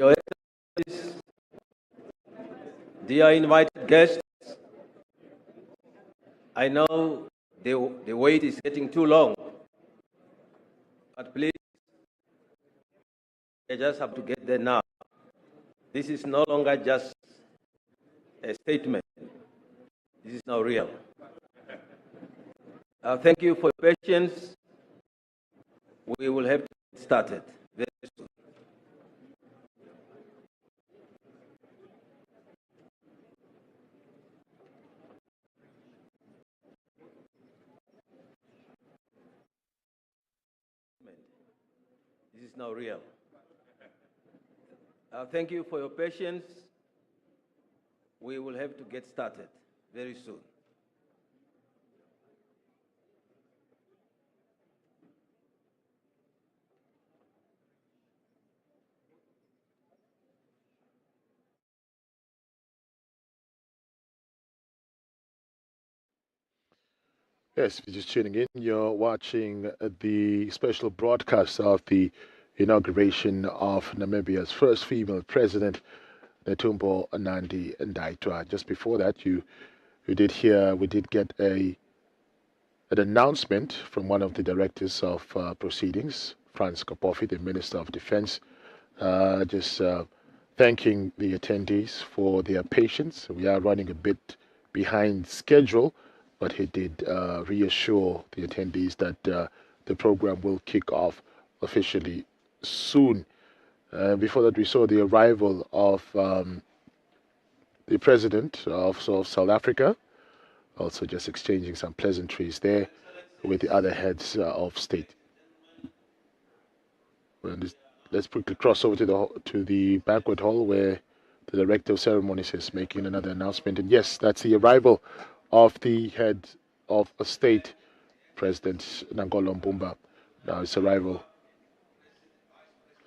Your Excellencies, dear invited guests, I know the wait is getting too long, but please, I just have to get there now. This is no longer just a statement. This is now real. Thank you for your patience. We will have to get started very soon. This is now real. Thank you for your patience. We will have to get started very soon. Yes, if you're just tuning in, you're watching the special broadcast of the inauguration of Namibia's first female president, Netumbo Nandi-Nditwah. Just before that, you did hear, we did get an announcement from one of the directors of proceedings, Franz Kopofi, the Minister of Defense, just thanking the attendees for their patience. We are running a bit behind schedule, but he did reassure the attendees that the program will kick off officially soon. Before that, we saw the arrival of the President of South Africa, also just exchanging some pleasantries there with the other heads of state. Let's quickly cross over to the banquet hall where the Director of Ceremonies is making another announcement. And yes, that's the arrival of the head of a state, President Nangolo Mbumba. Now his arrival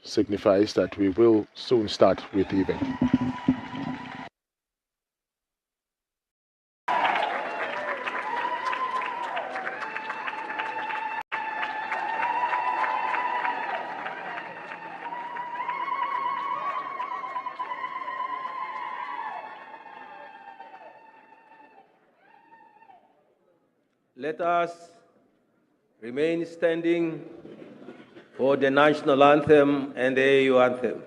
signifies that we will soon start with the event. Let us remain standing for the national anthem and the AU anthem.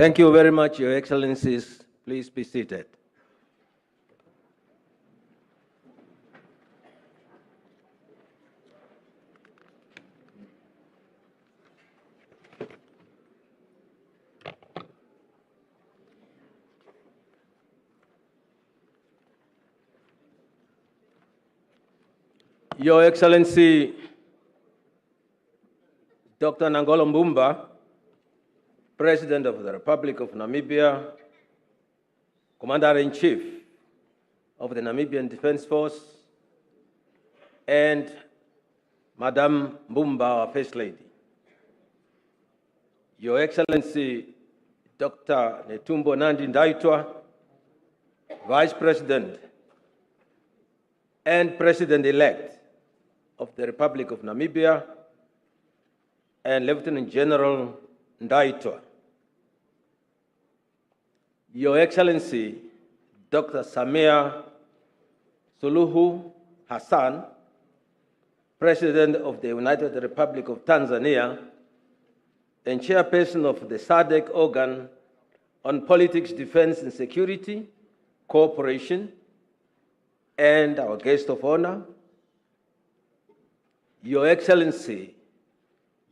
Thank you very much, Your Excellencies. Please be seated. Your Excellency, Dr. Nangolo Mbumba, President of the Republic of Namibia, Commander-in-Chief of the Namibian Defense Force, and Madame Mbumba, our First Lady. Your Excellency, Dr. Netumbo Nandi-Nditwah, Vice President and President-elect of the Republic of Namibia, and Lieutenant General Nditwah. Your Excellency, Dr. Samia Suluhu Hassan, President of the United Republic of Tanzania and Chairperson of the SADC organ on politics, defense and security, cooperation, and our guest of honor, Your Excellency,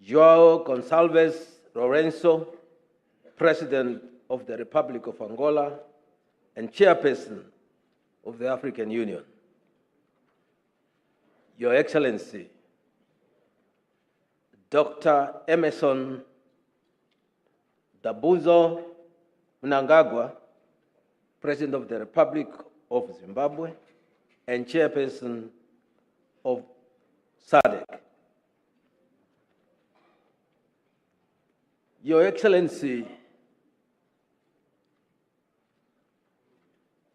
João Gonçalves Lourenço, President of the Republic of Angola and Chairperson of the African Union. Your Excellency, Dr. Emerson Dabuzo Mnangagwa, President of the Republic of Zimbabwe and Chairperson of SADC. Your Excellency,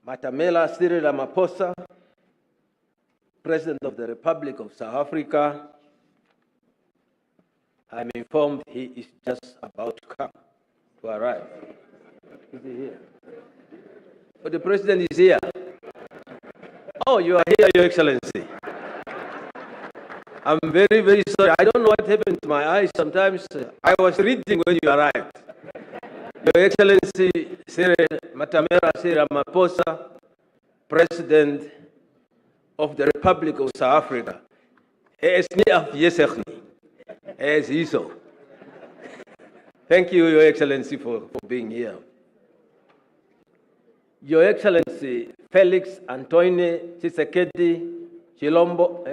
Matamela Cyril Ramaphosa, President of the Republic of South Africa, I'm informed he is just about to arrive. Is he here? Oh, the President is here. Oh, you are here, Your Excellency. I'm very, very sorry. I don't know what happened to my eyes. Sometimes I was reading when you arrived. Your Excellency, Matamela Cyril Ramaphosa, President of the Republic of South Africa. Thank you, Your Excellency, for being here. Your Excellency, Felix Antoine Tshisekedi Chilombo,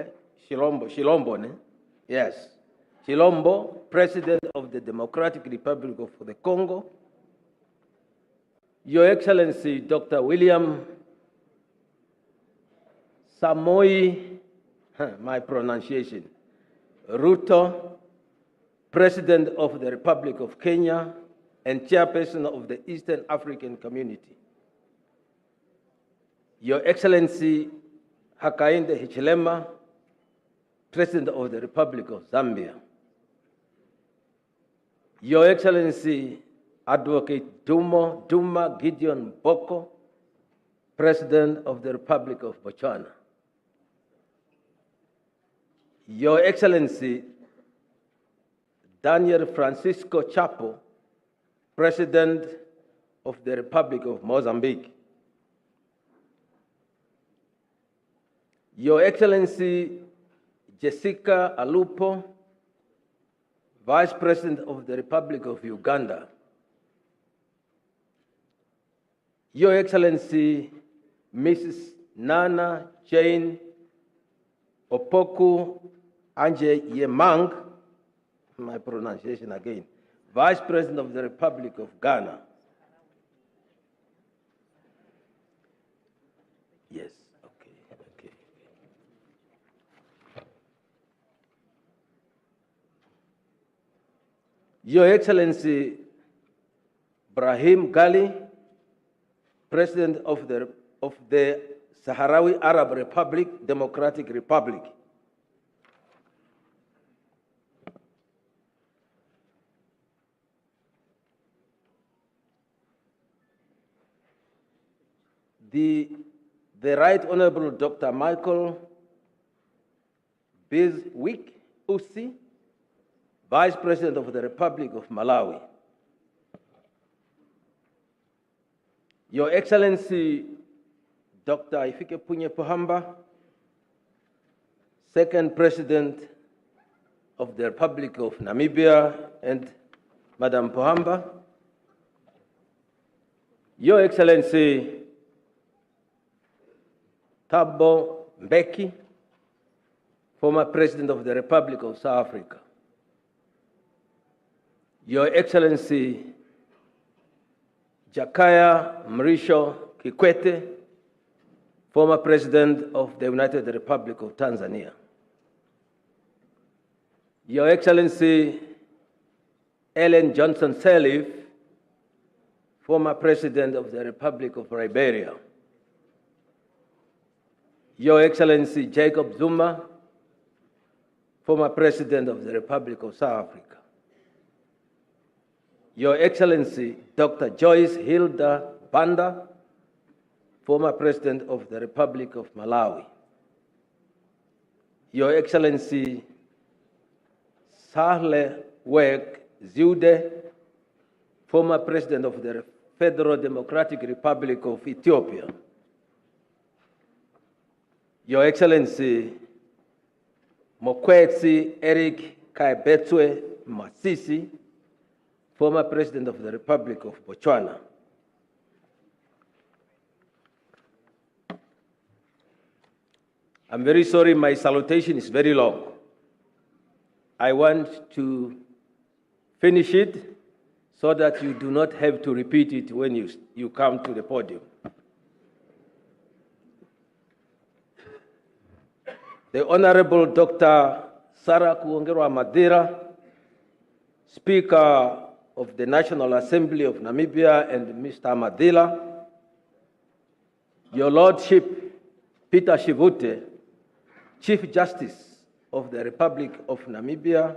yes, Chilombo, President of the Democratic Republic of the Congo. Your Excellency, Dr. William Samoei, my pronunciation, Ruto, President of the Republic of Kenya and Chairperson of the Eastern African Community. Your Excellency, Hakainde Hichilema, President of the Republic of Zambia. Your Excellency, Advocate Duma Gideon Boko, President of the Republic of Botswana. Your Excellency, Daniel Francisco Chapo, President of the Republic of Mozambique. Your Excellency, Jessica Alupo, Vice President of the Republic of Uganda. Your Excellency, Mrs. Nana Jane Opoku Anje Yemang, my pronunciation again, Vice President of the Republic of Ghana. Yes, okay. Your Excellency, Brahim Gali, President of the Sahrawi Arab Republic, Democratic Republic. The Right Honorable Dr. Michael Bizwick Usi, Vice President of the Republic of Malawi. Your Excellency, Dr. Hifikepunye Pohamba, Second President of the Republic of Namibia, and Madam Pohamba. Your Excellency, Thabo Mbeki, former President of the Republic of South Africa. Your Excellency, Jakaya Mrisho Kikwete, former President of the United Republic of Tanzania. Your Excellency, Ellen Johnson Sirleaf, former President of the Republic of Liberia. Your Excellency, Jacob Zuma, former President of the Republic of South Africa. Your Excellency, Dr. Joyce Hilda Banda, former President of the Republic of Malawi. Your Excellency, Sahle Work Zewde, former President of the Federal Democratic Republic of Ethiopia. Your Excellency Mokwetsi Eric Kaibetswe Masisi, former President of the Republic of Botswana. I'm very sorry, my salutation is very long. I want to finish it so that you do not have to repeat it when you come to the podium. The Honorable Dr. Sarah Kuongerwa Madira, Speaker of the National Assembly of Namibia, and Mr. Madila, Your Lordship Peter Shivute, Chief Justice of the Republic of Namibia,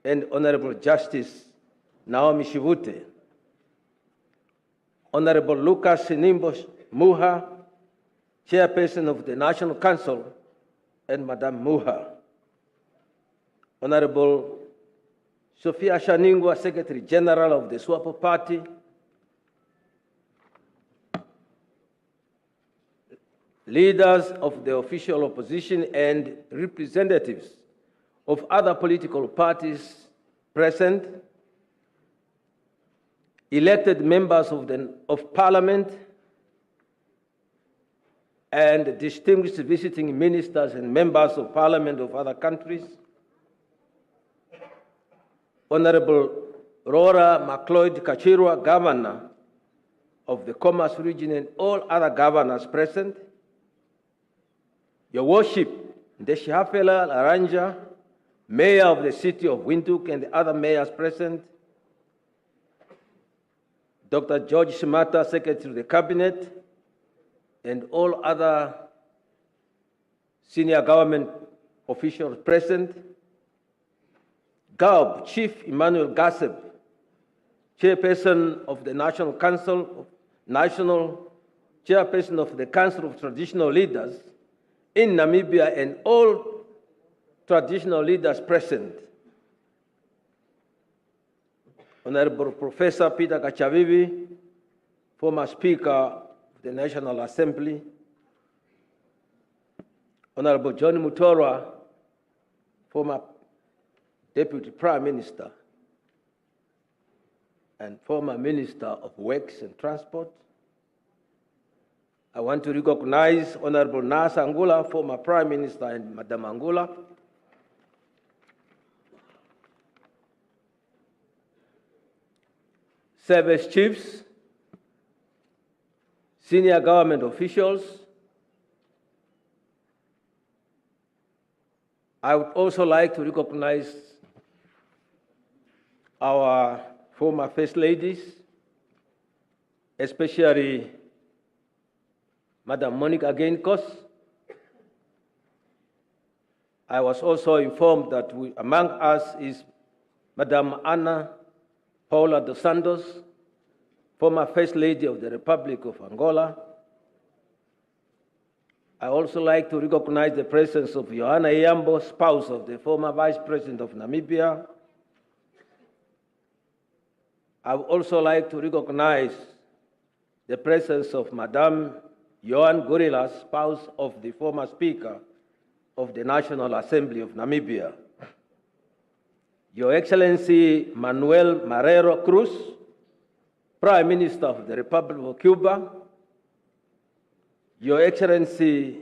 and Honorable Justice Naomi Shivute, Honorable Lucas Nimbo Muha, Chairperson of the National Council, and Madame Muha, Honorable Sophia Shaningwa, Secretary General of the SWAPO Party, leaders of the official opposition and representatives of other political parties present, elected members of Parliament, and distinguished visiting ministers and members of Parliament of other countries, Honorable Rora McLeod Kachirwa, Governor of the Commerce Region, and all other governors present, Your Worship, Ndeshihafela Laranja, Mayor of the City of Windhoek, and the other mayors present, Dr. George Shimata, Secretary of the Cabinet, and all other senior government officials present, Geingob, Chief Emmanuel Gasseb, Chairperson of the National Council, Chairperson of the Council of Traditional Leaders in Namibia, and all traditional leaders present, Honorable Professor Peter Kachavivi, former Speaker of the National Assembly, Honorable John Mutorwa, former Deputy Prime Minister and former Minister of Works and Transport. I want to recognize Honorable Nasa Angula, former Prime Minister, and Madam Angula. Service chiefs, senior government officials. I would also like to recognize our former First Ladies, especially Madam Monica Geingob. I was also informed that among us is Madam Ana Paula dos Santos, former First Lady of the Republic of Angola. I also like to recognize the presence of Johanna Iyambo, spouse of the former Vice President of Namibia. I would also like to recognize the presence of Madame Joan Gorilla, spouse of the former Speaker of the National Assembly of Namibia. Your Excellency Manuel Marrero Cruz, Prime Minister of the Republic of Cuba. Your Excellency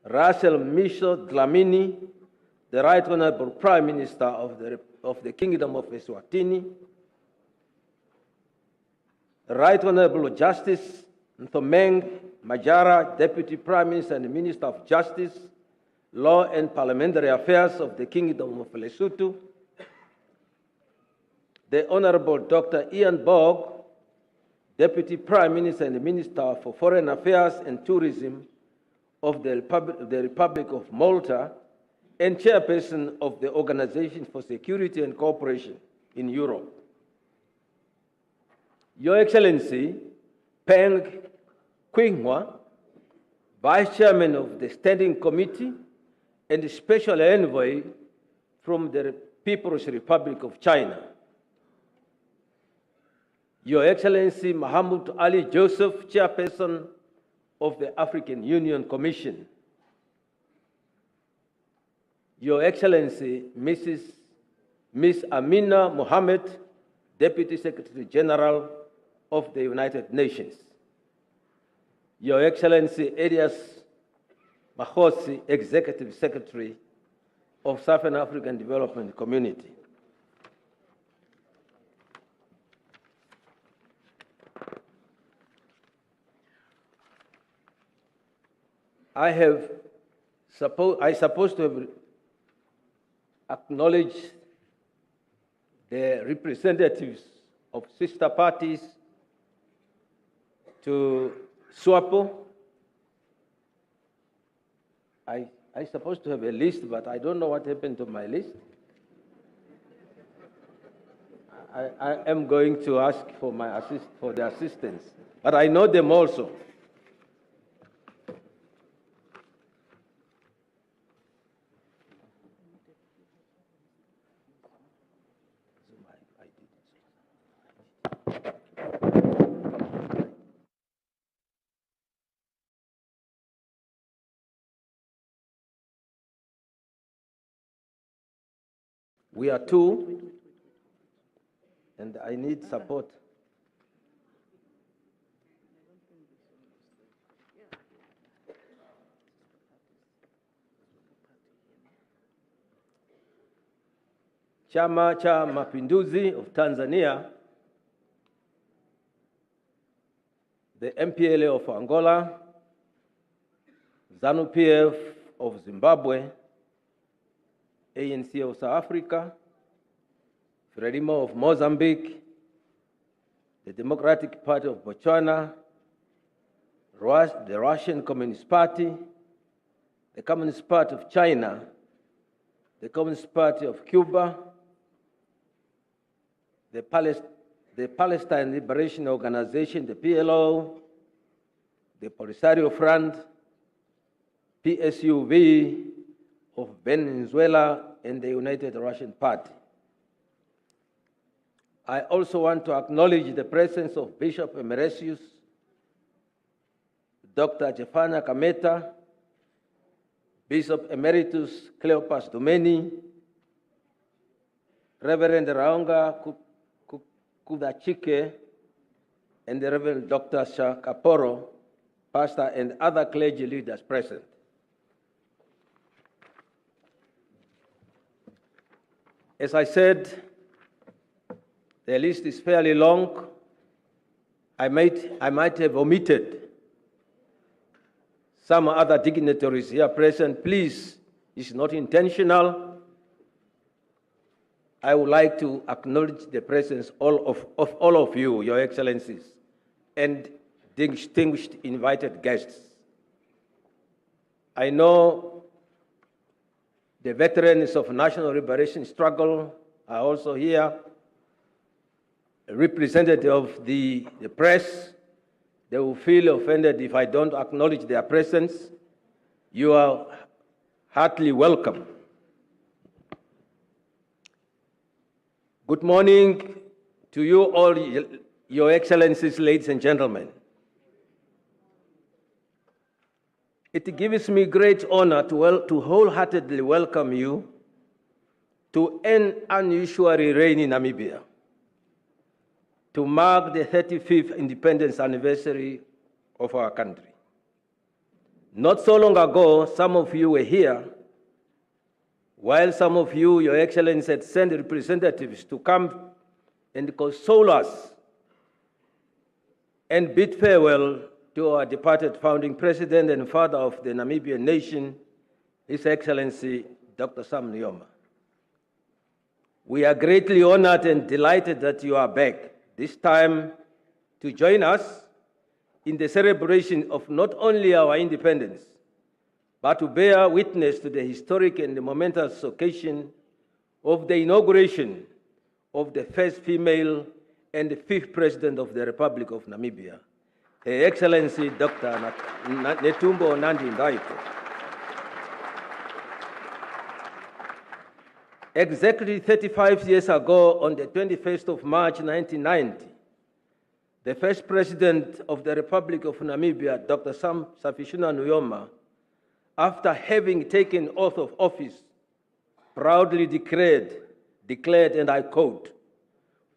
Russell Michel Dlamini, the Right Honorable Prime Minister of the Kingdom of Eswatini. The Right Honorable Justice Nthomeng Majara, Deputy Prime Minister and Minister of Justice, Law and Parliamentary Affairs of the Kingdom of Lesotho. The Honorable Dr. Ian Bog, Deputy Prime Minister and Minister for Foreign Affairs and Tourism of the Republic of Malta, and Chairperson of the Organization for Security and Cooperation in Europe. Your Excellency Peng Quinghua, Vice Chairman of the Standing Committee and Special Envoy from the People's Republic of China. Your Excellency Mahamoud Ali Joseph, Chairperson of the African Union Commission. Your Excellency, Miss Amina Mohammed, Deputy Secretary General of the United Nations. Your Excellency, Elias Mahosi, Executive Secretary of Southern African Development Community. I supposed to have acknowledged the representatives of sister parties to SWAPO. I supposed to have a list, but I don't know what happened to my list. I am going to ask for the assistance, but I know them also. We are two, and I need support. Chama cha Mapinduzi of Tanzania, the MPLA of Angola, ZANU-PF of Zimbabwe, ANC of South Africa, Frelimo of Mozambique, the Democratic Party of Botswana, the Russian Communist Party, the Communist Party of China, the Communist Party of Cuba, the Palestine Liberation Organization, the PLO, the Polisario Front, PSUV of Venezuela, and the United Russian Party. I also want to acknowledge the presence of Bishop Emeritus Dr. Jefana Kameta, Bishop Emeritus Cleopas Domeni, Reverend Raonga Kudachike, and the Reverend Dr. Shakaporo, pastor, and other clergy leaders present. As I said, the list is fairly long. I might have omitted some other dignitaries here present. Please, it's not intentional. I would like to acknowledge the presence of all of you, Your Excellencies, and distinguished invited guests. I know the veterans of national liberation struggle are also here. A representative of the press, they will feel offended if I don't acknowledge their presence. You are heartily welcome. Good morning to you all, Your Excellencies, ladies and gentlemen. It gives me great honor to wholeheartedly welcome you to an unusually rainy Namibia, to mark the 35th independence anniversary of our country. Not so long ago, some of you were here, while some of you, Your Excellency, had sent representatives to come and console us and bid farewell to our departed founding president and father of the Namibian nation, His Excellency, Dr. Sam Nujoma. We are greatly honored and delighted that you are back, this time to join us in the celebration of not only our independence, but to bear witness to the historic and momentous occasion of the inauguration of the first female and the fifth president of the Republic of Namibia, Her Excellency Dr. Netumbo Nandi-Nditwah. Exactly 35 years ago, on the 21st of March 1990, the first president of the Republic of Namibia, Dr. Sam Safishuna Nujoma, after having taken oath of office proudly declared, and I quote,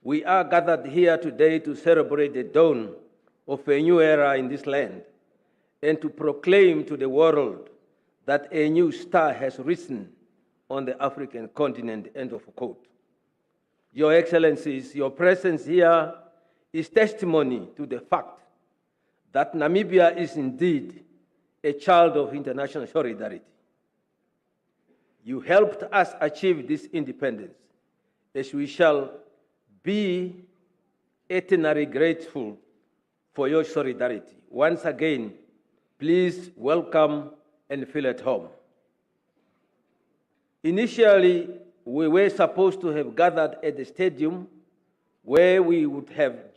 "We are gathered here today to celebrate the dawn of a new era in this land and to proclaim to the world that a new star has risen on the African continent," end of quote. Your Excellencies, your presence here is testimony to the fact that Namibia is indeed a child of international solidarity. You helped us achieve this independence, as we shall be eternally grateful for your solidarity. Once again, please welcome and feel at home. Initially, we were supposed to have gathered at the stadium where we would have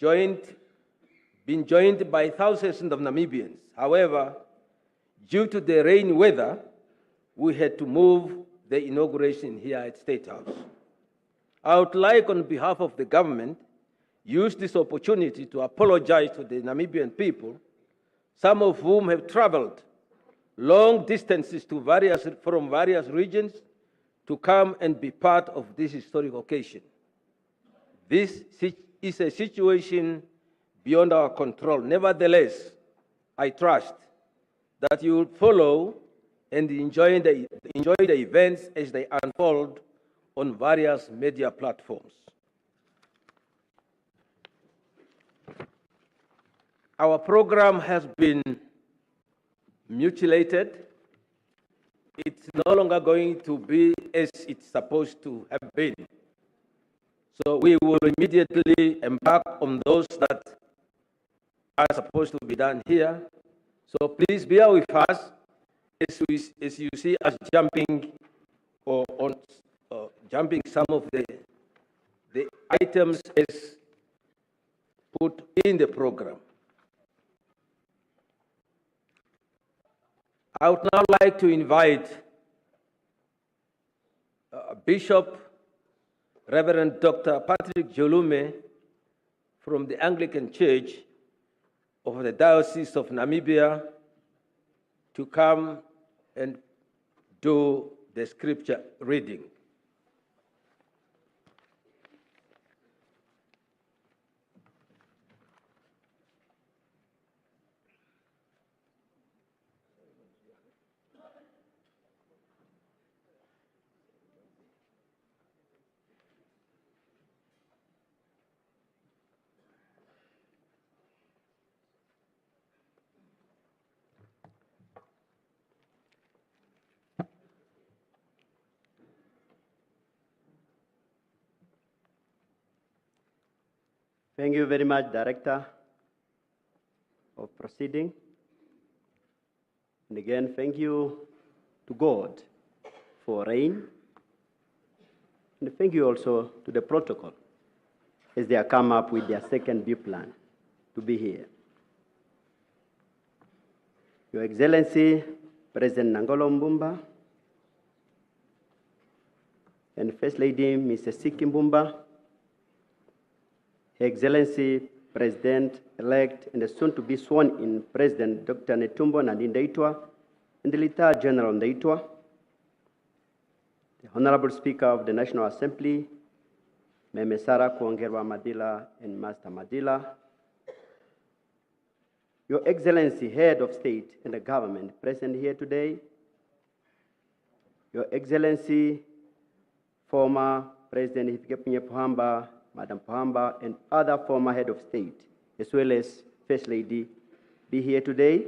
been joined by thousands of Namibians. However, due to the rainy weather, we had to move the inauguration here at State House. I would like, on behalf of the government, use this opportunity to apologize to the Namibian people, some of whom have traveled long distances from various regions to come and be part of this historic occasion. This is a situation beyond our control. Nevertheless, I trust that you will follow and enjoy the events as they unfold on various media platforms. Our program has been mutilated. It's no longer going to be as it's supposed to have been. So we will immediately embark on those that are supposed to be done here. So please bear with us as you see us jumping jumping some of the items as put in the program. I would now like to invite Bishop Reverend Dr. Patrick Jolume from the Anglican Church of the Diocese of Namibia to come and do the scripture reading. Thank you very much, Director of Proceeding. And again, thank you to God for rain. And thank you also to the protocol as they have come up with their second B plan to be here. Your Excellency, President Nangolo Mbumba, and First Lady Mrs. Siki Mbumba, Her Excellency President-elect and the soon-to-be sworn-in President Dr. Netumbo Nandi-Nditwah and the Lieutenant General Nditwah, the Honorable Speaker of the National Assembly, Meme Sarah Kuongerwa Madila and Master Madila, Your Excellency, Head of State and the Government present here today, Your Excellency, former President Hifikepunye Pohamba, Madam Pohamba, and other former head of state, as well as First Lady, be here today.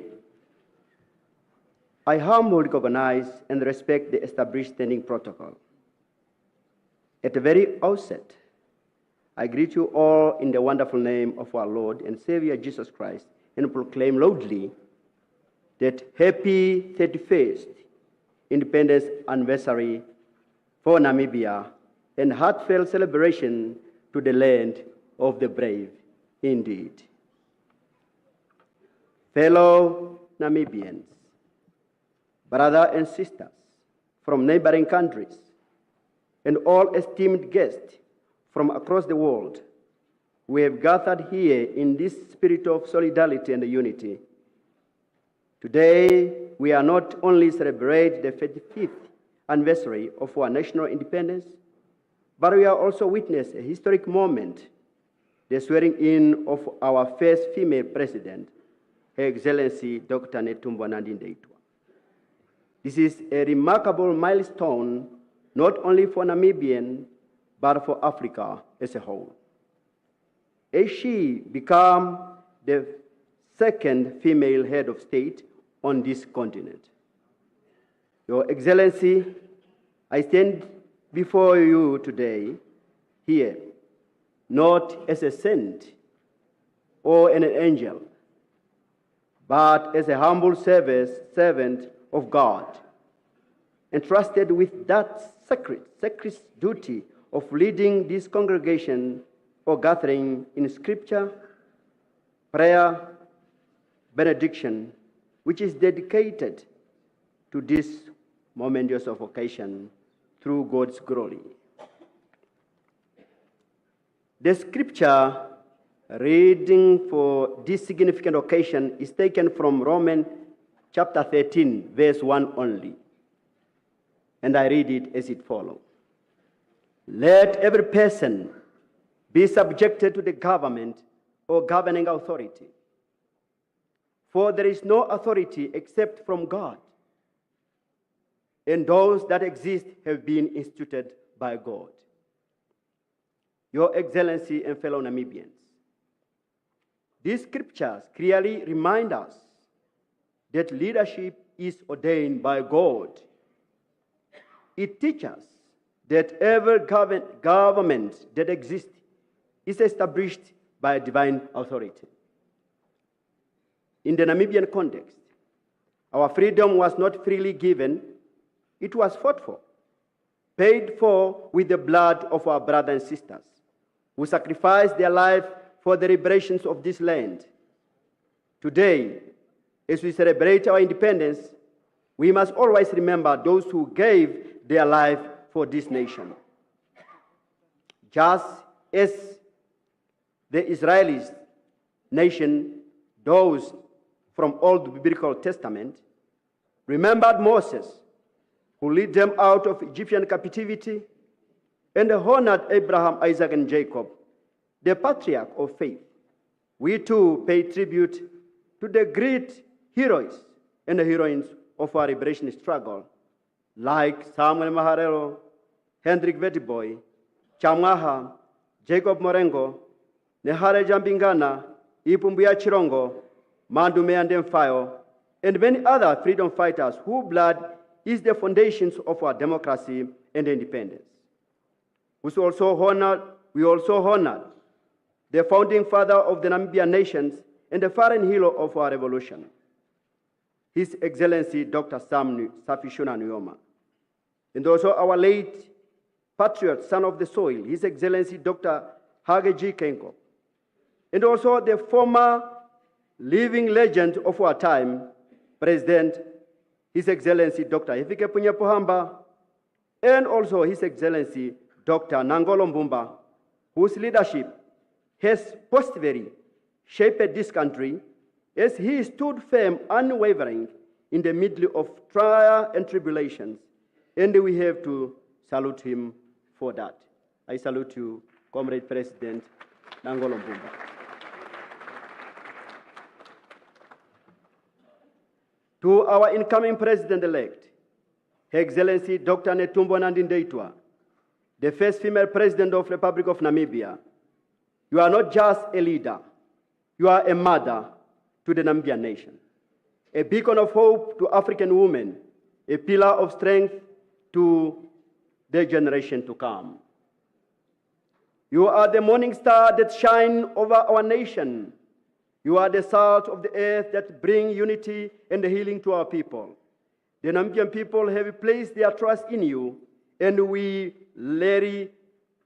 I humbly recognize and respect the established standing protocol. At the very outset, I greet you all in the wonderful name of our Lord and Savior Jesus Christ and proclaim loudly that happy 31st Independence Anniversary for Namibia and heartfelt celebration to the land of the brave indeed. Fellow Namibians, brothers and sisters from neighboring countries, and all esteemed guests from across the world, we have gathered here in this spirit of solidarity and unity. Today, we are not only celebrating the 35th anniversary of our national independence, but we are also witnessing a historic moment, the swearing in of our first female president, Her Excellency Dr. Netumbo Nandi-Nditwah. This is a remarkable milestone, not only for Namibian, but for Africa as a whole, as she became the second female head of state on this continent. Your Excellency, I stand before you today here, not as a saint or an angel, but as a humble servant of God, entrusted with that sacred duty of leading this congregation or gathering in scripture, prayer, benediction, which is dedicated to this momentous occasion through God's glory. The scripture reading for this significant occasion is taken from Romans chapter 13, verse 1 only. And I read it as it follows. Let every person be subjected to the government or governing authority. For there is no authority except from God, and those that exist have been instituted by God. Your Excellency and fellow Namibians, these scriptures clearly remind us that leadership is ordained by God. It teaches that every government that exists is established by divine authority. In the Namibian context, our freedom was not freely given, it was fought for, paid for with the blood of our brothers and sisters, who sacrificed their life for the liberations of this land. Today, as we celebrate our independence, we must always remember those who gave their life for this nation. Just as the Israelis nation, those from Old Biblical Testament, remembered Moses, who led them out of Egyptian captivity, and honored Abraham, Isaac, and Jacob, the patriarch of faith. We too pay tribute to the great heroes and the heroines of our liberation struggle, like Samuel Maharero, Hendrik Wetboy, Chamaha, Jacob Morengo, Nehare Jambingana, Ipumbuya Chirongo, Mandume Andemfayo, and many other freedom fighters whose blood is the foundations of our democracy and independence. We also honored the founding father of the Namibian nations and the foreign hero of our revolution, His Excellency Dr. Safishuna Nujoma, and also our late patriot, son of the soil, His Excellency Dr. Hage G. Geingob, and also the former living legend of our time, President, His Excellency Dr. Hifikepunye Pohamba, and also His Excellency Dr. Nangolo Mbumba, whose leadership has positively shaped this country as he stood firm, unwavering in the middle of trial and tribulations, and we have to salute him for that. I salute you, Comrade President Nangolo Mbumba. To our incoming President-elect, Her Excellency Dr. Netumbo Nandi-Nditwah, the first female President of the Republic of Namibia, you are not just a leader, you are a mother to the Namibian nation, a beacon of hope to African women, a pillar of strength to the generation to come. You are the morning star that shines over our nation. You are the salt of the earth that brings unity and healing to our people. The Namibian people have placed their trust in you, and we rally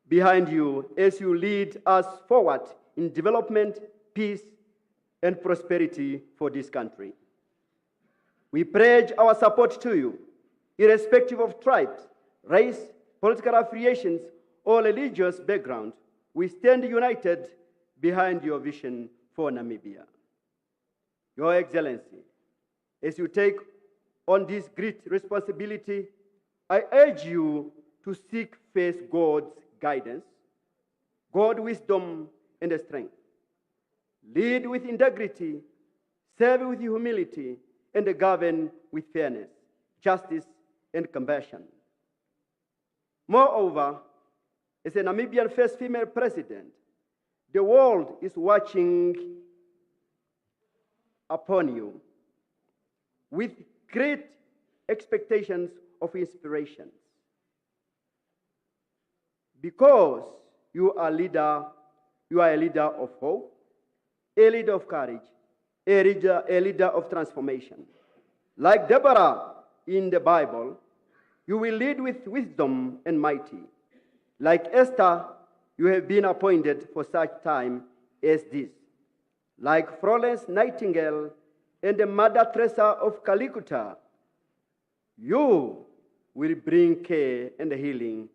behind you as you lead us forward in development, peace, and prosperity for this country. We pledge our support to you, irrespective of tribes, race, political affiliations, or religious background. We stand united behind your vision for Namibia. Your Excellency, as you take on this great responsibility, I urge you to seek first God's guidance, God's wisdom and strength. Lead with integrity, serve with humility, and govern with fairness, justice, and compassion. Moreover, as a Namibian first female president, the world is watching upon you with great expectations of inspirations. Because you are a leader of hope, a leader of courage, a leader of transformation. Like Deborah in the Bible, you will lead with wisdom and mighty. Like Esther, you have been appointed for such time as this. Like Florence Nightingale and the Mother Teresa of Calcutta, you will bring care and healing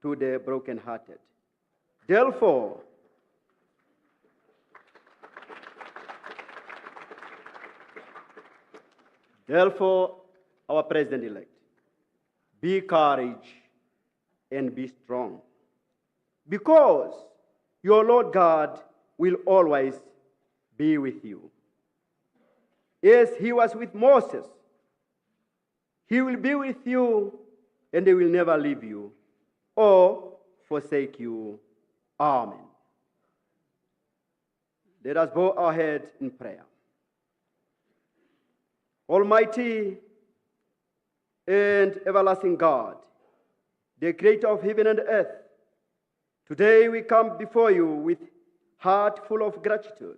to the brokenhearted. Therefore, our President-elect, be courage and be strong, because your Lord God will always be with you. As he was with Moses, he will be with you, and he will never leave you or forsake you. Amen. Let us bow our heads in prayer. Almighty and everlasting God, the creator of heaven and earth, today we come before you with heart full of gratitude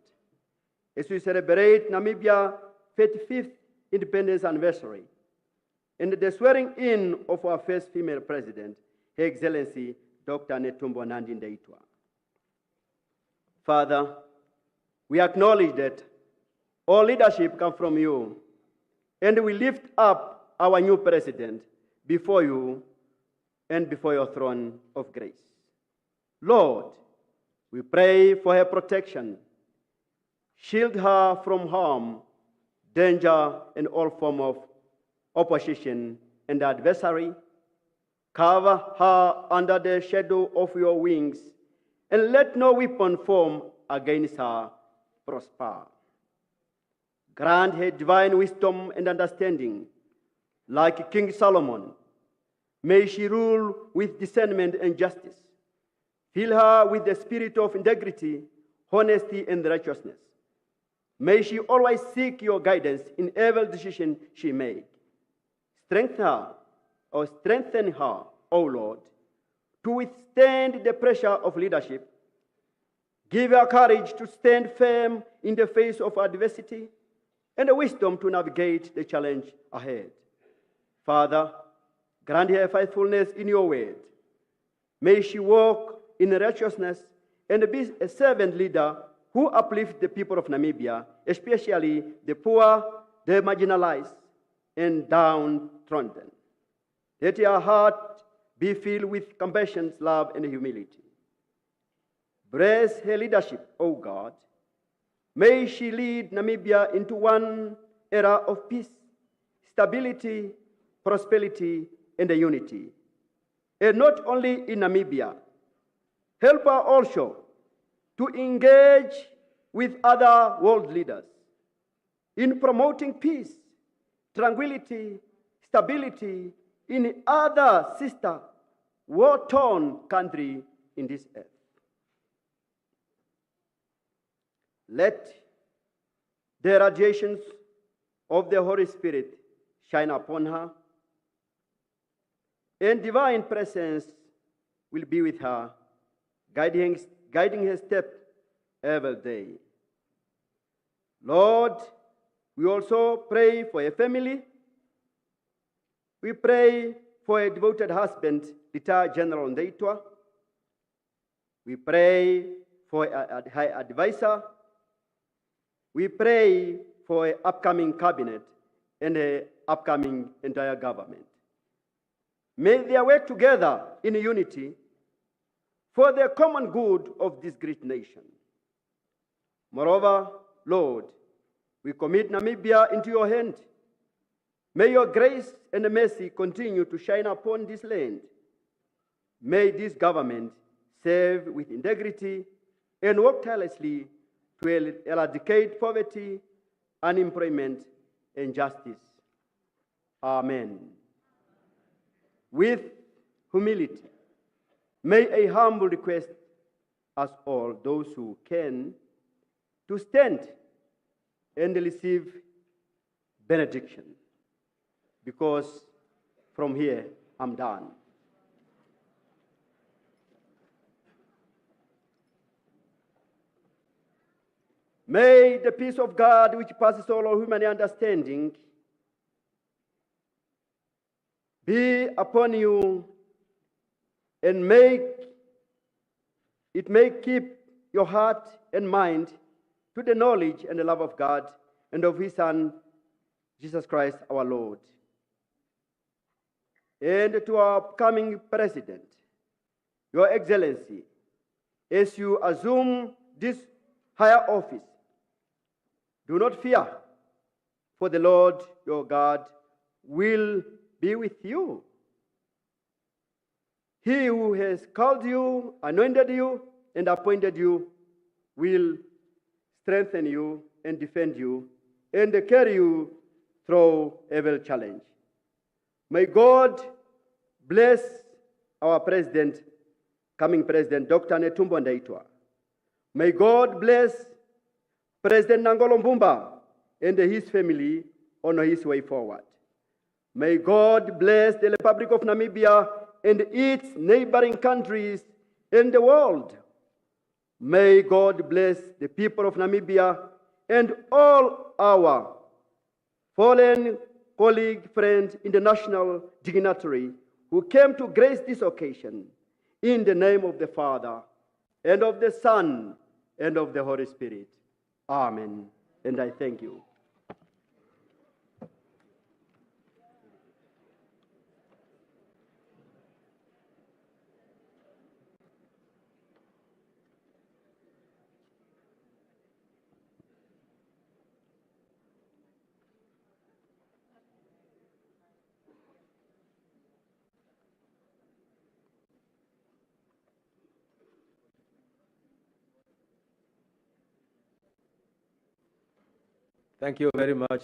as we celebrate Namibia's 35th independence anniversary and the swearing in of our first female president, Her Excellency Dr. Netumbo Nandi-Nditwah. Father, we acknowledge that all leadership comes from you, and we lift up our new president before you and before your throne of grace. Lord, we pray for her protection. Shield her from harm, danger, and all form of opposition and adversary. Cover her under the shadow of your wings, and let no weapon form against her prosper. Grant her divine wisdom and understanding, like King Solomon. May she rule with discernment and justice. Fill her with the spirit of integrity, honesty, and righteousness. May she always seek your guidance in every decision she makes. Strengthen her, O Lord, to withstand the pressure of leadership. Give her courage to stand firm in the face of adversity and the wisdom to navigate the challenge ahead. Father, grant her faithfulness in your word. May she walk in righteousness and be a servant leader who uplifts the people of Namibia, especially the poor, the marginalized, and downtrodden. Let her heart be filled with compassion, love, and humility. Bless her leadership, O God. May she lead Namibia into one era of peace, stability, prosperity, and unity. And not only in Namibia, help her also to engage with other world leaders in promoting peace, tranquility, stability in other sister war-torn countries in this earth. Let the radiations of the Holy Spirit shine upon her, and divine presence will be with her, guiding her step every day. Lord, we also pray for a family. We pray for a devoted husband, retired General Nditwah. We pray for a high advisor. We pray for an upcoming cabinet and an upcoming entire government. May they work together in unity for the common good of this great nation. Moreover, Lord, we commit Namibia into your hand. May your grace and mercy continue to shine upon this land. May this government serve with integrity and work tirelessly to eradicate poverty, unemployment, and justice. Amen. With humility, may a humble request us all, those who can, to stand and receive benediction, because from here I'm done. May the peace of God, which passes all human understanding, be upon you, and may keep your heart and mind to the knowledge and the love of God and of His Son, Jesus Christ our Lord. And to our upcoming President, Your Excellency, as you assume this higher office, do not fear, for the Lord your God will be with you. He who has called you, anointed you, and appointed you will strengthen you and defend you and carry you through every challenge. May God bless our President, coming President, Dr. Netumbo Nandi-Nditwah. May God bless President Nangolo Mbumba and his family on his way forward. May God bless the Republic of Namibia and its neighboring countries in the world. May God bless the people of Namibia and all our fallen colleague, friends, international dignitary who came to grace this occasion. In the name of the Father, and of the Son, and of the Holy Spirit. Amen. And I thank you. Thank you very much,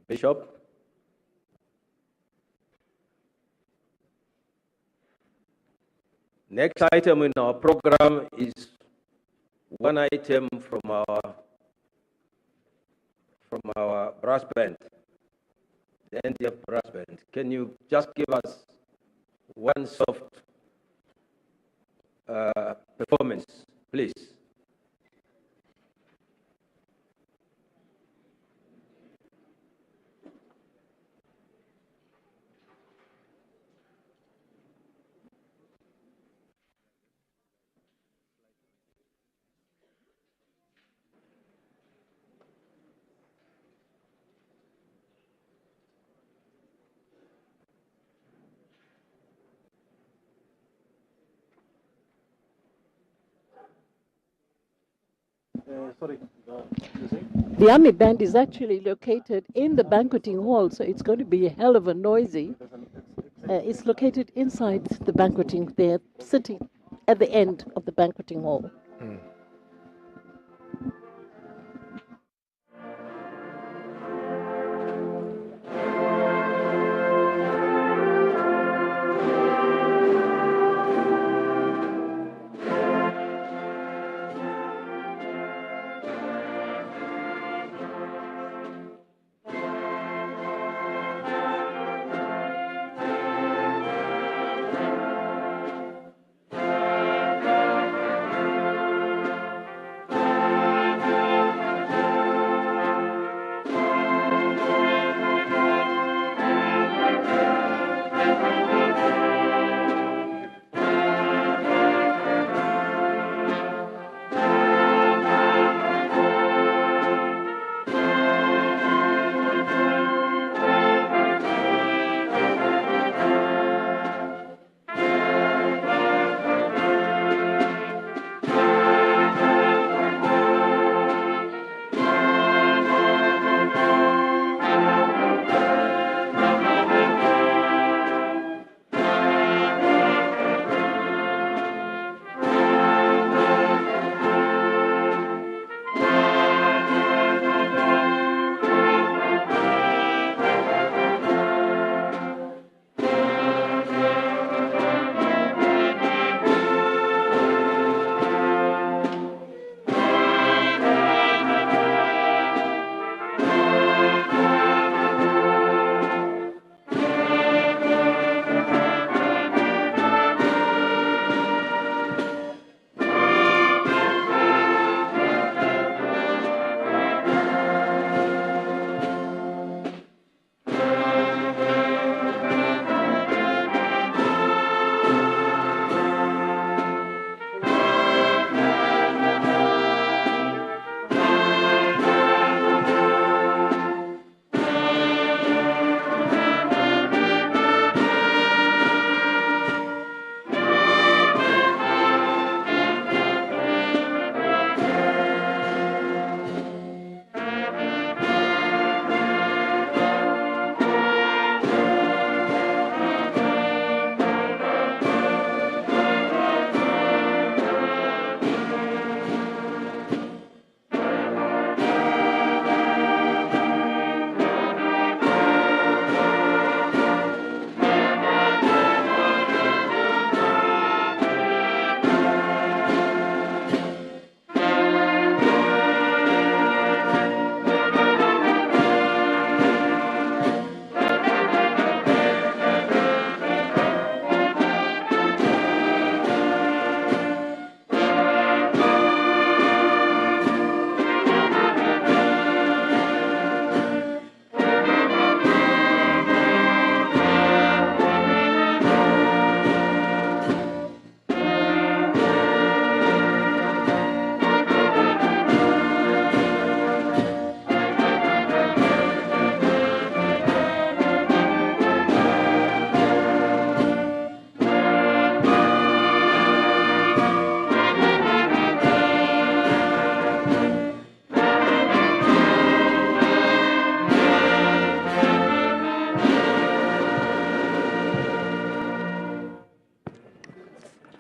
Bishop. Next item in our program is one item from our brass band, the NDF brass band. Can you just give us one soft performance, please? The army band is actually located in the banqueting hall, so it's going to be a hell of a noisy. It's located inside the banqueting. They're sitting at the end of the banqueting hall.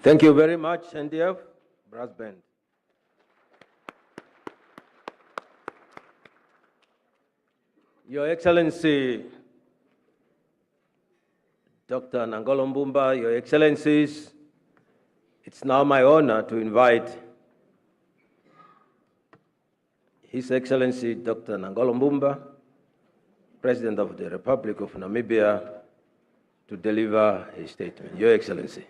Thank you very much, NDF Brass Band. Your Excellency, Dr. Nangolo Mbumba, Your Excellencies, it's now my honor to invite His Excellency Dr. Nangolo Mbumba, President of the Republic of Namibia, to deliver his statement. Your Excellency.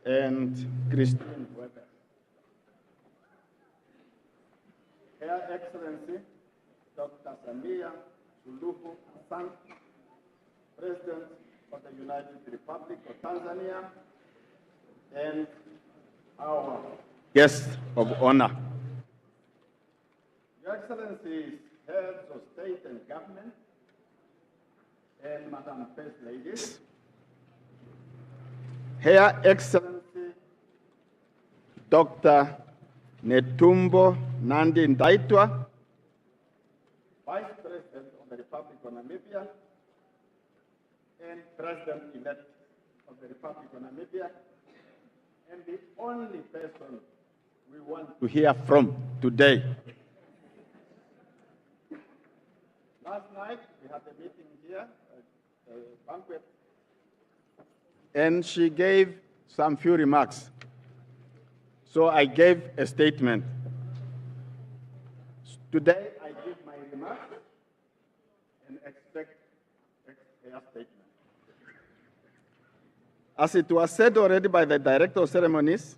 And Christine Weber. Her Excellency, Dr. Samia Suluhu Hassan, President of the United Republic of Tanzania, and our guests of honor. Your Excellencies, heads of state and government, and Madam First Ladies, Her Excellency Dr. Netumbo Nandi-Nditwah, Vice President of the Republic of Namibia and President-elect of the Republic of Namibia, and the only person we want to hear from today. Last night we had a meeting here, a banquet, and she gave some few remarks. So I gave a statement. Today I give my remarks and expect her statement. As it was said already by the Director of Ceremonies,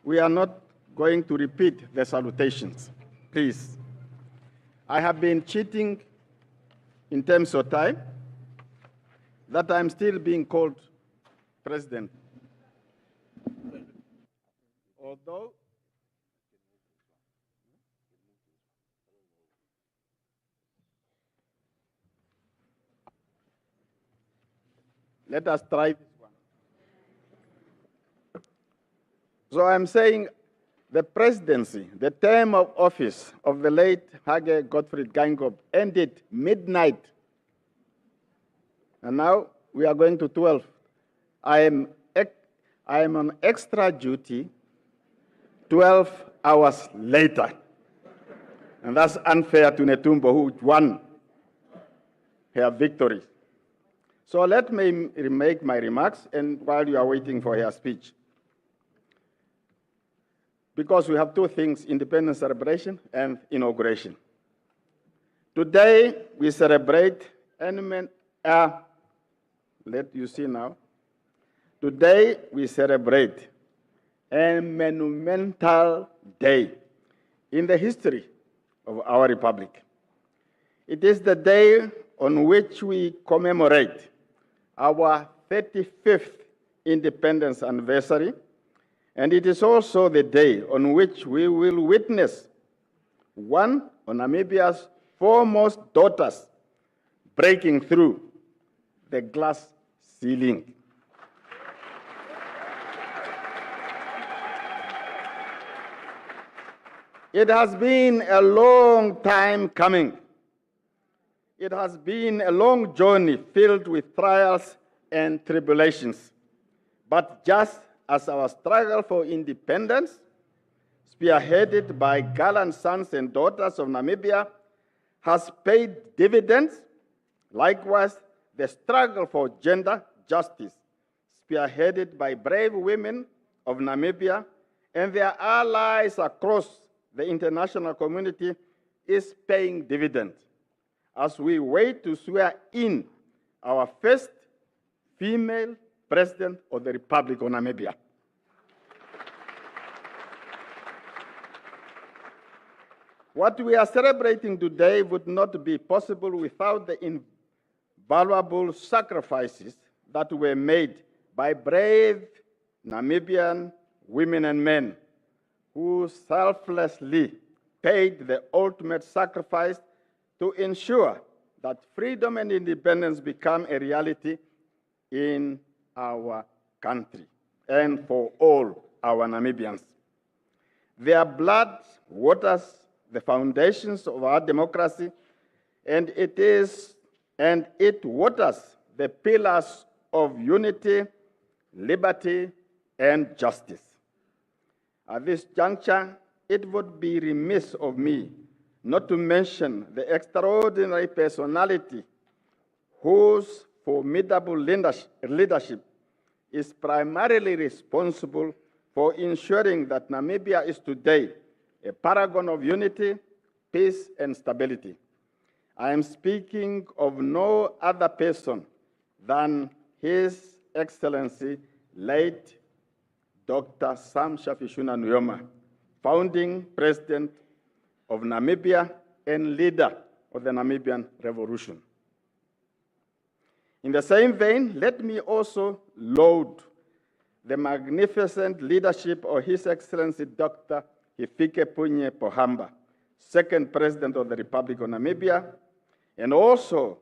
we are not going to repeat the salutations, please. I have been cheating in terms of time, that I'm still being called President. Although let us try this one. So I'm saying the presidency, the term of office of the late Hage Gottfried Geingob ended midnight. And now we are going to 12. I am on extra duty 12 hours later. And that's unfair to Netumbo, who won her victory. So let me make my remarks and while you are waiting for her speech. Because we have two things, independence celebration and inauguration. Today we celebrate let you see now. Today we celebrate a monumental day in the history of our republic. It is the day on which we commemorate our 35th independence anniversary, and it is also the day on which we will witness one of Namibia's foremost daughters breaking through the glass ceiling. It has been a long time coming. It has been a long journey filled with trials and tribulations. But just as our struggle for independence, spearheaded by gallant sons and daughters of Namibia, has paid dividends, likewise, the struggle for gender justice, spearheaded by brave women of Namibia and their allies across the international community, is paying dividends as we wait to swear in our first female president of the Republic of Namibia. What we are celebrating today would not be possible without the valuable sacrifices that were made by brave Namibian women and men who selflessly paid the ultimate sacrifice to ensure that freedom and independence become a reality in our country and for all our Namibians. Their blood waters the foundations of our democracy, and it waters the pillars of unity, liberty, and justice. At this juncture, it would be remiss of me not to mention the extraordinary personality whose formidable leadership is primarily responsible for ensuring that Namibia is today a paragon of unity, peace, and stability. I am speaking of no other person than His Excellency, late Dr. Sam Shafishuna Nujoma, founding president of Namibia and leader of the Namibian Revolution. In the same vein, let me also laud the magnificent leadership of His Excellency Dr. Hifikepunye Pohamba, second president of the Republic of Namibia, and also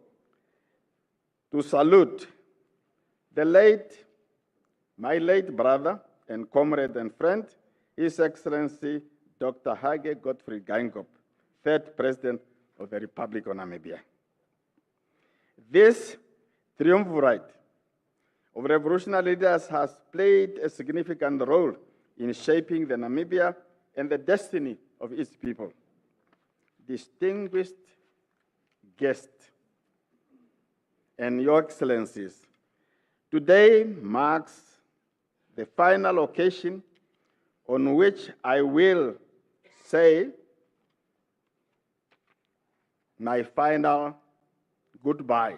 to salute my late brother and comrade and friend, His Excellency Dr. Hage Godfrey Geingob, third president of the Republic of Namibia. This triumvirate of revolutionary leaders has played a significant role in shaping the Namibia and the destiny of its people. Distinguished guests and Your Excellencies, today marks the final occasion on which I will say my final goodbye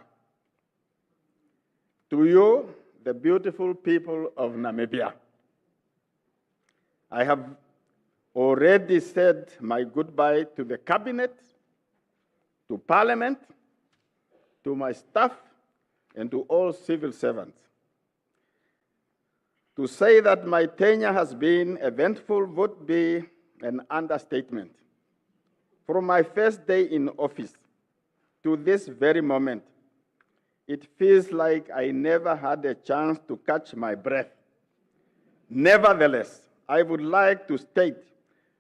to you, the beautiful people of Namibia. I have already said my goodbye to the cabinet, to parliament, to my staff, and to all civil servants. To say that my tenure has been eventful would be an understatement. From my first day in office to this very moment, it feels like I never had a chance to catch my breath. Nevertheless, I would like to state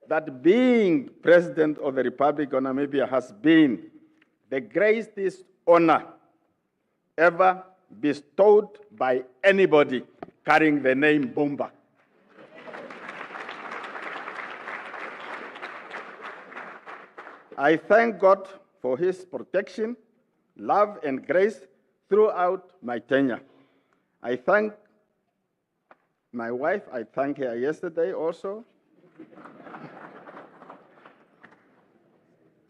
that being President of the Republic of Namibia has been the greatest honor ever bestowed by anybody carrying the name Bumba. I thank God for His protection, love, and grace throughout my tenure. I thank my wife. I thanked her yesterday also.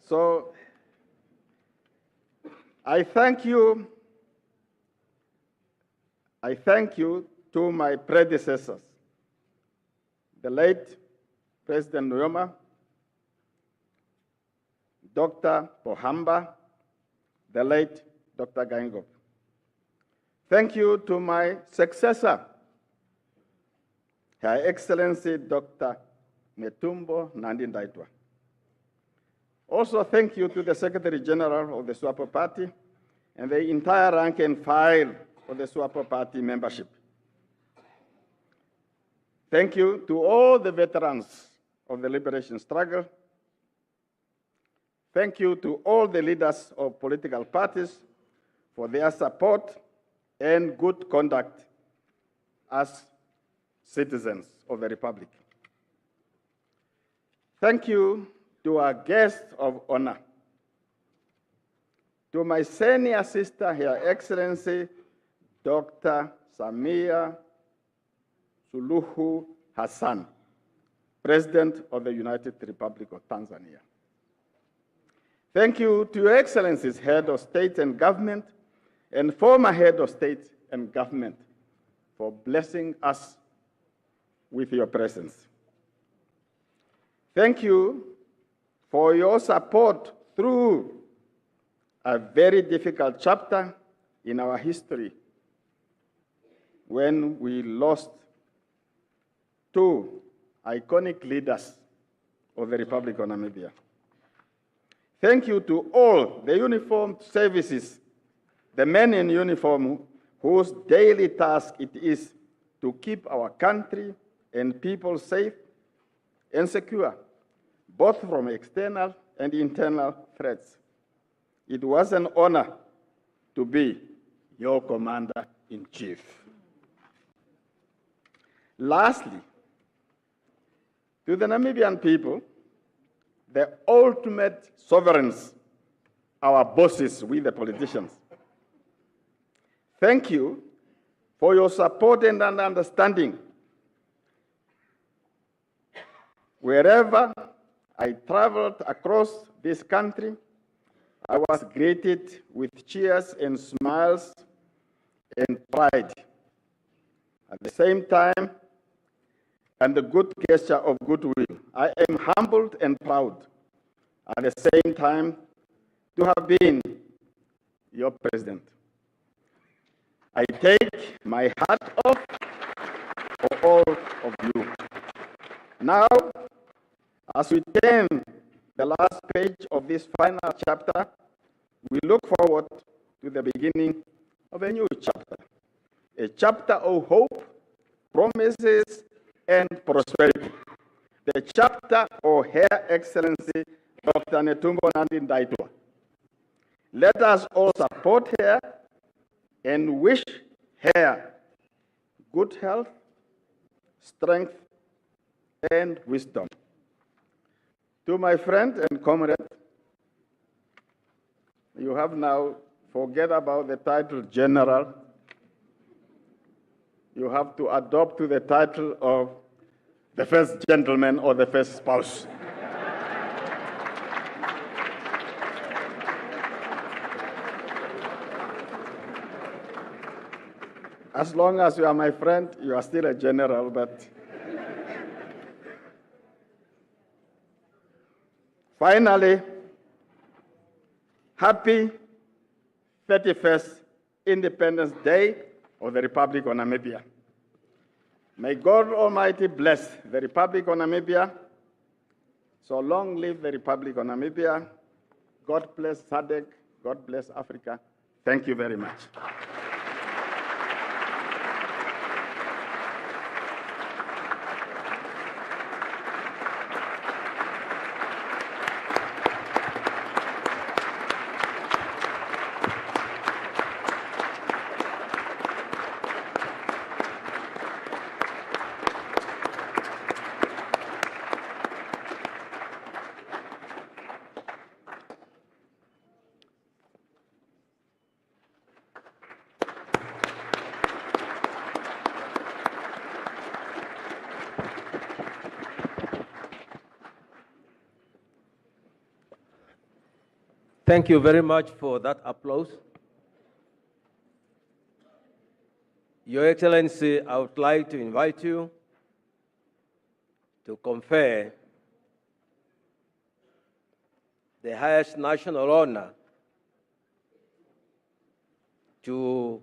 So I thank you to my predecessors, the late President Nujoma, Dr. Pohamba, the late Dr. Geingob. Thank you to my successor, Her Excellency Dr. Netumbo Nandi-Nditwah. Also, thank you to the Secretary General of the SWAPO Party and the entire rank and file of the SWAPO Party membership. Thank you to all the veterans of the liberation struggle. Thank you to all the leaders of political parties for their support and good conduct as citizens of the Republic. Thank you to our guests of honor, to my senior sister, Her Excellency Dr. Samia Suluhu Hassan, President of the United Republic of Tanzania. Thank you to Your Excellencies, Head of State and Government, and former Head of State and Government, for blessing us with your presence. Thank you for your support through a very difficult chapter in our history when we lost two iconic leaders of the Republic of Namibia. Thank you to all the uniformed services, the men in uniform whose daily task it is to keep our country and people safe and secure, both from external and internal threats. It was an honor to be your commander-in-chief. Lastly, to the Namibian people, the ultimate sovereigns, our bosses, we the politicians, thank you for your support and understanding. Wherever I traveled across this country, I was greeted with cheers and smiles and pride. At the same time, and the good gesture of goodwill, I am humbled and proud at the same time to have been your president. I take my hat off for all of you. Now, as we turn the last page of this final chapter, we look forward to the beginning of a new chapter, a chapter of hope, promises, and prosperity. The chapter of Her Excellency Dr. Netumbo Nandi-Nditwah. Let us all support her and wish her good health, strength, and wisdom. To my friend and comrade, you have now forget about the title general. You have to adopt to the title of the first gentleman or the first spouse. As long as you are my friend, you are still a general, but finally, happy 31st Independence Day of the Republic of Namibia. May God Almighty bless the Republic of Namibia. So long live the Republic of Namibia. God bless SADC. God bless Africa. Thank you very much. Thank you very much for that applause. Your Excellency, I would like to invite you to confer the highest national honor to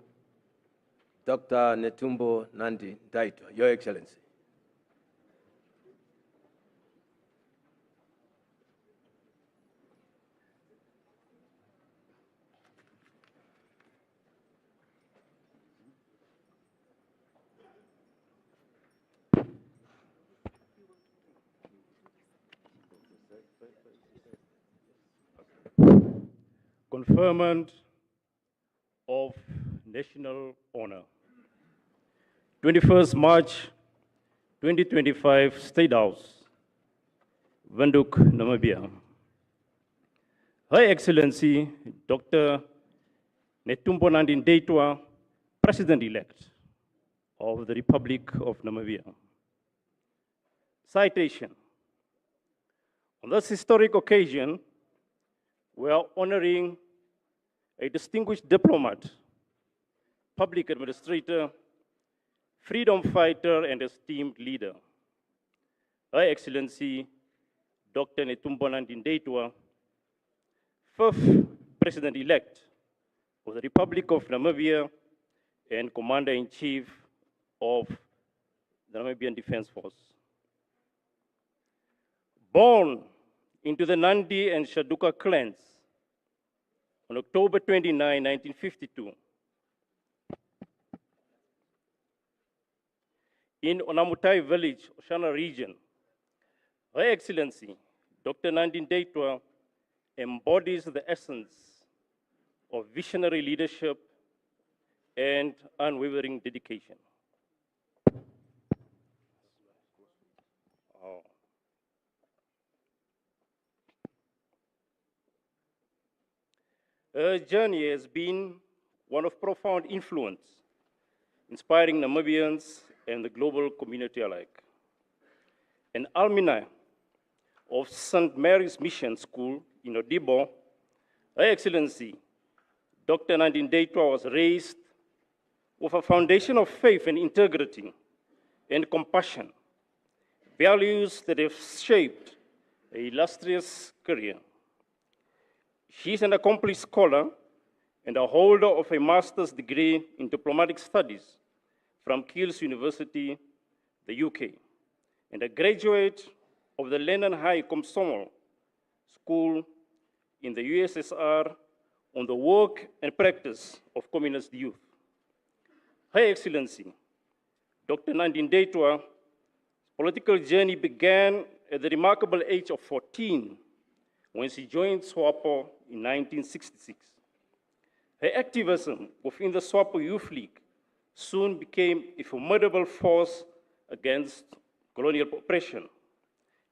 Dr. Netumbo Nandi-Nditwah, Your Excellency. Conferment of national honor. 21st March 2025, State House, Windhoek, Namibia. Her Excellency Dr. Netumbo Nandi-Nditwah, President-elect of the Republic of Namibia. Citation. On this historic occasion, we are honoring a distinguished diplomat, public administrator, freedom fighter, and esteemed leader, Her Excellency Dr. Netumbo Nandi-Nditwah, 5th President-elect of the Republic of Namibia and Commander-in-Chief of the Namibian Defense Force. Born into the Nandi and Shaduka clans on October 29, 1952, in Onamutai village, Oshana region, Her Excellency, Dr. Nandi-Nditwah, embodies the essence of visionary leadership and unwavering dedication. Her journey has been one of profound influence, inspiring Namibians and the global community alike. An alumni of St. Mary's Mission School in Odibo, Her Excellency, Dr. Nandi-Nditwah was raised with a foundation of faith and integrity and compassion, values that have shaped an illustrious career. She is an accomplished scholar and a holder of a master's degree in diplomatic studies from King's University, the UK, and a graduate of the Lennon High Komsomol School in the USSR on the work and practice of communist youth. Her Excellency, Dr. Nandi-Nditwah's political journey began at the remarkable age of 14 when she joined SWAPO in 1966. Her activism within the SWAPO Youth League soon became a formidable force against colonial oppression.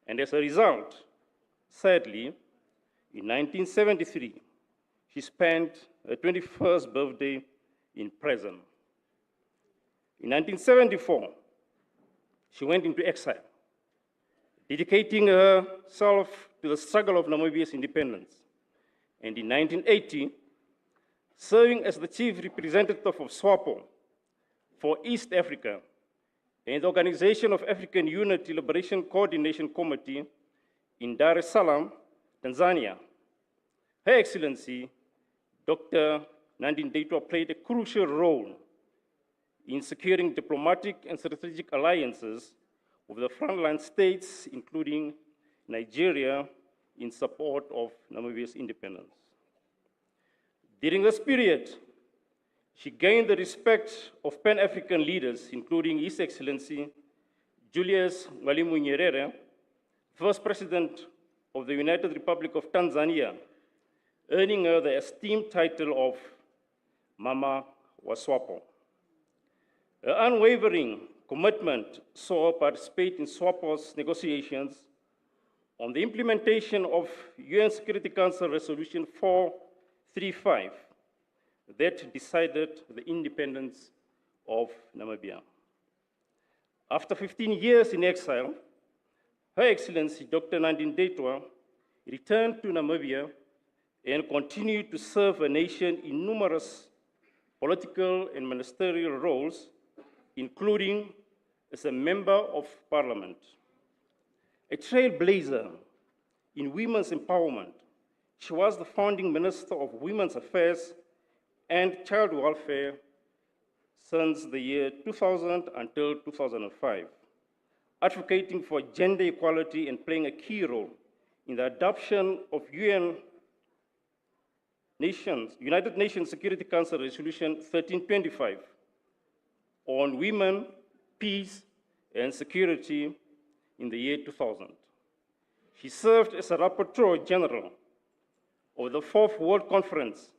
And as a result, sadly, in 1973, she spent her 21st birthday in prison. In 1974, she went into exile, dedicating herself to the struggle of Namibia's independence. And in 1980, serving as the chief representative of SWAPO for East Africa and the Organization of African Unity Liberation Coordination Committee in Dar es Salaam, Tanzania. Her Excellency, Dr. Nandi-Nditwah played a crucial role in securing diplomatic and strategic alliances with the frontline states, including Nigeria, in support of Namibia's independence. During this period, she gained the respect of Pan-African leaders, including His Excellency Julius Mwalimu Nyerere, first President of the United Republic of Tanzania, earning her the esteemed title of Mama wa SWAPO. Her unwavering commitment saw her participate in SWAPO's negotiations on the implementation of UN Security Council Resolution 435 that decided the independence of Namibia. After 15 years in exile, Her Excellency Dr. Nandi-Nditwah returned to Namibia and continued to serve a nation in numerous political and ministerial roles, including as a member of parliament. A trailblazer in women's empowerment, she was the founding Minister of Women's Affairs and Child Welfare since the year 2000 until 2005, advocating for gender equality and playing a key role in the adoption of United Nations Security Council Resolution 1325 on women, peace, and security in the year 2000. She served as a Rapporteur General of the 4th World Conference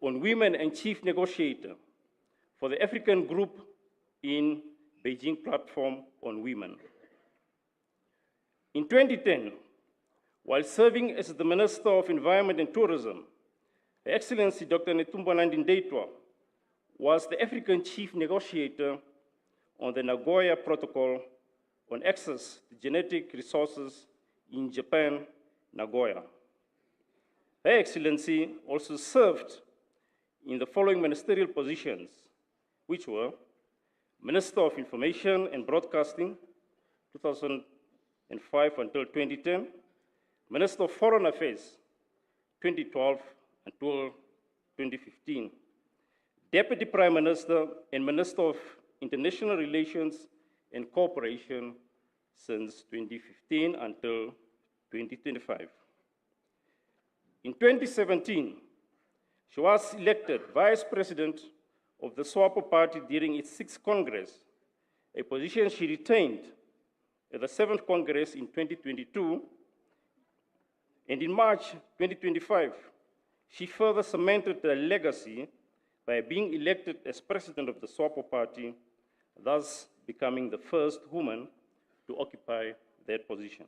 on Women and Chief Negotiator for the African Group in Beijing Platform on Women. In 2010, while serving as the Minister of Environment and Tourism, Her Excellency Dr. Netumbo Nandi-Nditwah was the African Chief Negotiator on the Nagoya Protocol on access to genetic resources in Japan, Nagoya. Her Excellency also served in the following ministerial positions, which were Minister of Information and Broadcasting, 2005 until 2010, Minister of Foreign Affairs, 2012 until 2015, Deputy Prime Minister and Minister of International Relations and Cooperation since 2015 until 2025. In 2017, she was elected Vice President of the SWAPO Party during its 6th Congress, a position she retained at the 7th Congress in 2022. And in March 2025, she further cemented her legacy by being elected as President of the SWAPO Party, thus becoming the first woman to occupy that position.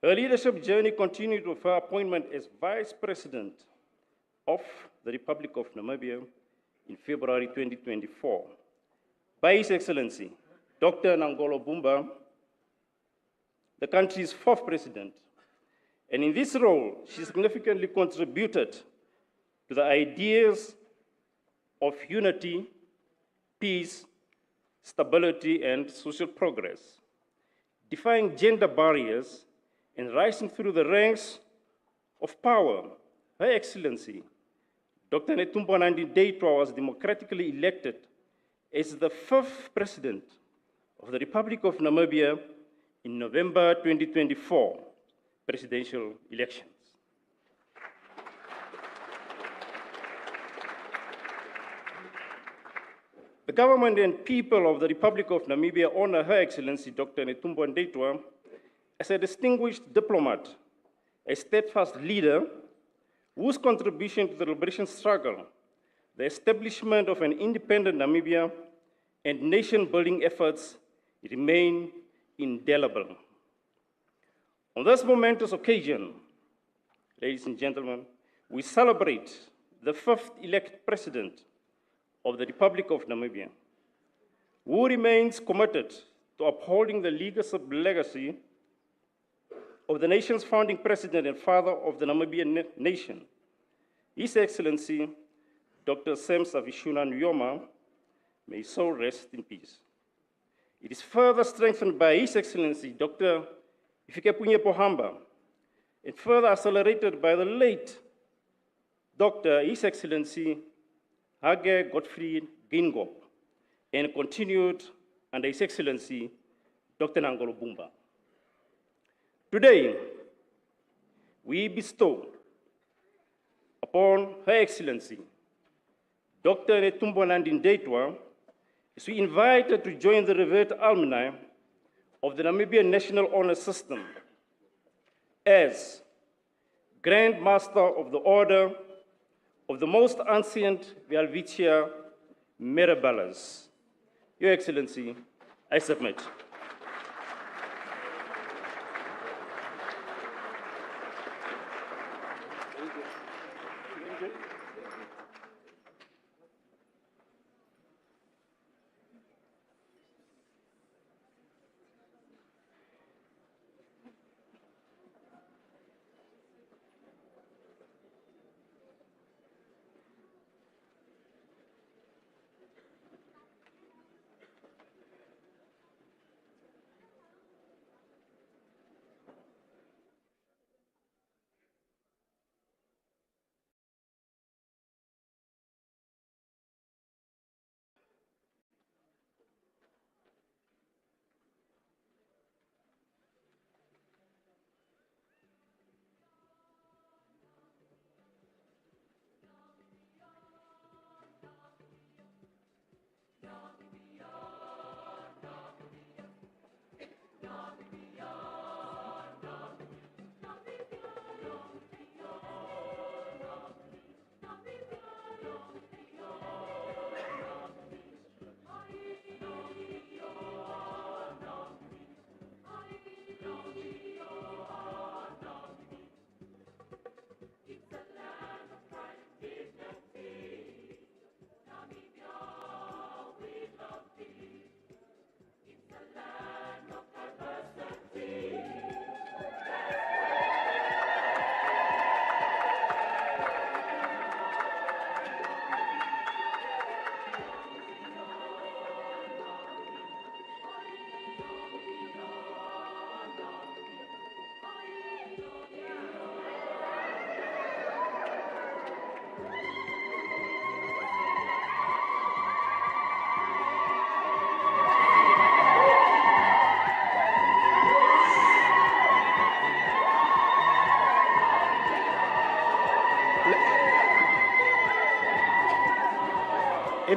Her leadership journey continued with her appointment as Vice President of the Republic of Namibia in February 2024 by His Excellency Dr. Nangolo Bumba, the country's 4th president. And in this role, she significantly contributed to the ideas of unity, peace, stability, and social progress, defying gender barriers and rising through the ranks of power. Her Excellency, Dr. Netumbo Nandi-Nditwah was democratically elected as the 5th President of the Republic of Namibia in November 2024 presidential elections. The government and people of the Republic of Namibia honor Her Excellency Dr. Netumbo Nandi-Nditwah as a distinguished diplomat, a steadfast leader whose contribution to the liberation struggle, the establishment of an independent Namibia, and nation-building efforts remain indelible. On this momentous occasion, ladies and gentlemen, we celebrate the 5th elected President of the Republic of Namibia, who remains committed to upholding the legacy of the nation's founding president and father of the Namibian nation, His Excellency Dr. Sam Savishuna Nujoma, may his soul rest in peace. It is further strengthened by His Excellency Dr. Hifikepunye Pohamba, and further accelerated by the late Dr. His Excellency Hage Gottfried Geingob, and continued under His Excellency Dr. Nangolo Bumba. Today, we bestow upon Her Excellency Dr. Netumbo Nandi-Nditwah, as we invite her to join the revered alumni of the Namibian National Honor System as Grand Master of the Order of the Most Ancient Welwitschia Mirabilis. Your Excellency, I submit.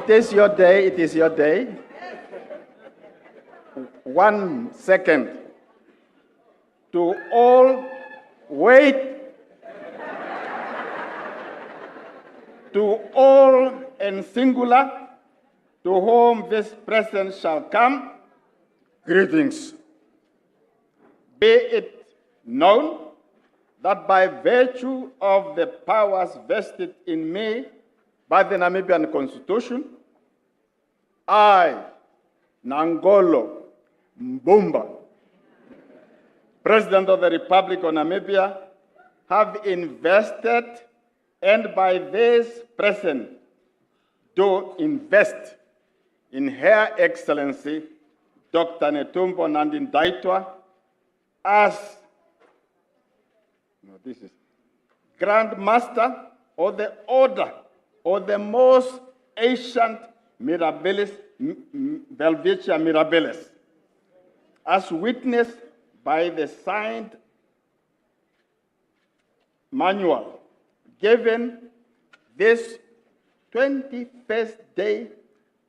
It is your day. It is your day. 1 second. To all, wait. To all and singular, to whom this present shall come, greetings. Be it known that by virtue of the powers vested in me by the Namibian Constitution, I, Nangolo Mbumba, President of the Republic of Namibia, have invested and by this present do invest in Her Excellency Dr. Netumbo Nandi-Nditwah as Grand Master of the Order of the most ancient Mirabilis, Belvicia Mirabilis, as witnessed by the signed manual given this 21st day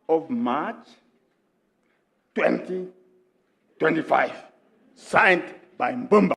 of March 2025, signed by Mbumba.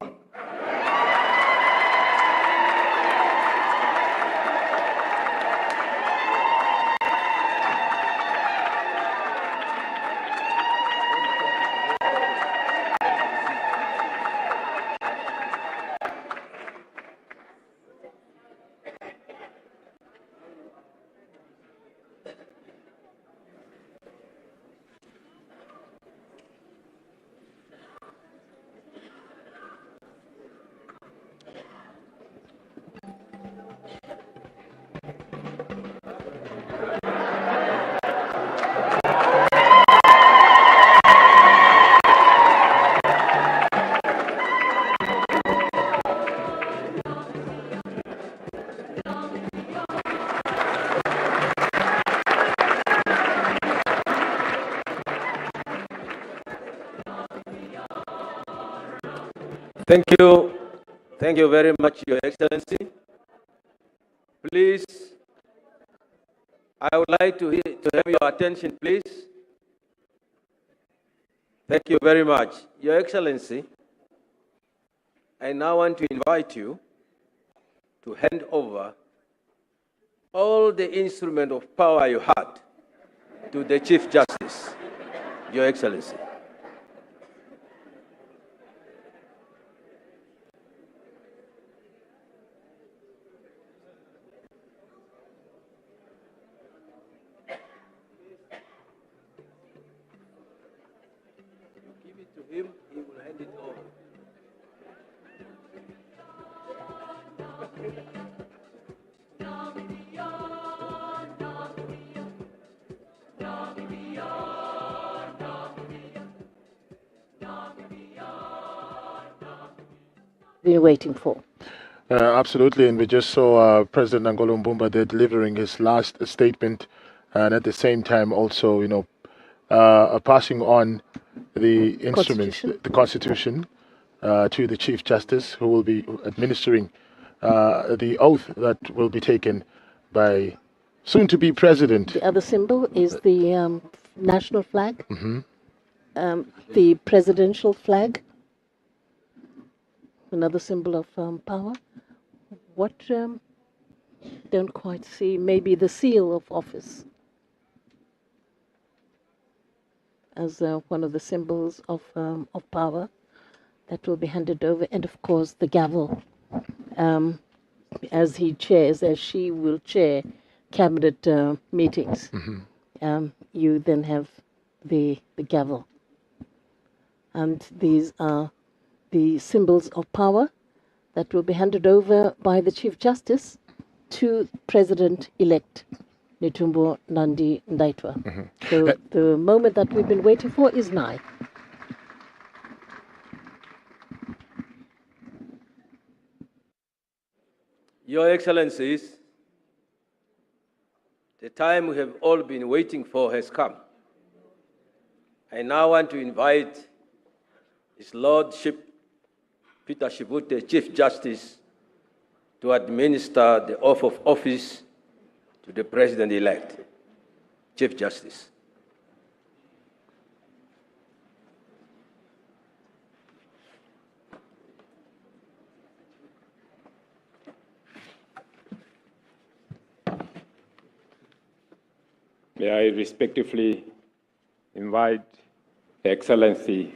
Thank you very much, Your Excellency. Please, I would like to have your attention, please. Thank you very much. Your Excellency, I now want to invite you to hand over all the instrument of power you had to the Chief Justice, Your Excellency. Him, he will hand it over. We're waiting for. Absolutely, and we just saw President Nangolo Mbumba there delivering his last statement, and at the same time also, passing on the instruments, the Constitution, to the Chief Justice, who will be administering the oath that will be taken by soon-to-be President. The other symbol is the national flag, the presidential flag, another symbol of power. What don't quite see, maybe the seal of office as one of the symbols of power that will be handed over, and of course the gavel, as she will chair cabinet meetings. You then have the gavel, and these are the symbols of power that will be handed over by the Chief Justice to President-elect Netumbo Nandi-Nditwah. So the moment that we've been waiting for is nigh. Your Excellencies, the time we have all been waiting for has come. I now want to invite His Lordship Peter Shivute, Chief Justice, to administer the oath of office to the President-elect. Chief Justice. May I respectfully invite Her Excellency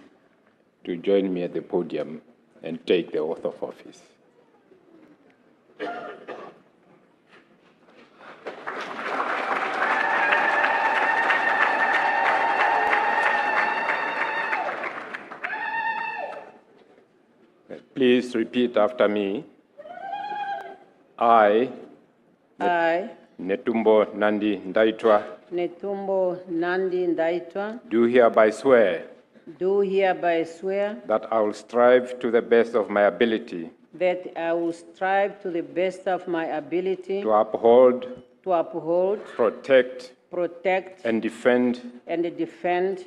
to join me at the podium and take the oath of office. Please repeat after me. I, Netumbo Nandi-Nditwah, Netumbo Nandi-Nditwah, do hereby swear that I will strive to the best of my ability I will strive to the best of my ability to uphold, protect, and defend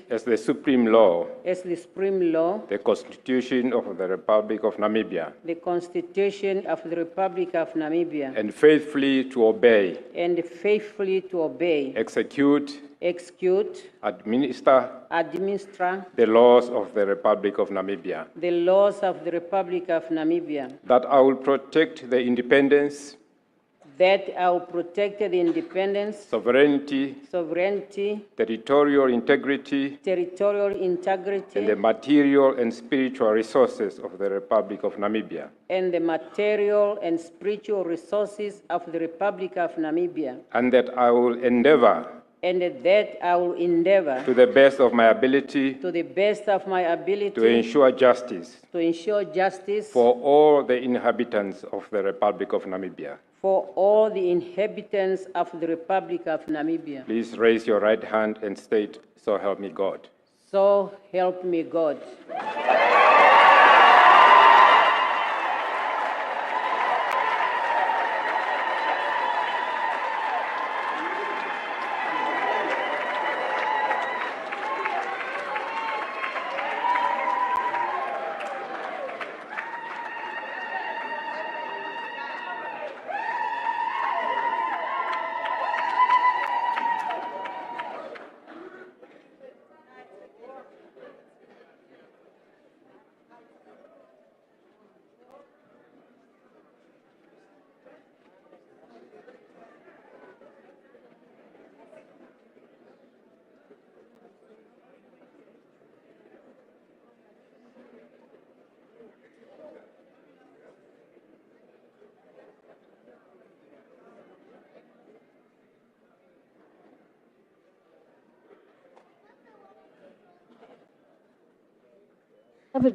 as the supreme law the Constitution of the Republic of Namibia, the Constitution of the Republic of Namibia, and faithfully to obey, execute, administer the laws of the Republic of Namibia, the laws of the Republic of Namibia, that I will protect the independence, sovereignty, territorial integrity, and the material and spiritual resources of the Republic of Namibia, and the material and spiritual resources of the Republic of Namibia, and that I will endeavor to the best of my ability to ensure justice for all the inhabitants of the Republic of Namibia. Please raise your right hand and state, "So help me God." So help me God.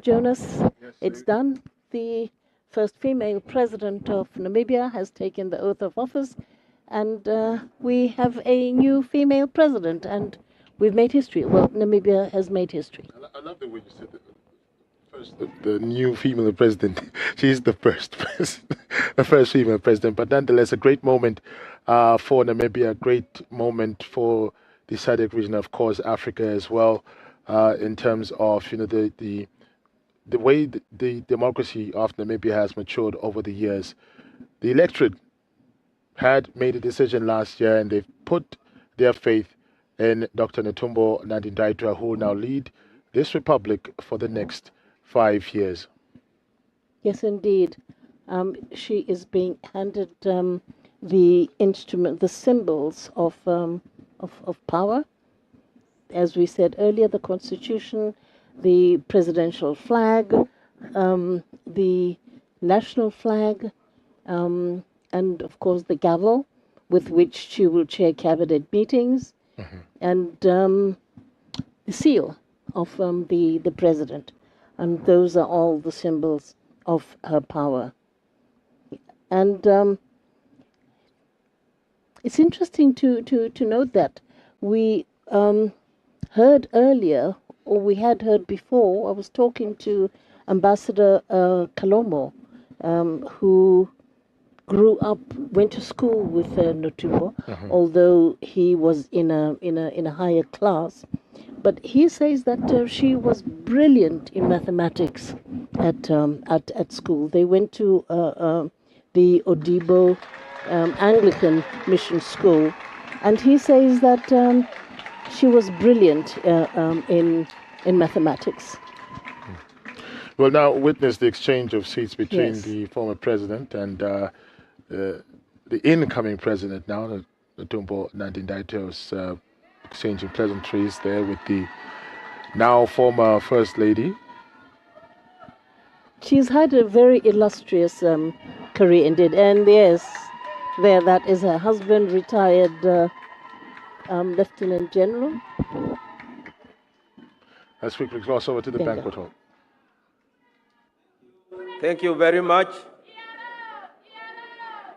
Jonas, it's done. The first female president of Namibia has taken the oath of office, and we have a new female president, and we've made history. Well, Namibia has made history. I love the way you said the new female president. She's the first the first female president, but nonetheless a great moment for Namibia, a great moment for the SADC region, of course, Africa as well, in terms of the way the democracy of Namibia has matured over the years. The electorate had made a decision last year, and they've put their faith in Dr. Netumbo Nandi-Nditwah, who will now lead this republic for the next 5 years. Yes, indeed. She is being handed the instrument, the symbols of power. As we said earlier, the Constitution, the presidential flag, the national flag, and of course the gavel with which she will chair cabinet meetings, and the seal of the president. And those are all the symbols of her power. And it's interesting to note that we heard earlier, or we had heard before, I was talking to Ambassador Kalomo, who grew up, went to school with Netumbo, although he was in a higher class. But he says that she was brilliant in mathematics at school. They went to the Odibo Anglican Mission School, And he says that she was brilliant in mathematics. We'll now witness the exchange of seats between Yes. the former president and the incoming president now, Netumbo Nandi-Nditwah's exchanging pleasantries there with the now former First Lady. She's had a very illustrious career indeed. And yes, that is her husband, retired Lieutenant General. Let's quickly cross over to the Bingo. banquet hall. Thank you very much.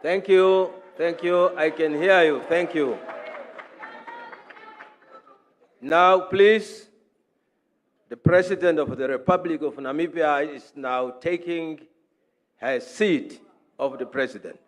Thank you. Thank you. I can hear you. Thank you. Now, please, the President of the Republic of Namibia is now taking her seat of the President.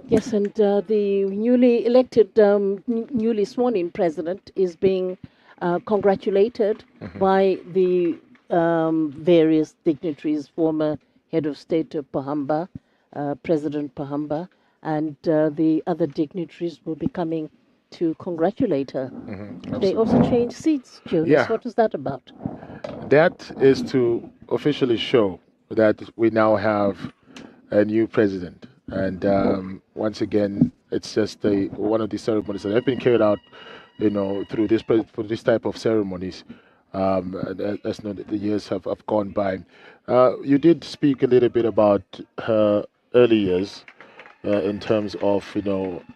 Yes, and the newly elected, newly sworn-in president is being congratulated by the various dignitaries, former head of state Pahamba, President Pahamba, and the other dignitaries will be coming to congratulate her. They also changed seats, Jonas. Yeah. What is that about? That is to officially show that we now have a new president. And once again, it's just one of the ceremonies that have been carried out, through this type of ceremonies. As the years have gone by. You did speak a little bit about her early years in terms of,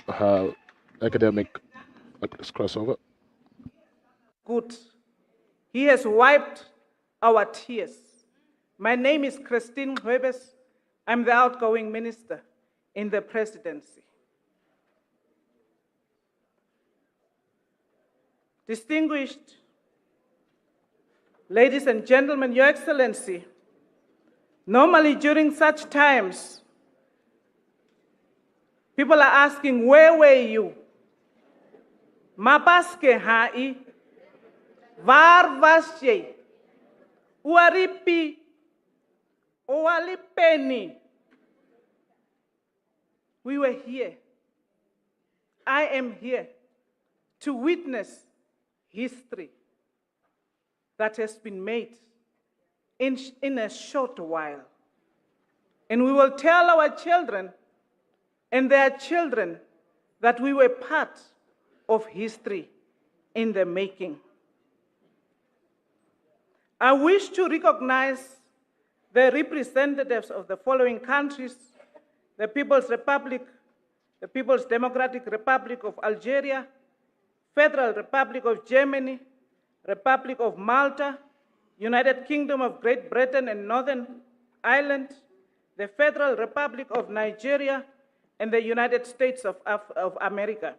her academic. Let's cross over. Good. He has wiped our tears. My name is Christine Huebes. I'm the outgoing minister in the presidency. Distinguished ladies and gentlemen, Your Excellency, normally during such times, people are asking, where were you? Mapaske hai, var was je? Uaripi, ualipeni. We were here. I am here to witness history that has been made in a short while. And we will tell our children and their children that we were part of history in the making. I wish to recognize the representatives of the following countries: the People's Republic, the People's Democratic Republic of Algeria, Federal Republic of Germany, Republic of Malta, United Kingdom of Great Britain and Northern Ireland, the Federal Republic of Nigeria, and the United States of America.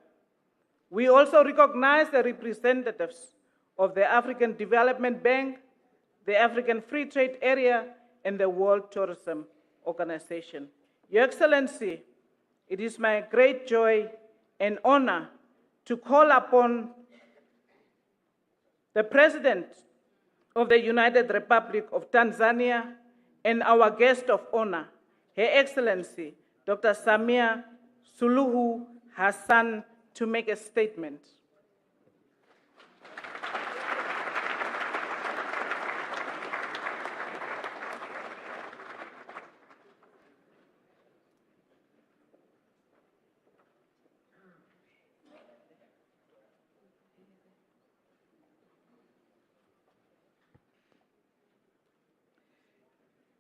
We also recognize the representatives of the African Development Bank, the African Free Trade Area, and the World Tourism Organization. Your Excellency, it is my great joy and honor to call upon the President of the United Republic of Tanzania and our guest of honor, Her Excellency, Dr. Samia Suluhu Hassan, to make a statement.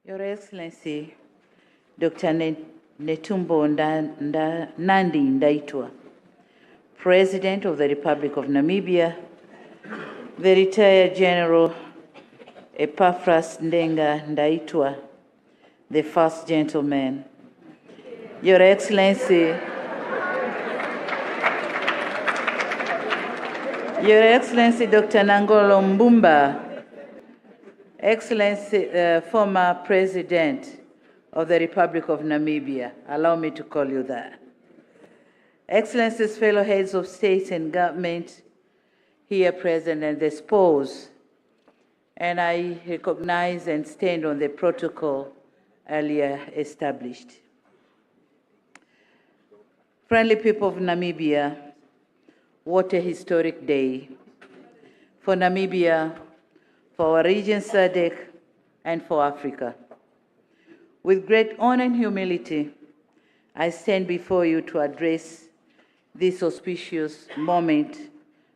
Your Excellency, Dr. Netumbo Nandi-Nditwah, President of the Republic of Namibia, the retired General Epaphras Ndenga-Nditwah, the First Gentleman, Your Excellency, Dr. Nangolo Mbumba, Excellency, former President of the Republic of Namibia, allow me to call you that. Excellencies, fellow heads of state and government here present and the spouse, and I recognize and stand on the protocol earlier established. Friendly people of Namibia, what a historic day for Namibia, for our region SADC, and for Africa. With great honor and humility, I stand before you to address this auspicious moment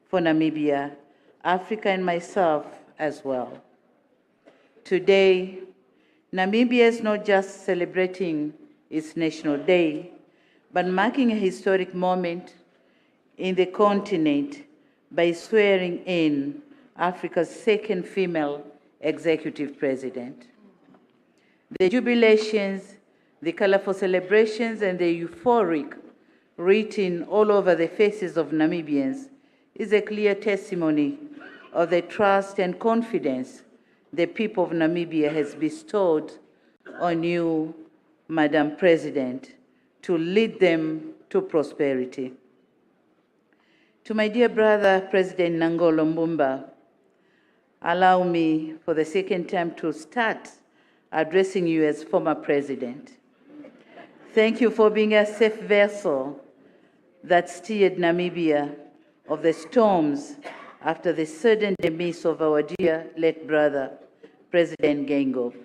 for Namibia, Africa, and myself as well. Today, Namibia is not just celebrating its National Day, but marking a historic moment in the continent by swearing in Africa's second female executive president. The jubilations, the colorful celebrations, and the euphoric written all over the faces of Namibians is a clear testimony of the trust and confidence the people of Namibia has bestowed on you, Madam President, to lead them to prosperity. To my dear brother, President Nangolo Mbumba, allow me for the second time to start addressing you as former president. Thank you for being a safe vessel that steered Namibia of the storms after the sudden demise of our dear late brother, President Geingob.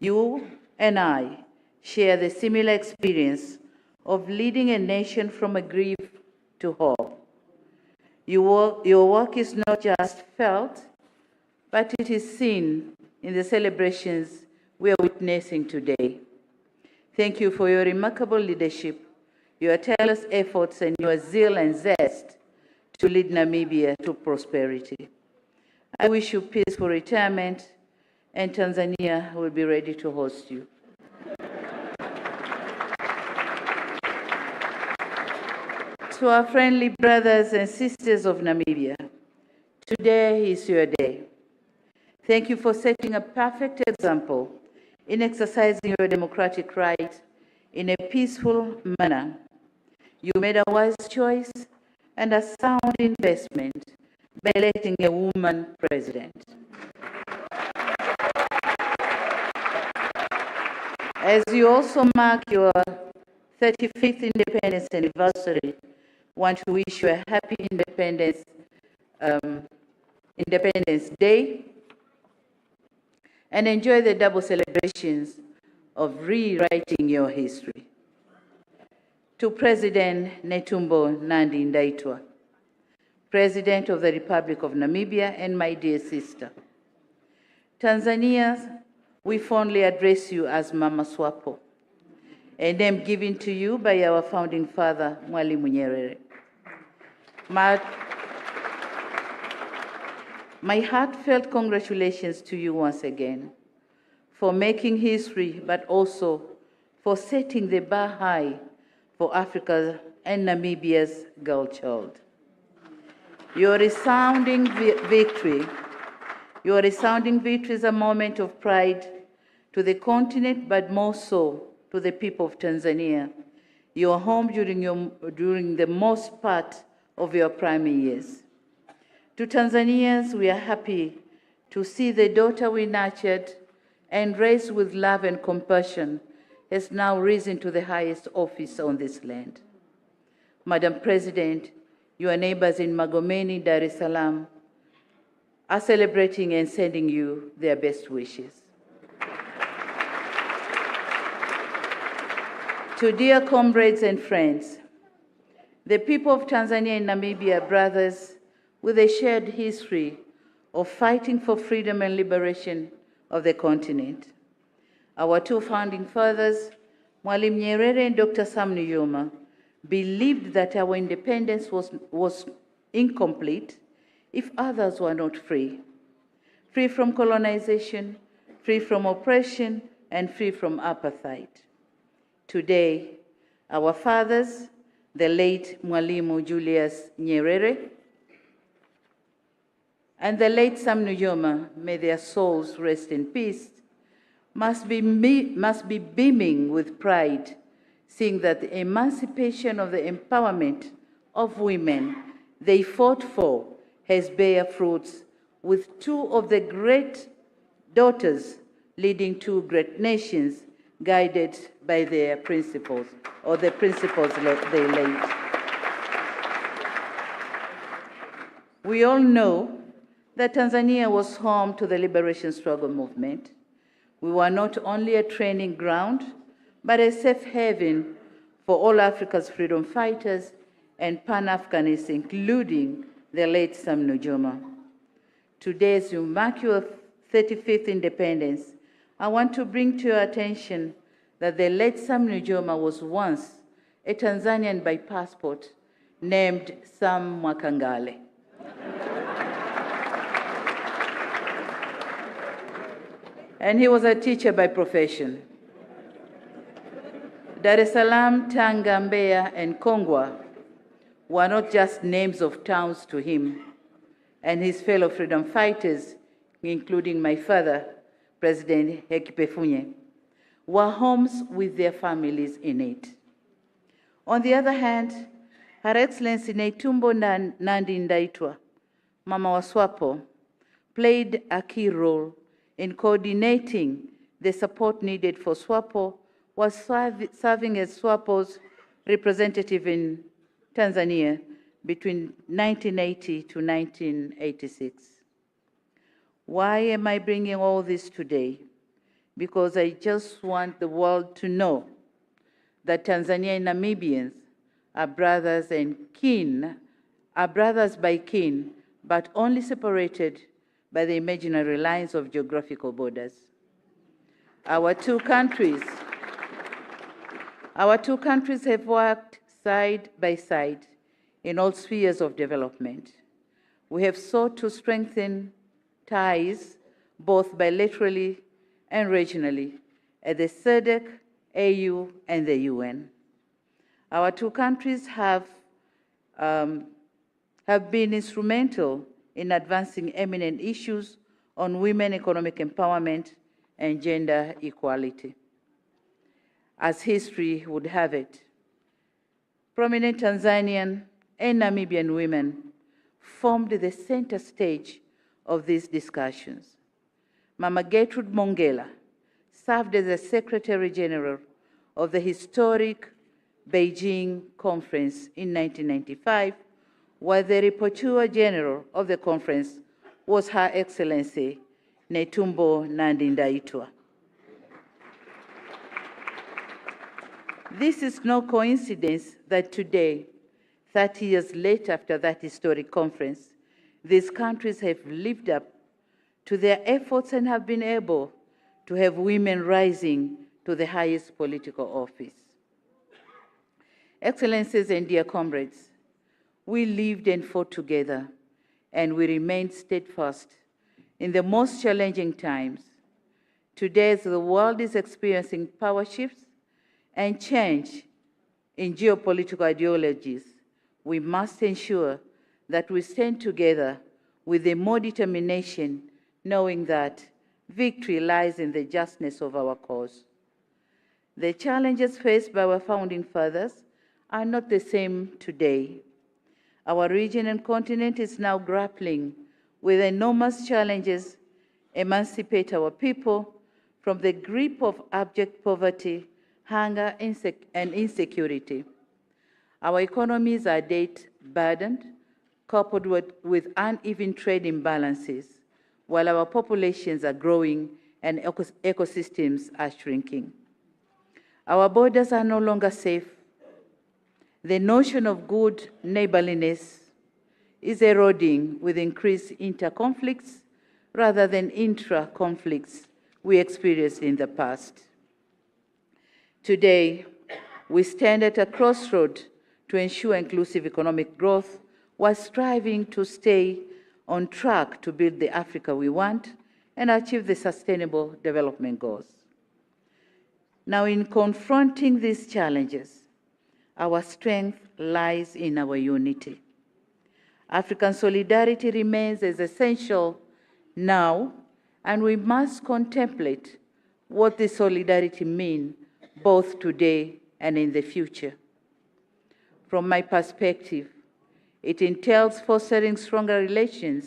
You and I share the similar experience of leading a nation from a grief to hope. Your work is not just felt, but it is seen in the celebrations we are witnessing today. Thank you for your remarkable leadership, your tireless efforts, and your zeal and zest to lead Namibia to prosperity. I wish you peaceful retirement, and Tanzania will be ready to host you. To our friendly brothers and sisters of Namibia, today is your day. Thank you for setting a perfect example in exercising your democratic right in a peaceful manner. You made a wise choice and a sound investment by electing a woman president. As you also mark your 35th independence anniversary, I want to wish you a happy Independence Day, and enjoy the double celebrations of rewriting your history. To President Netumbo Nandi-Nditwah, President of the Republic of Namibia, and my dear sister, Tanzania, we fondly address you as Mama Swapo, a name given to you by our founding father, Mwalimu Nyerere. My heartfelt congratulations to you once again for making history, but also for setting the bar high for Africa and Namibia's girl child. Your resounding victory is a moment of pride to the continent, but more so to the people of Tanzania, your home during the most part of your primary years. To Tanzanians, we are happy to see the daughter we nurtured and raised with love and compassion has now risen to the highest office on this land. Madam President, your neighbors in Magomeni, Dar es Salaam, are celebrating and sending you their best wishes. To dear comrades and friends, the people of Tanzania and Namibia are brothers with a shared history of fighting for freedom and liberation of the continent. Our two founding fathers, Mwalimu Nyerere and Dr. Sam Nujoma, believed that our independence was incomplete if others were not free. Free from colonization, free from oppression, and free from apartheid. Today, our fathers, the late Mwalimu Julius Nyerere and the late Sam Nujoma, may their souls rest in peace, must be beaming with pride, seeing that the emancipation of the empowerment of women they fought for has bear fruits, with two of the great daughters leading two great nations guided by their principles, or the principles they laid. We all know that Tanzania was home to the liberation struggle movement. We were not only a training ground, but a safe haven for all Africa's freedom fighters and Pan-Africanists, including the late Sam Nujoma. Today, as you mark your 35th independence, I want to bring to your attention that the late Sam Nujoma was once a Tanzanian by passport named Sam Mwakangale. And he was a teacher by profession. Dar es Salaam, Tanga, Mbeya, and Kongwa were not just names of towns to him and his fellow freedom fighters, including my father, President Hekiphepunye, were homes with their families in it. On the other hand, Her Excellency Netumbo Nandi-Nditwah, Mama wa SWAPO, played a key role in coordinating the support needed for SWAPO, was serving as SWAPO's representative in Tanzania between 1980 to 1986. Why am I bringing all this today? Because I just want the world to know that Tanzania and Namibians are brothers and kin, are brothers by kin, but only separated by the imaginary lines of geographical borders. Our two countries have worked side by side in all spheres of development. We have sought to strengthen ties both bilaterally and regionally at the SADC, AU, and the UN. Our two countries have been instrumental in advancing eminent issues on women economic empowerment and gender equality. As history would have it, prominent Tanzanian and Namibian women formed the center stage of these discussions. Mama Gertrude Mongela served as the Secretary General of the historic Beijing Conference in 1995, while the Rapporteur General of the conference was Her Excellency Netumbo Nandi-Nditwah. This is no coincidence that today, 30 years later after that historic conference, these countries have lived up to their efforts and have been able to have women rising to the highest political office. Excellencies and dear comrades, we lived and fought together, and we remained steadfast in the most challenging times. Today, as the world is experiencing power shifts and change in geopolitical ideologies, we must ensure that we stand together with a more determination, knowing that victory lies in the justness of our cause. The challenges faced by our founding fathers are not the same today. Our region and continent is now grappling with enormous challenges, emancipate our people from the grip of abject poverty, hunger, and insecurity. Our economies are debt-burdened, coupled with uneven trade imbalances, while our populations are growing and ecosystems are shrinking. Our borders are no longer safe. The notion of good neighborliness is eroding with increased inter-conflicts rather than intra-conflicts we experienced in the past. Today, we stand at a crossroad to ensure inclusive economic growth while striving to stay on track to build the Africa we want and achieve the Sustainable Development Goals. Now, in confronting these challenges, our strength lies in our unity. African solidarity remains as essential now, and we must contemplate what this solidarity means both today and in the future. From my perspective, it entails fostering stronger relations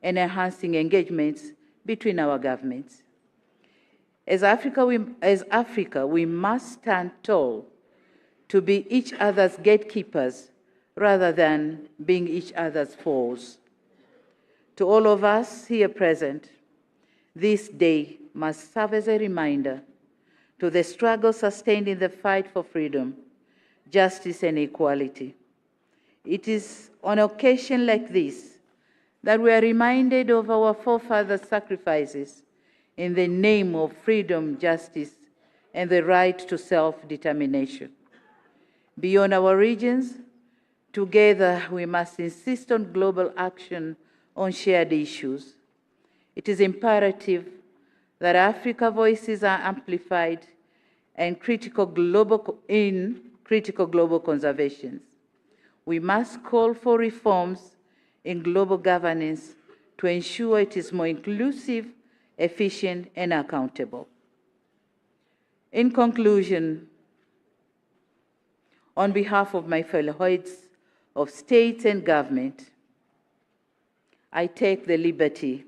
and enhancing engagements between our governments. As Africa, we must stand tall to be each other's gatekeepers rather than being each other's foes. To all of us here present, this day must serve as a reminder to the struggle sustained in the fight for freedom, justice, and equality. It is on occasion like this that we are reminded of our forefathers' sacrifices in the name of freedom, justice, and the right to self-determination. Beyond our regions, together we must insist on global action on shared issues. It is imperative that Africa's voices are amplified and critical global conservations. We must call for reforms in global governance to ensure it is more inclusive, efficient, and accountable. In conclusion, on behalf of my fellow heads of states and government, I take the liberty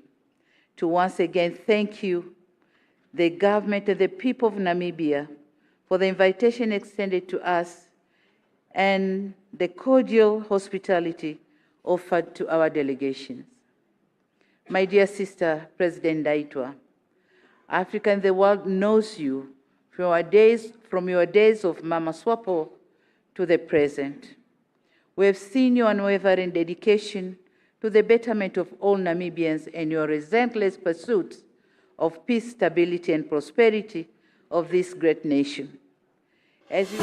to once again thank you, the government and the people of Namibia, for the invitation extended to us and the cordial hospitality offered to our delegations. My dear sister, President Nditwah, Africa and the world knows you from your days of Mama Swapo to the present. We have seen your unwavering dedication to the betterment of all Namibians and your relentless pursuit of peace, stability, and prosperity of this great nation. As you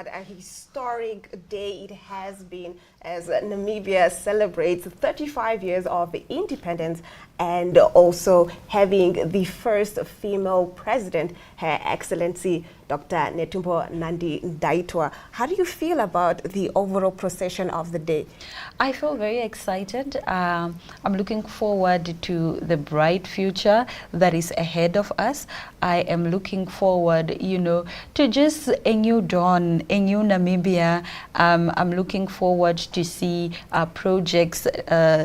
What a historic day it has been as Namibia celebrates 35 years of independence and also having the first female president, Her Excellency Dr. Netumbo Nandi-Nditwah. How do you feel about the overall procession of the day? I feel very excited. I'm looking forward to the bright future that is ahead of us. I am looking forward, to just a new dawn, a new Namibia. I'm looking forward to see projects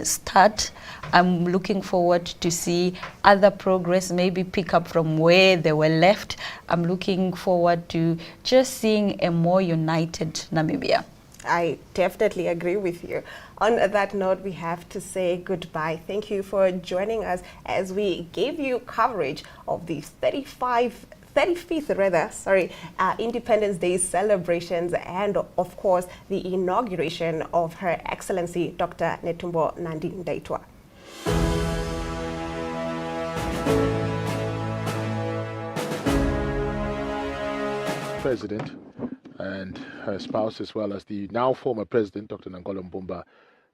start. I'm looking forward to see other progress maybe pick up from where they were left. I'm looking forward to just seeing a more united Namibia. I definitely agree with you. On that note, we have to say goodbye. Thank you for joining us as we gave you coverage of the 35th Independence Day celebrations and, of course, the inauguration of Her Excellency Dr. Netumbo Nandi-Nditwah. President and her spouse, as well as the now former president, Dr. Nangola Mbumba,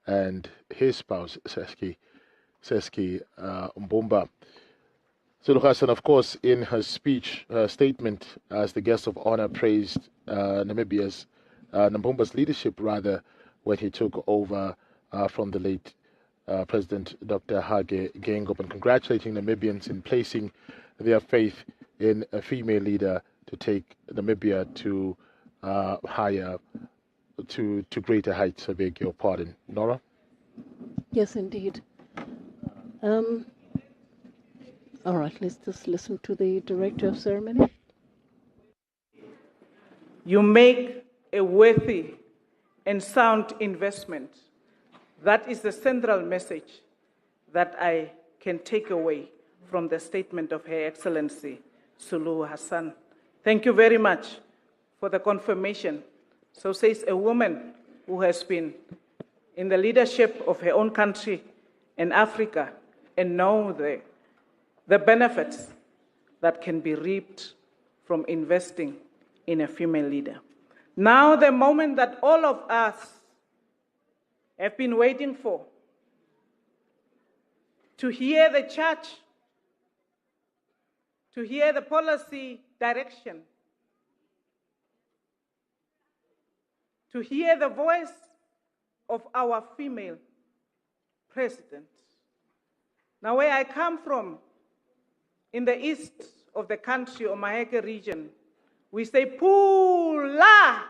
and his spouse, Seski Mbumba. Zulu Hassan, of course, in her speech, her statement as the guest of honor, praised Mbumba's leadership, when he took over from the late President Dr. Hage Geingob, and congratulating Namibians in placing their faith in a female leader to take Namibia to greater heights. I beg your pardon. Nora? Yes, indeed. All right, let's just listen to the Director of Ceremony. You make a worthy and sound investment. That is the central message that I can take away from the statement of Her Excellency Suluhu Hassan. Thank you very much for the confirmation. So says a woman who has been in the leadership of her own country and Africa and know the benefits that can be reaped from investing in a female leader. Now the moment that all of us have been waiting for, to hear the church, to hear the policy direction, to hear the voice of our female president. Now, where I come from, in the east of the country, or Maheke region, we say, Pula!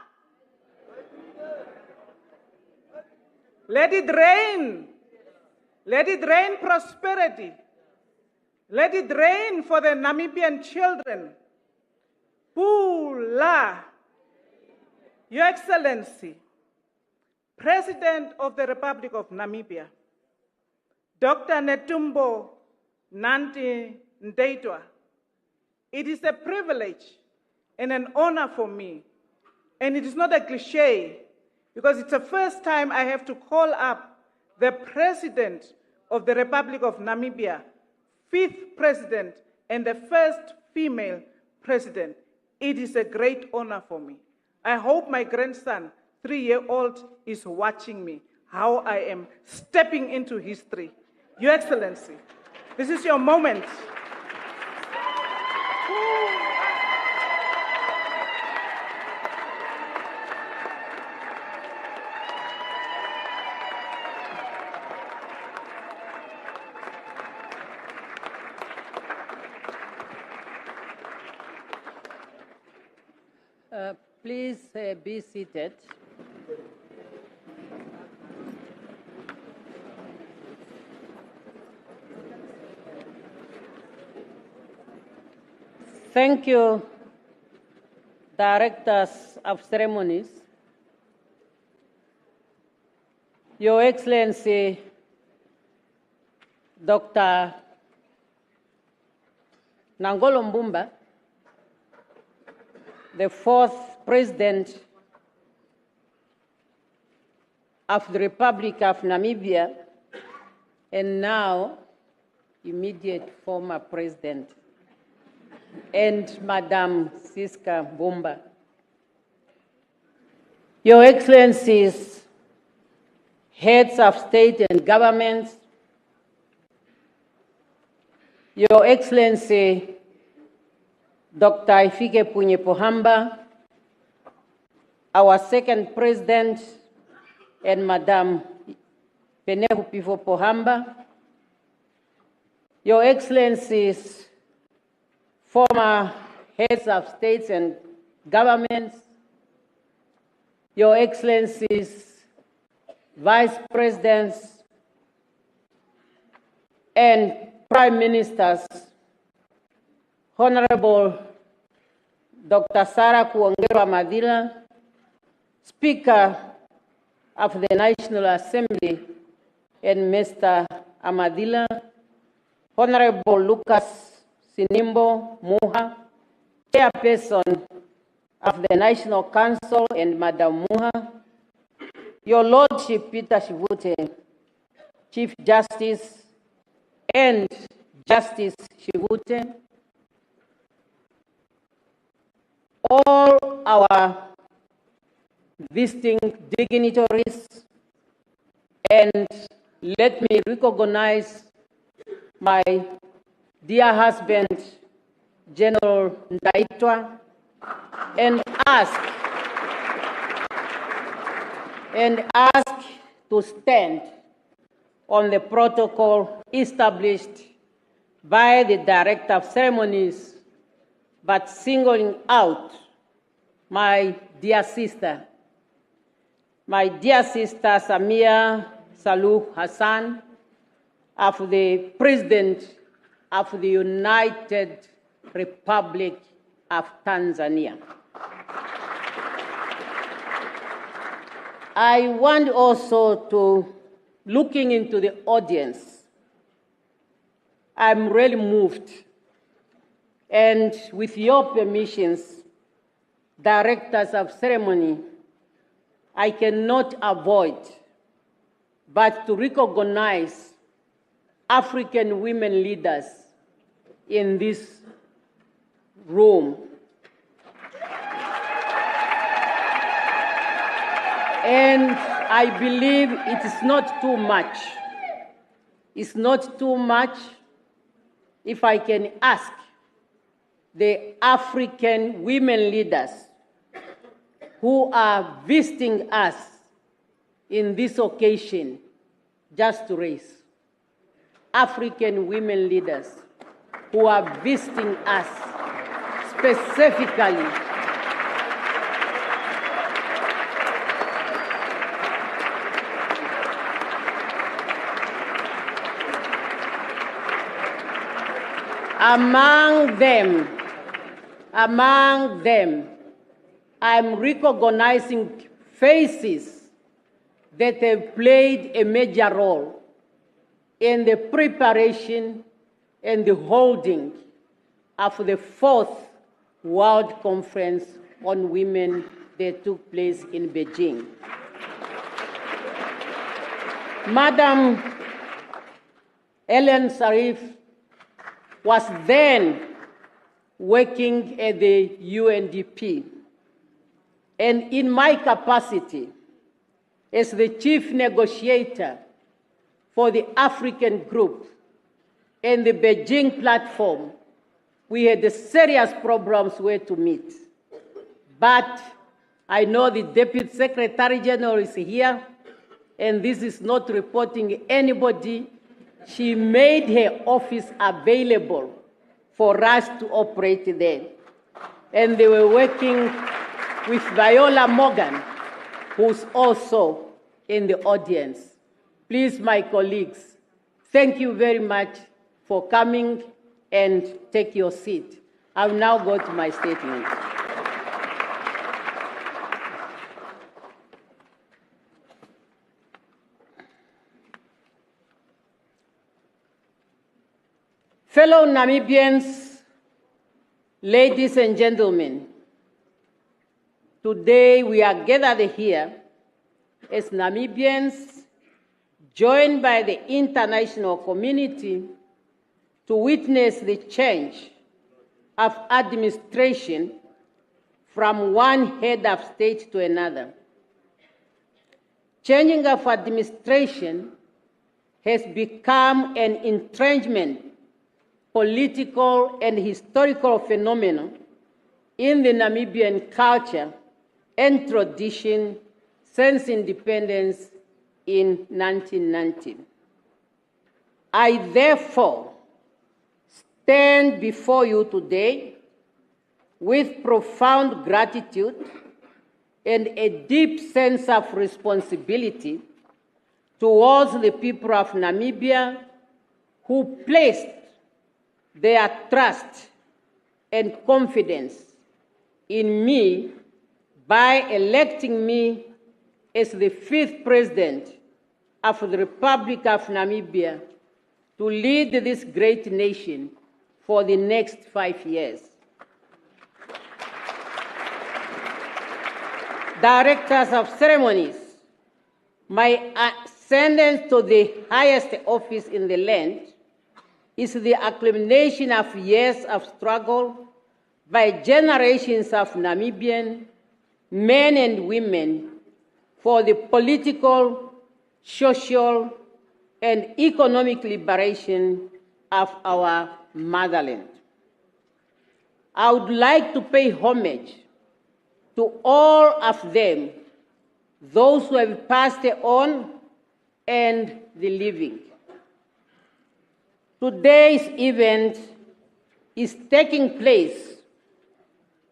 Let it rain. Let it rain prosperity. Let it rain for the Namibian children. Pula! Your Excellency, President of the Republic of Namibia, Dr. Netumbo Nandi-Nditwah, it is a privilege and an honor for me, and it is not a cliche, because it's the first time I have to call up the President of the Republic of Namibia, 5th President and the first female President. It is a great honor for me. I hope my grandson, 3-year-old, is watching me, how I am stepping into history. Your Excellency, this is your moment. Please be seated. Thank you, Directors of Ceremonies, Your Excellency, Dr. Nangolo Mbumba, the 4th President of the Republic of Namibia, and now immediate former President, and Madam Siska Mbumba. Your Excellencies, Heads of State and Governments, Your Excellency, Dr. Ifike Punye Pohamba, our 2nd President, and Madam Penehu Pifo Pohamba, Your Excellencies, former Heads of States and Governments, Your Excellencies, Vice Presidents, and Prime Ministers, Honorable Dr. Sarah Kuongerwa Madila, Speaker of the National Assembly, and Mr. Amadila, Honorable Lucas Sinimbo Muha, Chairperson of the National Council, and Madam Muha, Your Lordship Peter Shivute, Chief Justice, and Justice Shivute, all our visiting dignitaries, and let me recognize my dear husband, General Ndaitwah, and ask to stand on the protocol established by the Director of Ceremonies, but singling out my dear sister Samia Suluhu Hassan, of the President of the United Republic of Tanzania. I want also to, looking into the audience, I'm really moved, and with your permissions, Directors of Ceremony, I cannot avoid but to recognize African women leaders in this room. And I believe it is not too much. It's not too much if I can ask the African women leaders who are visiting us in this occasion just to raise. African women leaders who are visiting us specifically. Among them, I'm recognizing faces that have played a major role in the preparation and the holding of the 4th World Conference on Women that took place in Beijing. Madam Ellen Sirleaf was then working at the UNDP. And in my capacity as the chief negotiator for the African group and the Beijing platform, we had serious problems where to meet. But I know the Deputy Secretary General is here, and this is not reporting anybody. She made her office available for us to operate there. And they were working with Viola Morgan, who's also in the audience. Please, my colleagues, thank you very much for coming, and take your seat. I'll now go to my statement. Fellow Namibians, ladies and gentlemen, today we are gathered here as Namibians joined by the international community to witness the change of administration from one head of state to another. Changing of administration has become an entrenchment, political and historical phenomenon in the Namibian culture and tradition since independence in 1990. I therefore stand before you today with profound gratitude and a deep sense of responsibility towards the people of Namibia who placed their trust and confidence in me by electing me as the 5th President of the Republic of Namibia to lead this great nation for the next 5 years. Directors of ceremonies, my ascendance to the highest office in the land is the accumulation of years of struggle by generations of Namibian men and women for the political, social, and economic liberation of our motherland. I would like to pay homage to all of them, those who have passed on and the living. Today's event is taking place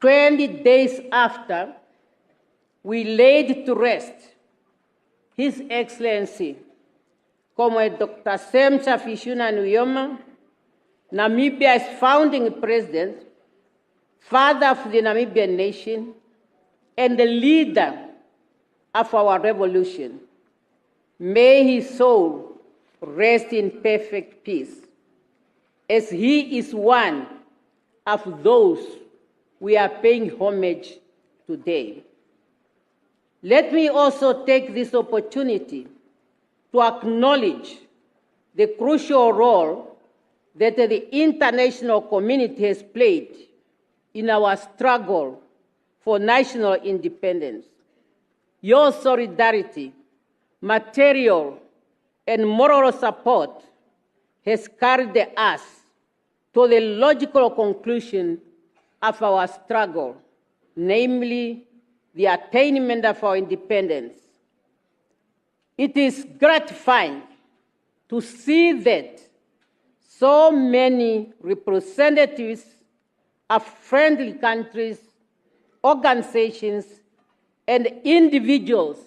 20 days after we laid to rest His Excellency Comrade Dr. Sam Safishuna Nujoma, Namibia's founding president, father of the Namibian nation, and the leader of our revolution. May his soul rest in perfect peace, as he is one of those we are paying homage today. Let me also take this opportunity to acknowledge the crucial role that the international community has played in our struggle for national independence. Your solidarity, material, and moral support has carried us to the logical conclusion of our struggle, namely the attainment of our independence. It is gratifying to see that so many representatives of friendly countries, organizations, and individuals,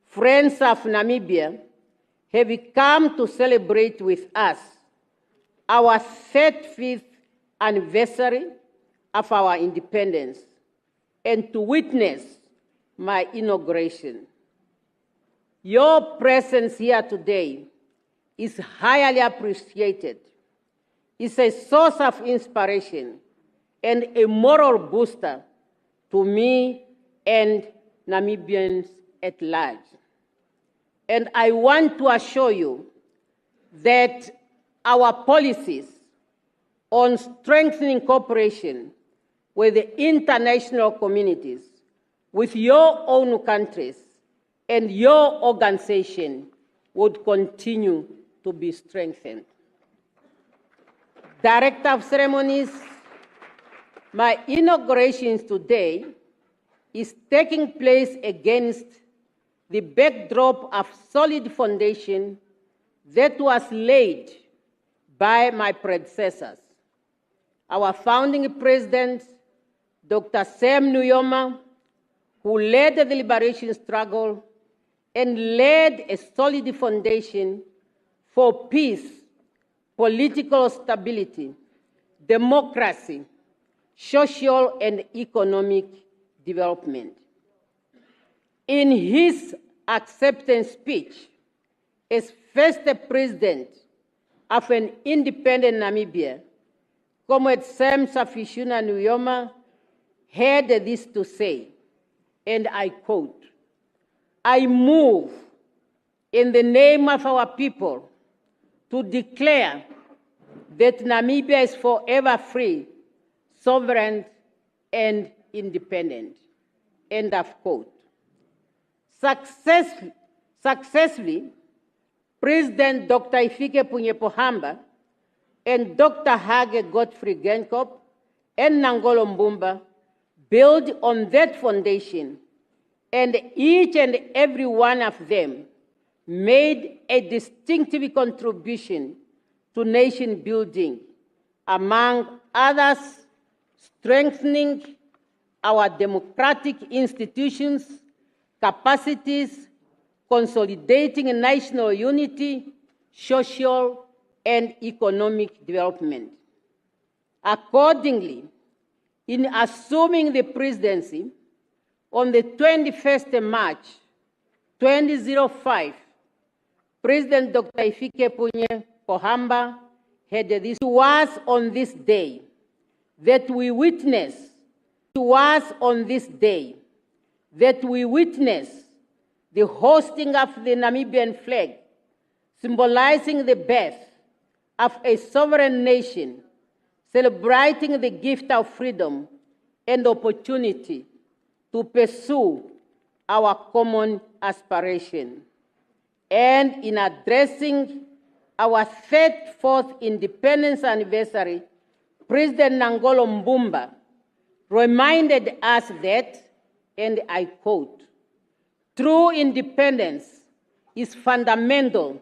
friends of Namibia, have come to celebrate with us our 35th anniversary of our independence and to witness my inauguration. Your presence here today is highly appreciated. It's a source of inspiration and a moral booster to me and Namibians at large. And I want to assure you that our policies on strengthening cooperation with the international communities, with your own countries, and your organization would continue to be strengthened. Director of Ceremonies, my inauguration today is taking place against the backdrop of solid foundation that was laid by my predecessors. Our founding president, Dr. Sam Nujoma, who led the liberation struggle and laid a solid foundation for peace, political stability, democracy, social and economic development. In his acceptance speech as first president of an independent Namibia, Comrade Sam Safishuna Nujoma had this to say, and I quote, "I move in the name of our people to declare that Namibia is forever free, sovereign, and independent." End of quote. Successfully, President Dr. Hifikepunye Pohamba and Dr. Hage Godfrey Geingob and Nangolo Mbumba built on that foundation, and each and every one of them made a distinctive contribution to nation building, among others, strengthening our democratic institutions, capacities, consolidating national unity, social and economic development. Accordingly, in assuming the presidency on the 21st March 2005, President Dr. Hifikepunye Pohamba had this. It was on this day that we witnessed the hosting of the Namibian flag, symbolizing the birth of a sovereign nation, celebrating the gift of freedom and opportunity to pursue our common aspiration. And in addressing our 34th independence anniversary, President Nangolo Mbumba reminded us that, and I quote, "True independence is fundamental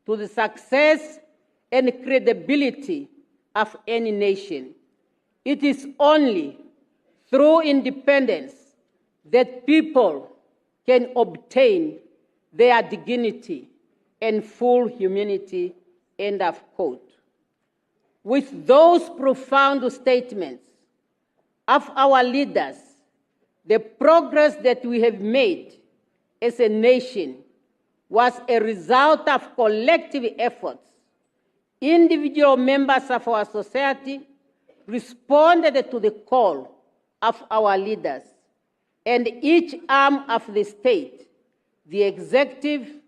to the success and credibility of any nation. It is only through independence that people can obtain their dignity and full humanity." End of quote. With those profound statements of our leaders, the progress that we have made as a nation was a result of collective efforts. Individual members of our society responded to the call of our leaders, and each arm of the state, the executive,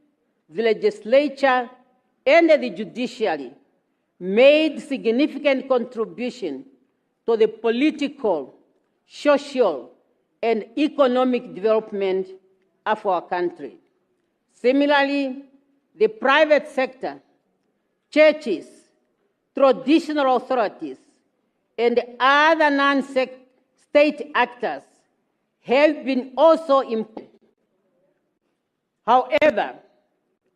the legislature, and the judiciary made significant contribution to the political, social, and economic development of our country. Similarly, the private sector, churches, traditional authorities, and other non-state actors have been also important. However,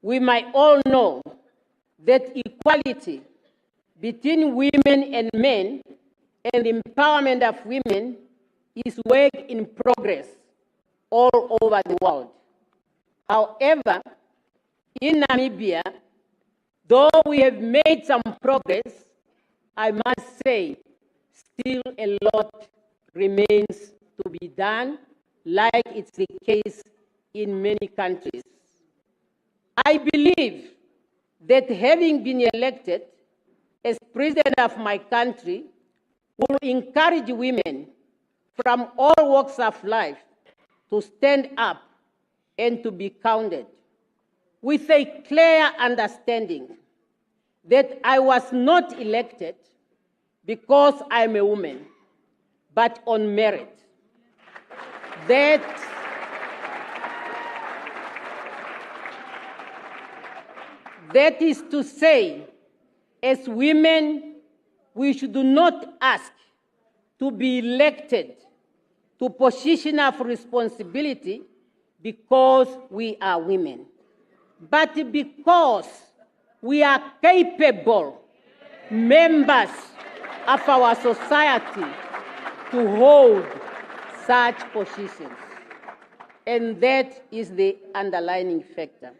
we might all know that equality between women and men and the empowerment of women is work in progress all over the world. However, in Namibia, though we have made some progress, I must say, still a lot remains to be done, like it's the case in many countries. I believe that having been elected as president of my country will encourage women from all walks of life to stand up and to be counted, with a clear understanding that I was not elected because I'm a woman, but on merit. That is to say, as women, we should not ask to be elected to position of responsibility because we are women, but because we are capable members of our society to hold such positions. And that is the underlying factor.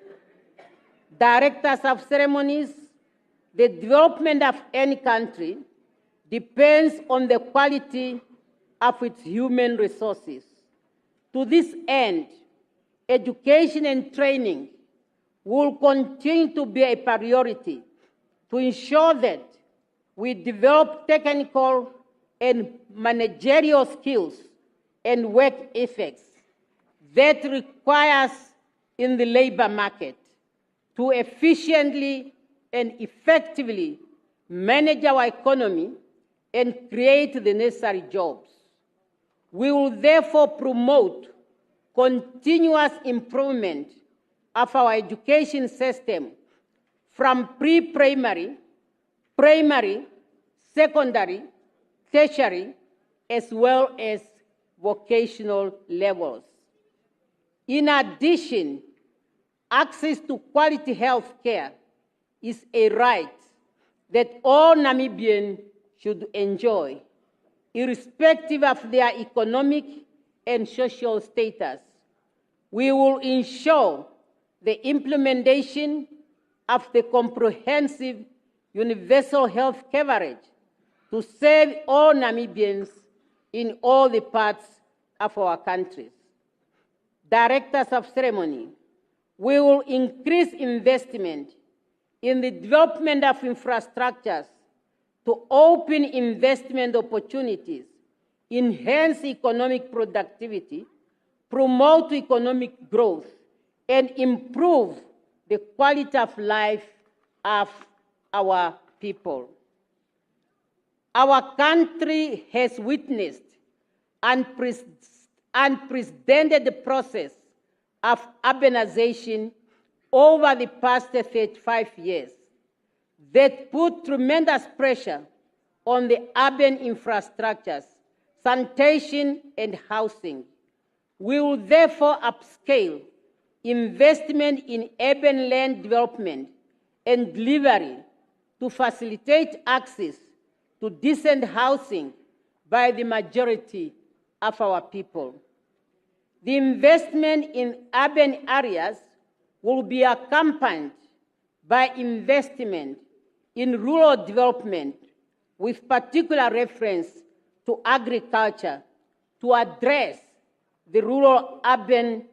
Directors of ceremonies, the development of any country depends on the quality of its human resources. To this end, education and training will continue to be a priority to ensure that we develop technical and managerial skills and work ethics that requires in the labor market to efficiently and effectively manage our economy and create the necessary jobs. We will therefore promote continuous improvement of our education system from pre-primary, primary, secondary, tertiary, as well as vocational levels. In addition, access to quality health care is a right that all Namibians should enjoy, irrespective of their economic and social status. We will ensure the implementation of the comprehensive universal health coverage to serve all Namibians in all the parts of our countries. Directors of ceremony, we will increase investment in the development of infrastructures to open investment opportunities, enhance economic productivity, promote economic growth, and improve the quality of life of our people. Our country has witnessed unprecedented process of urbanization over the past 35 years that put tremendous pressure on the urban infrastructures, sanitation, and housing. We will therefore upscale investment in urban land development and delivery to facilitate access to decent housing by the majority of our people. The investment in urban areas will be accompanied by investment in rural development with particular reference to agriculture to address the rural-urban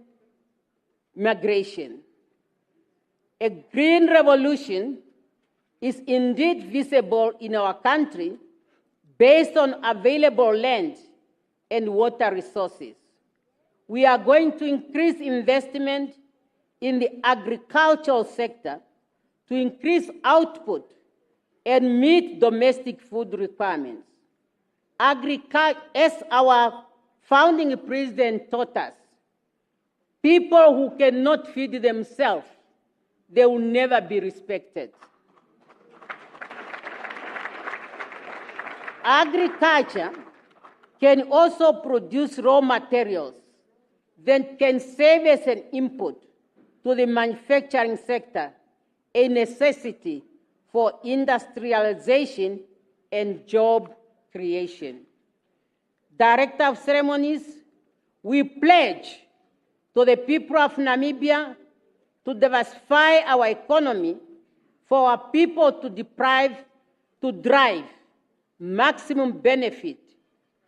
migration. A green revolution is indeed visible in our country based on available land and water resources. We are going to increase investment in the agricultural sector to increase output and meet domestic food requirements. As our founding president taught us, people who cannot feed themselves, they will never be respected. Agriculture can also produce raw materials that can serve as an input to the manufacturing sector, a necessity for industrialization and job creation. Director of Ceremonies, we pledge to the people of Namibia to diversify our economy for our people to drive maximum benefit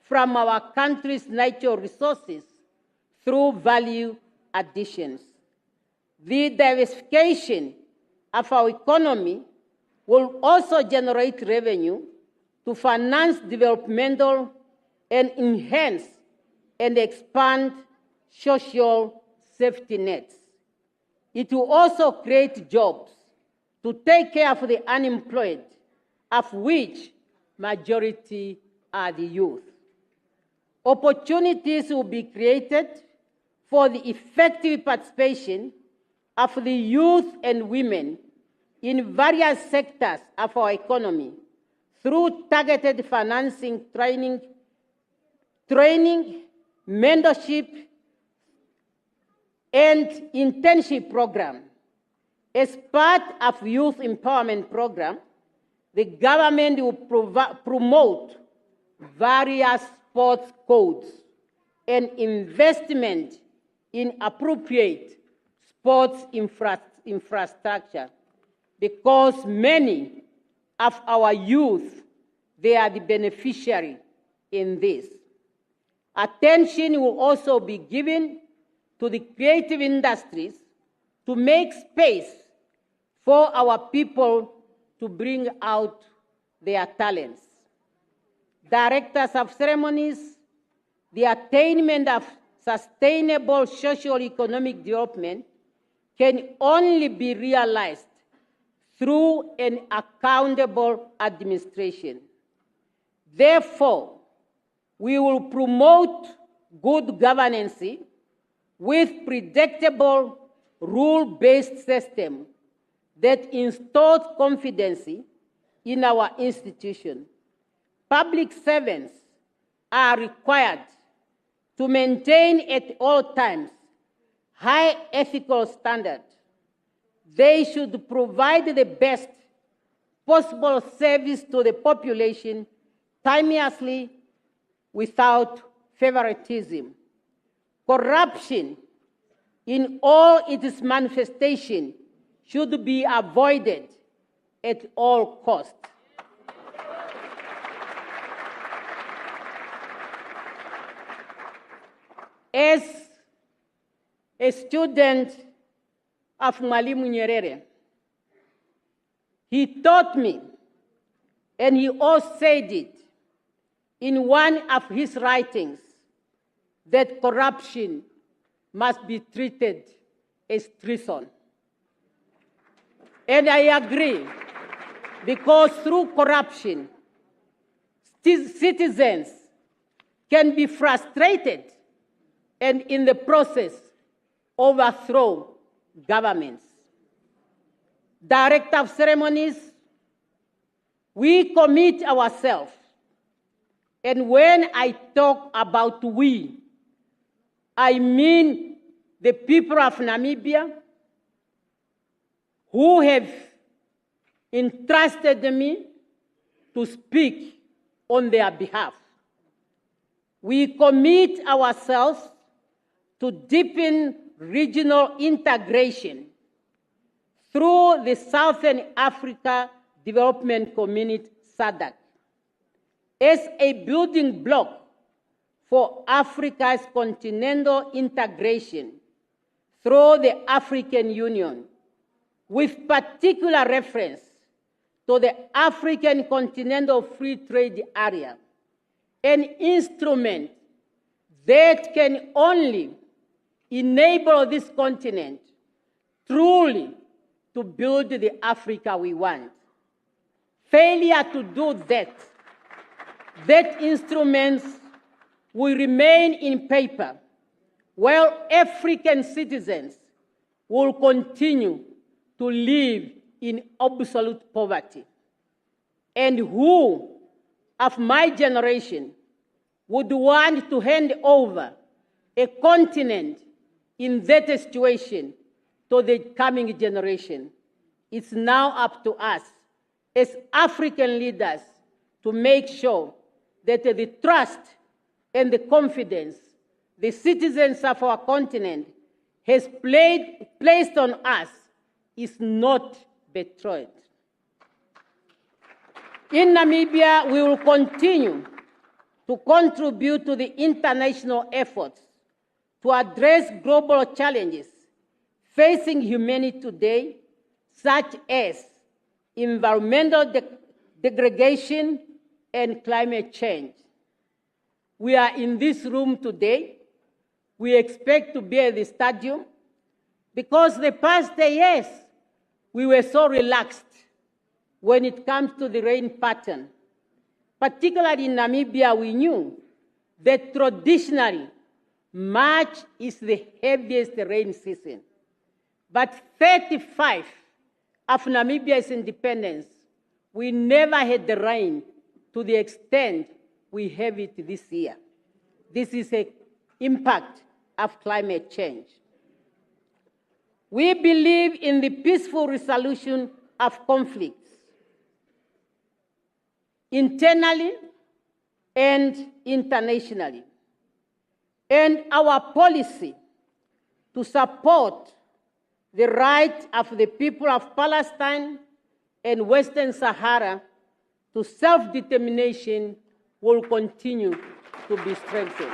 from our country's natural resources through value additions. The diversification of our economy will also generate revenue to finance developmental and enhance and expand social safety nets. It will also create jobs to take care of the unemployed, of which majority are the youth. Opportunities will be created for the effective participation of the youth and women in various sectors of our economy through targeted financing, training, mentorship, and internship program. As part of youth empowerment program, the government will promote various sports codes and investment in appropriate sports infrastructure, because many of our youth, they are the beneficiary in this. Attention will also be given to the creative industries to make space for our people to bring out their talents. Directors of ceremonies, the attainment of sustainable socio-economic development can only be realized through an accountable administration. Therefore, we will promote good governance with predictable, rule-based system that instills confidence in our institution. Public servants are required to maintain at all times high ethical standards. They should provide the best possible service to the population timelessly without favoritism. Corruption in all its manifestations should be avoided at all costs. As a student of Mwalimu Nyerere, he taught me, and he also said it in one of his writings, that corruption must be treated as treason. And I agree, because through corruption, citizens can be frustrated and in the process overthrow governments. Director of ceremonies, we commit ourselves. And when I talk about we, I mean the people of Namibia who have entrusted me to speak on their behalf. We commit ourselves to deepen regional integration through the Southern Africa Development Community, SADC, as a building block for Africa's continental integration through the African Union, with particular reference to the African Continental Free Trade Area, an instrument that can only enable this continent truly to build the Africa we want. Failure to do that instruments will remain in paper, while African citizens will continue to live in absolute poverty. And who of my generation would want to hand over a continent in that situation to the coming generation? It's now up to us as African leaders to make sure that the trust and the confidence the citizens of our continent has placed on us is not betrayed. In Namibia, we will continue to contribute to the international efforts to address global challenges facing humanity today, such as environmental degradation and climate change. We are in this room today. We expect to be at the stadium because the past years we were so relaxed when it comes to the rain pattern. Particularly in Namibia, we knew that traditionally March is the heaviest rain season. But 35 of Namibia's independence, we never had the rain to the extent we have it this year. This is an impact of climate change. We believe in the peaceful resolution of conflicts, internally and internationally. And our policy to support the right of the people of Palestine and Western Sahara to self-determination will continue to be strengthened.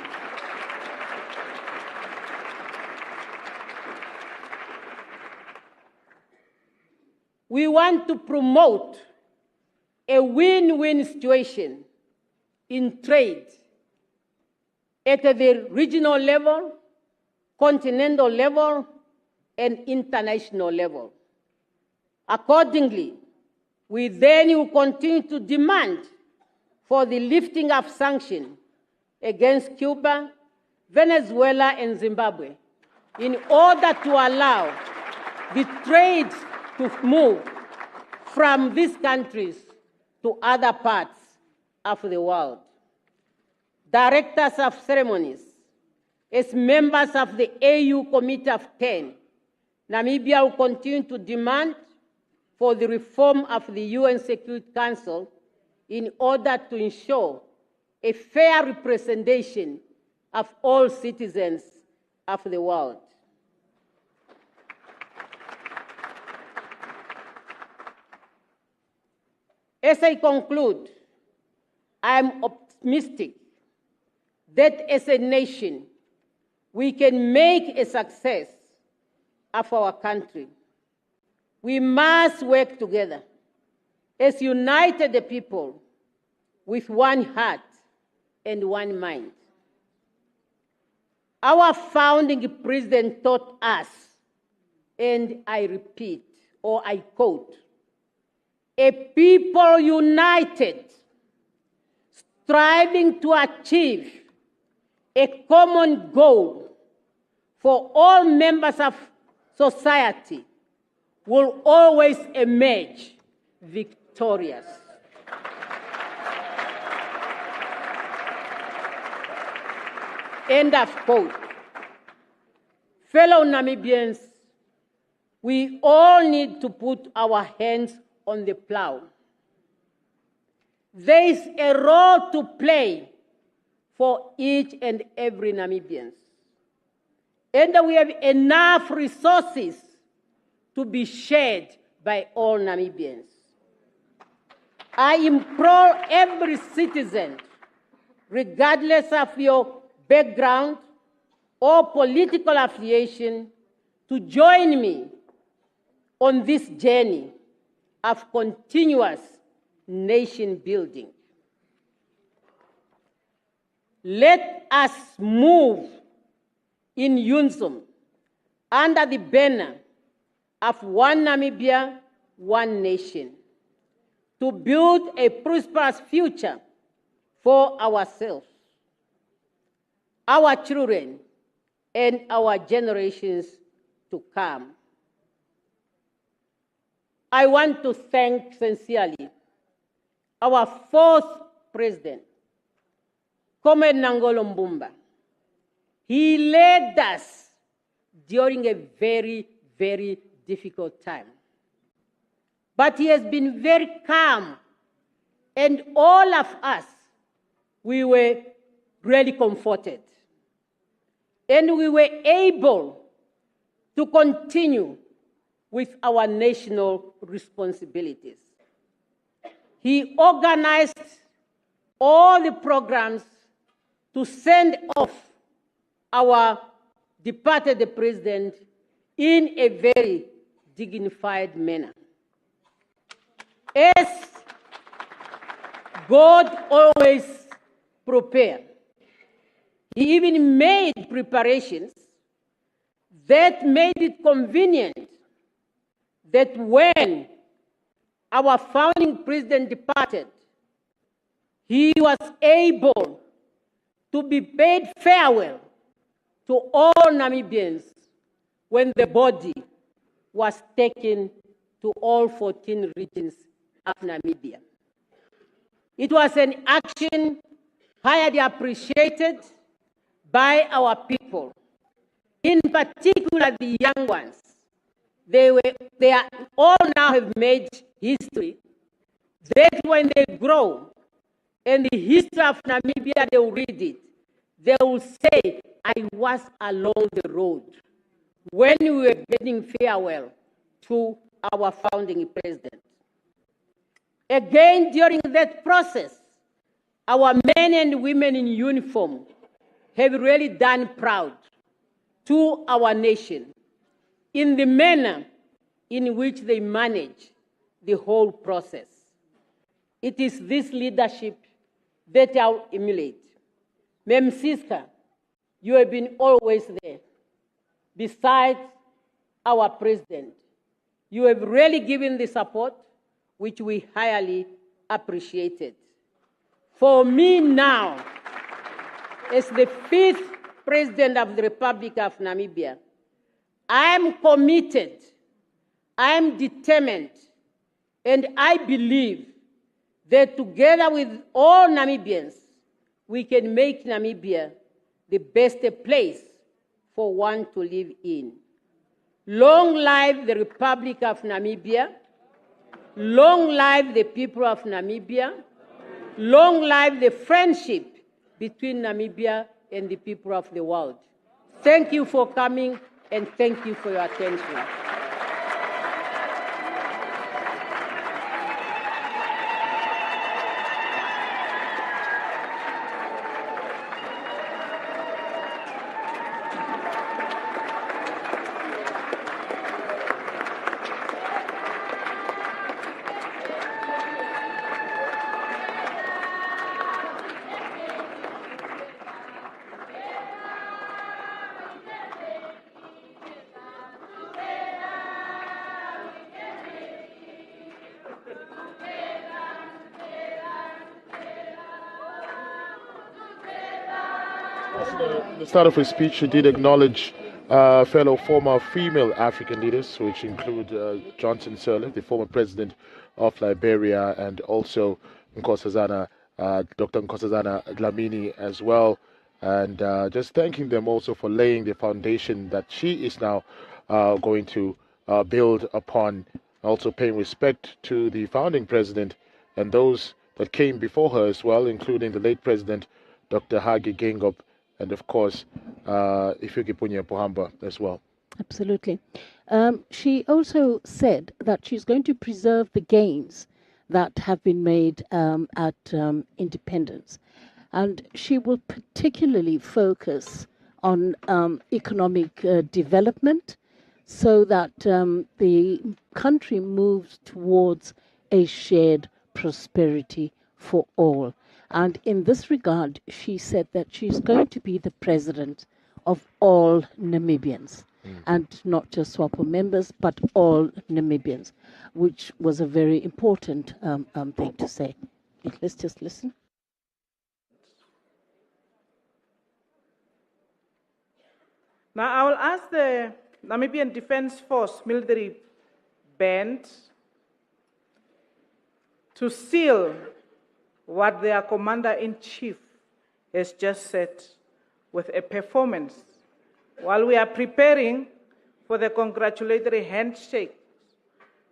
We want to promote a win-win situation in trade at the regional level, continental level, and international level. Accordingly, we then will continue to demand for the lifting of sanctions against Cuba, Venezuela, and Zimbabwe in order to allow the trade to move from these countries to other parts of the world. Directors of ceremonies, as members of the AU Committee of 10, Namibia will continue to demand for the reform of the UN Security Council in order to ensure a fair representation of all citizens of the world. As I conclude, I am optimistic that as a nation, we can make a success of our country. We must work together as united people with one heart and one mind. Our founding president taught us, and I repeat, or I quote, "A people united, striving to achieve a common goal for all members of society will always emerge victorious." End of quote. Fellow Namibians, we all need to put our hands on the plow. There is a role to play for each and every Namibian. And we have enough resources to be shared by all Namibians. I implore every citizen, regardless of your background or political affiliation, to join me on this journey of continuous nation building. Let us move in unison under the banner of one Namibia, one nation, to build a prosperous future for ourselves, our children, and our generations to come. I want to thank sincerely our fourth president, Comrade Nangolo Mbumba. He led us during a very, very difficult time. But he has been very calm, and all of us, we were really comforted. And we were able to continue with our national responsibilities. He organized all the programs to send off our departed president in a very dignified manner. As God always prepared, he even made preparations that made it convenient that when our founding president departed, he was able to be paid farewell to all Namibians when the body was taken to all 14 regions of Namibia. It was an action highly appreciated by our people, in particular the young ones. They are all now have made history, that when they grow and the history of Namibia, they will read it. They will say, I was along the road when we were bidding farewell to our founding president. Again, during that process, our men and women in uniform have really done proud to our nation in the manner in which they manage the whole process. It is this leadership that I'll emulate. Mem Siska, you have been always there. Besides our president, you have really given the support which we highly appreciated. For me now, as the fifth president of the Republic of Namibia, I am committed, I am determined, and I believe that together with all Namibians, we can make Namibia the best place for one to live in. Long live the Republic of Namibia. Long live the people of Namibia. Long live the friendship between Namibia and the people of the world. Thank you for coming, and thank you for your attention. At the start of his speech, he did acknowledge fellow former female African leaders, which include Johnson Sirleaf, the former president of Liberia, and also Dr. Nkosazana Dlamini as well, and just thanking them also for laying the foundation that she is now going to build upon, also paying respect to the founding president and those that came before her as well, including the late president, Dr. Hage Geingob, and of course, Hifikepunye Pohamba as well. Absolutely. She also said that she's going to preserve the gains that have been made at independence. And she will particularly focus on economic development so that the country moves towards a shared prosperity for all. And in this regard, she said that she's going to be the president of all Namibians. and not just SWAPO members, but all Namibians, which was a very important thing to say. Let's just listen. Now I will ask the Namibian Defense Force military band to seal what their commander-in-chief has just said with a performance while we are preparing for the congratulatory handshake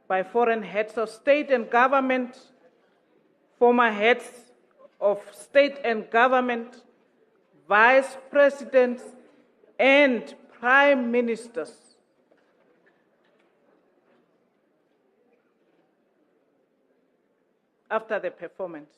by foreign heads of state and government, former heads of state and government, vice presidents, and prime ministers. After the performance.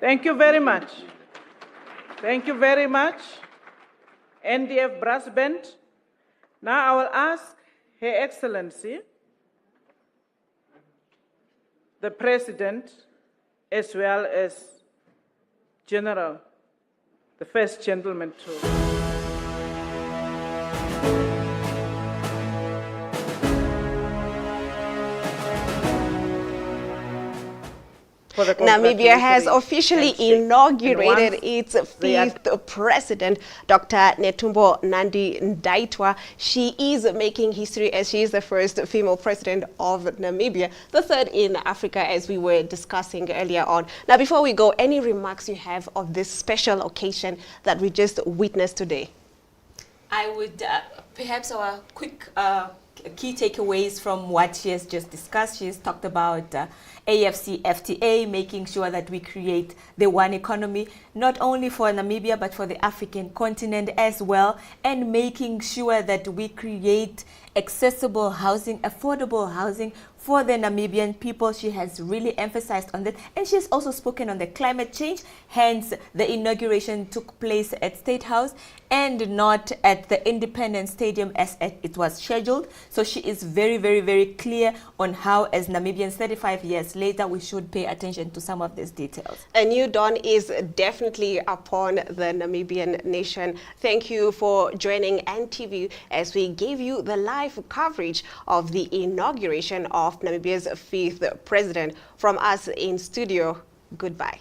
Thank you very much. Thank you very much, NDF Brass Band. Now I will ask Her Excellency, the President, as well as General, the First Gentleman too. Namibia has officially inaugurated its fifth president, Dr. Netumbo Nandi-Nditwah. She is making history as she is the first female president of Namibia, the third in Africa, as we were discussing earlier on. Now, before we go, any remarks you have of this special occasion that we just witnessed today? I would perhaps our quick key takeaways from what she has just discussed. She has talked about AFC FTA, making sure that we create the one economy, not only for Namibia, but for the African continent as well, and making sure that we create accessible housing, affordable housing for the Namibian people. She has really emphasized on that, and she has also spoken on the climate change. Hence, the inauguration took place at State House and not at the Independence Stadium as it was scheduled. So she is very, very, very clear on how, as Namibians 35 years later, we should pay attention to some of these details. A new dawn is definitely upon the Namibian nation. Thank you for joining NTV as we gave you the live live coverage of the inauguration of Namibia's 5th president. From us in studio, goodbye.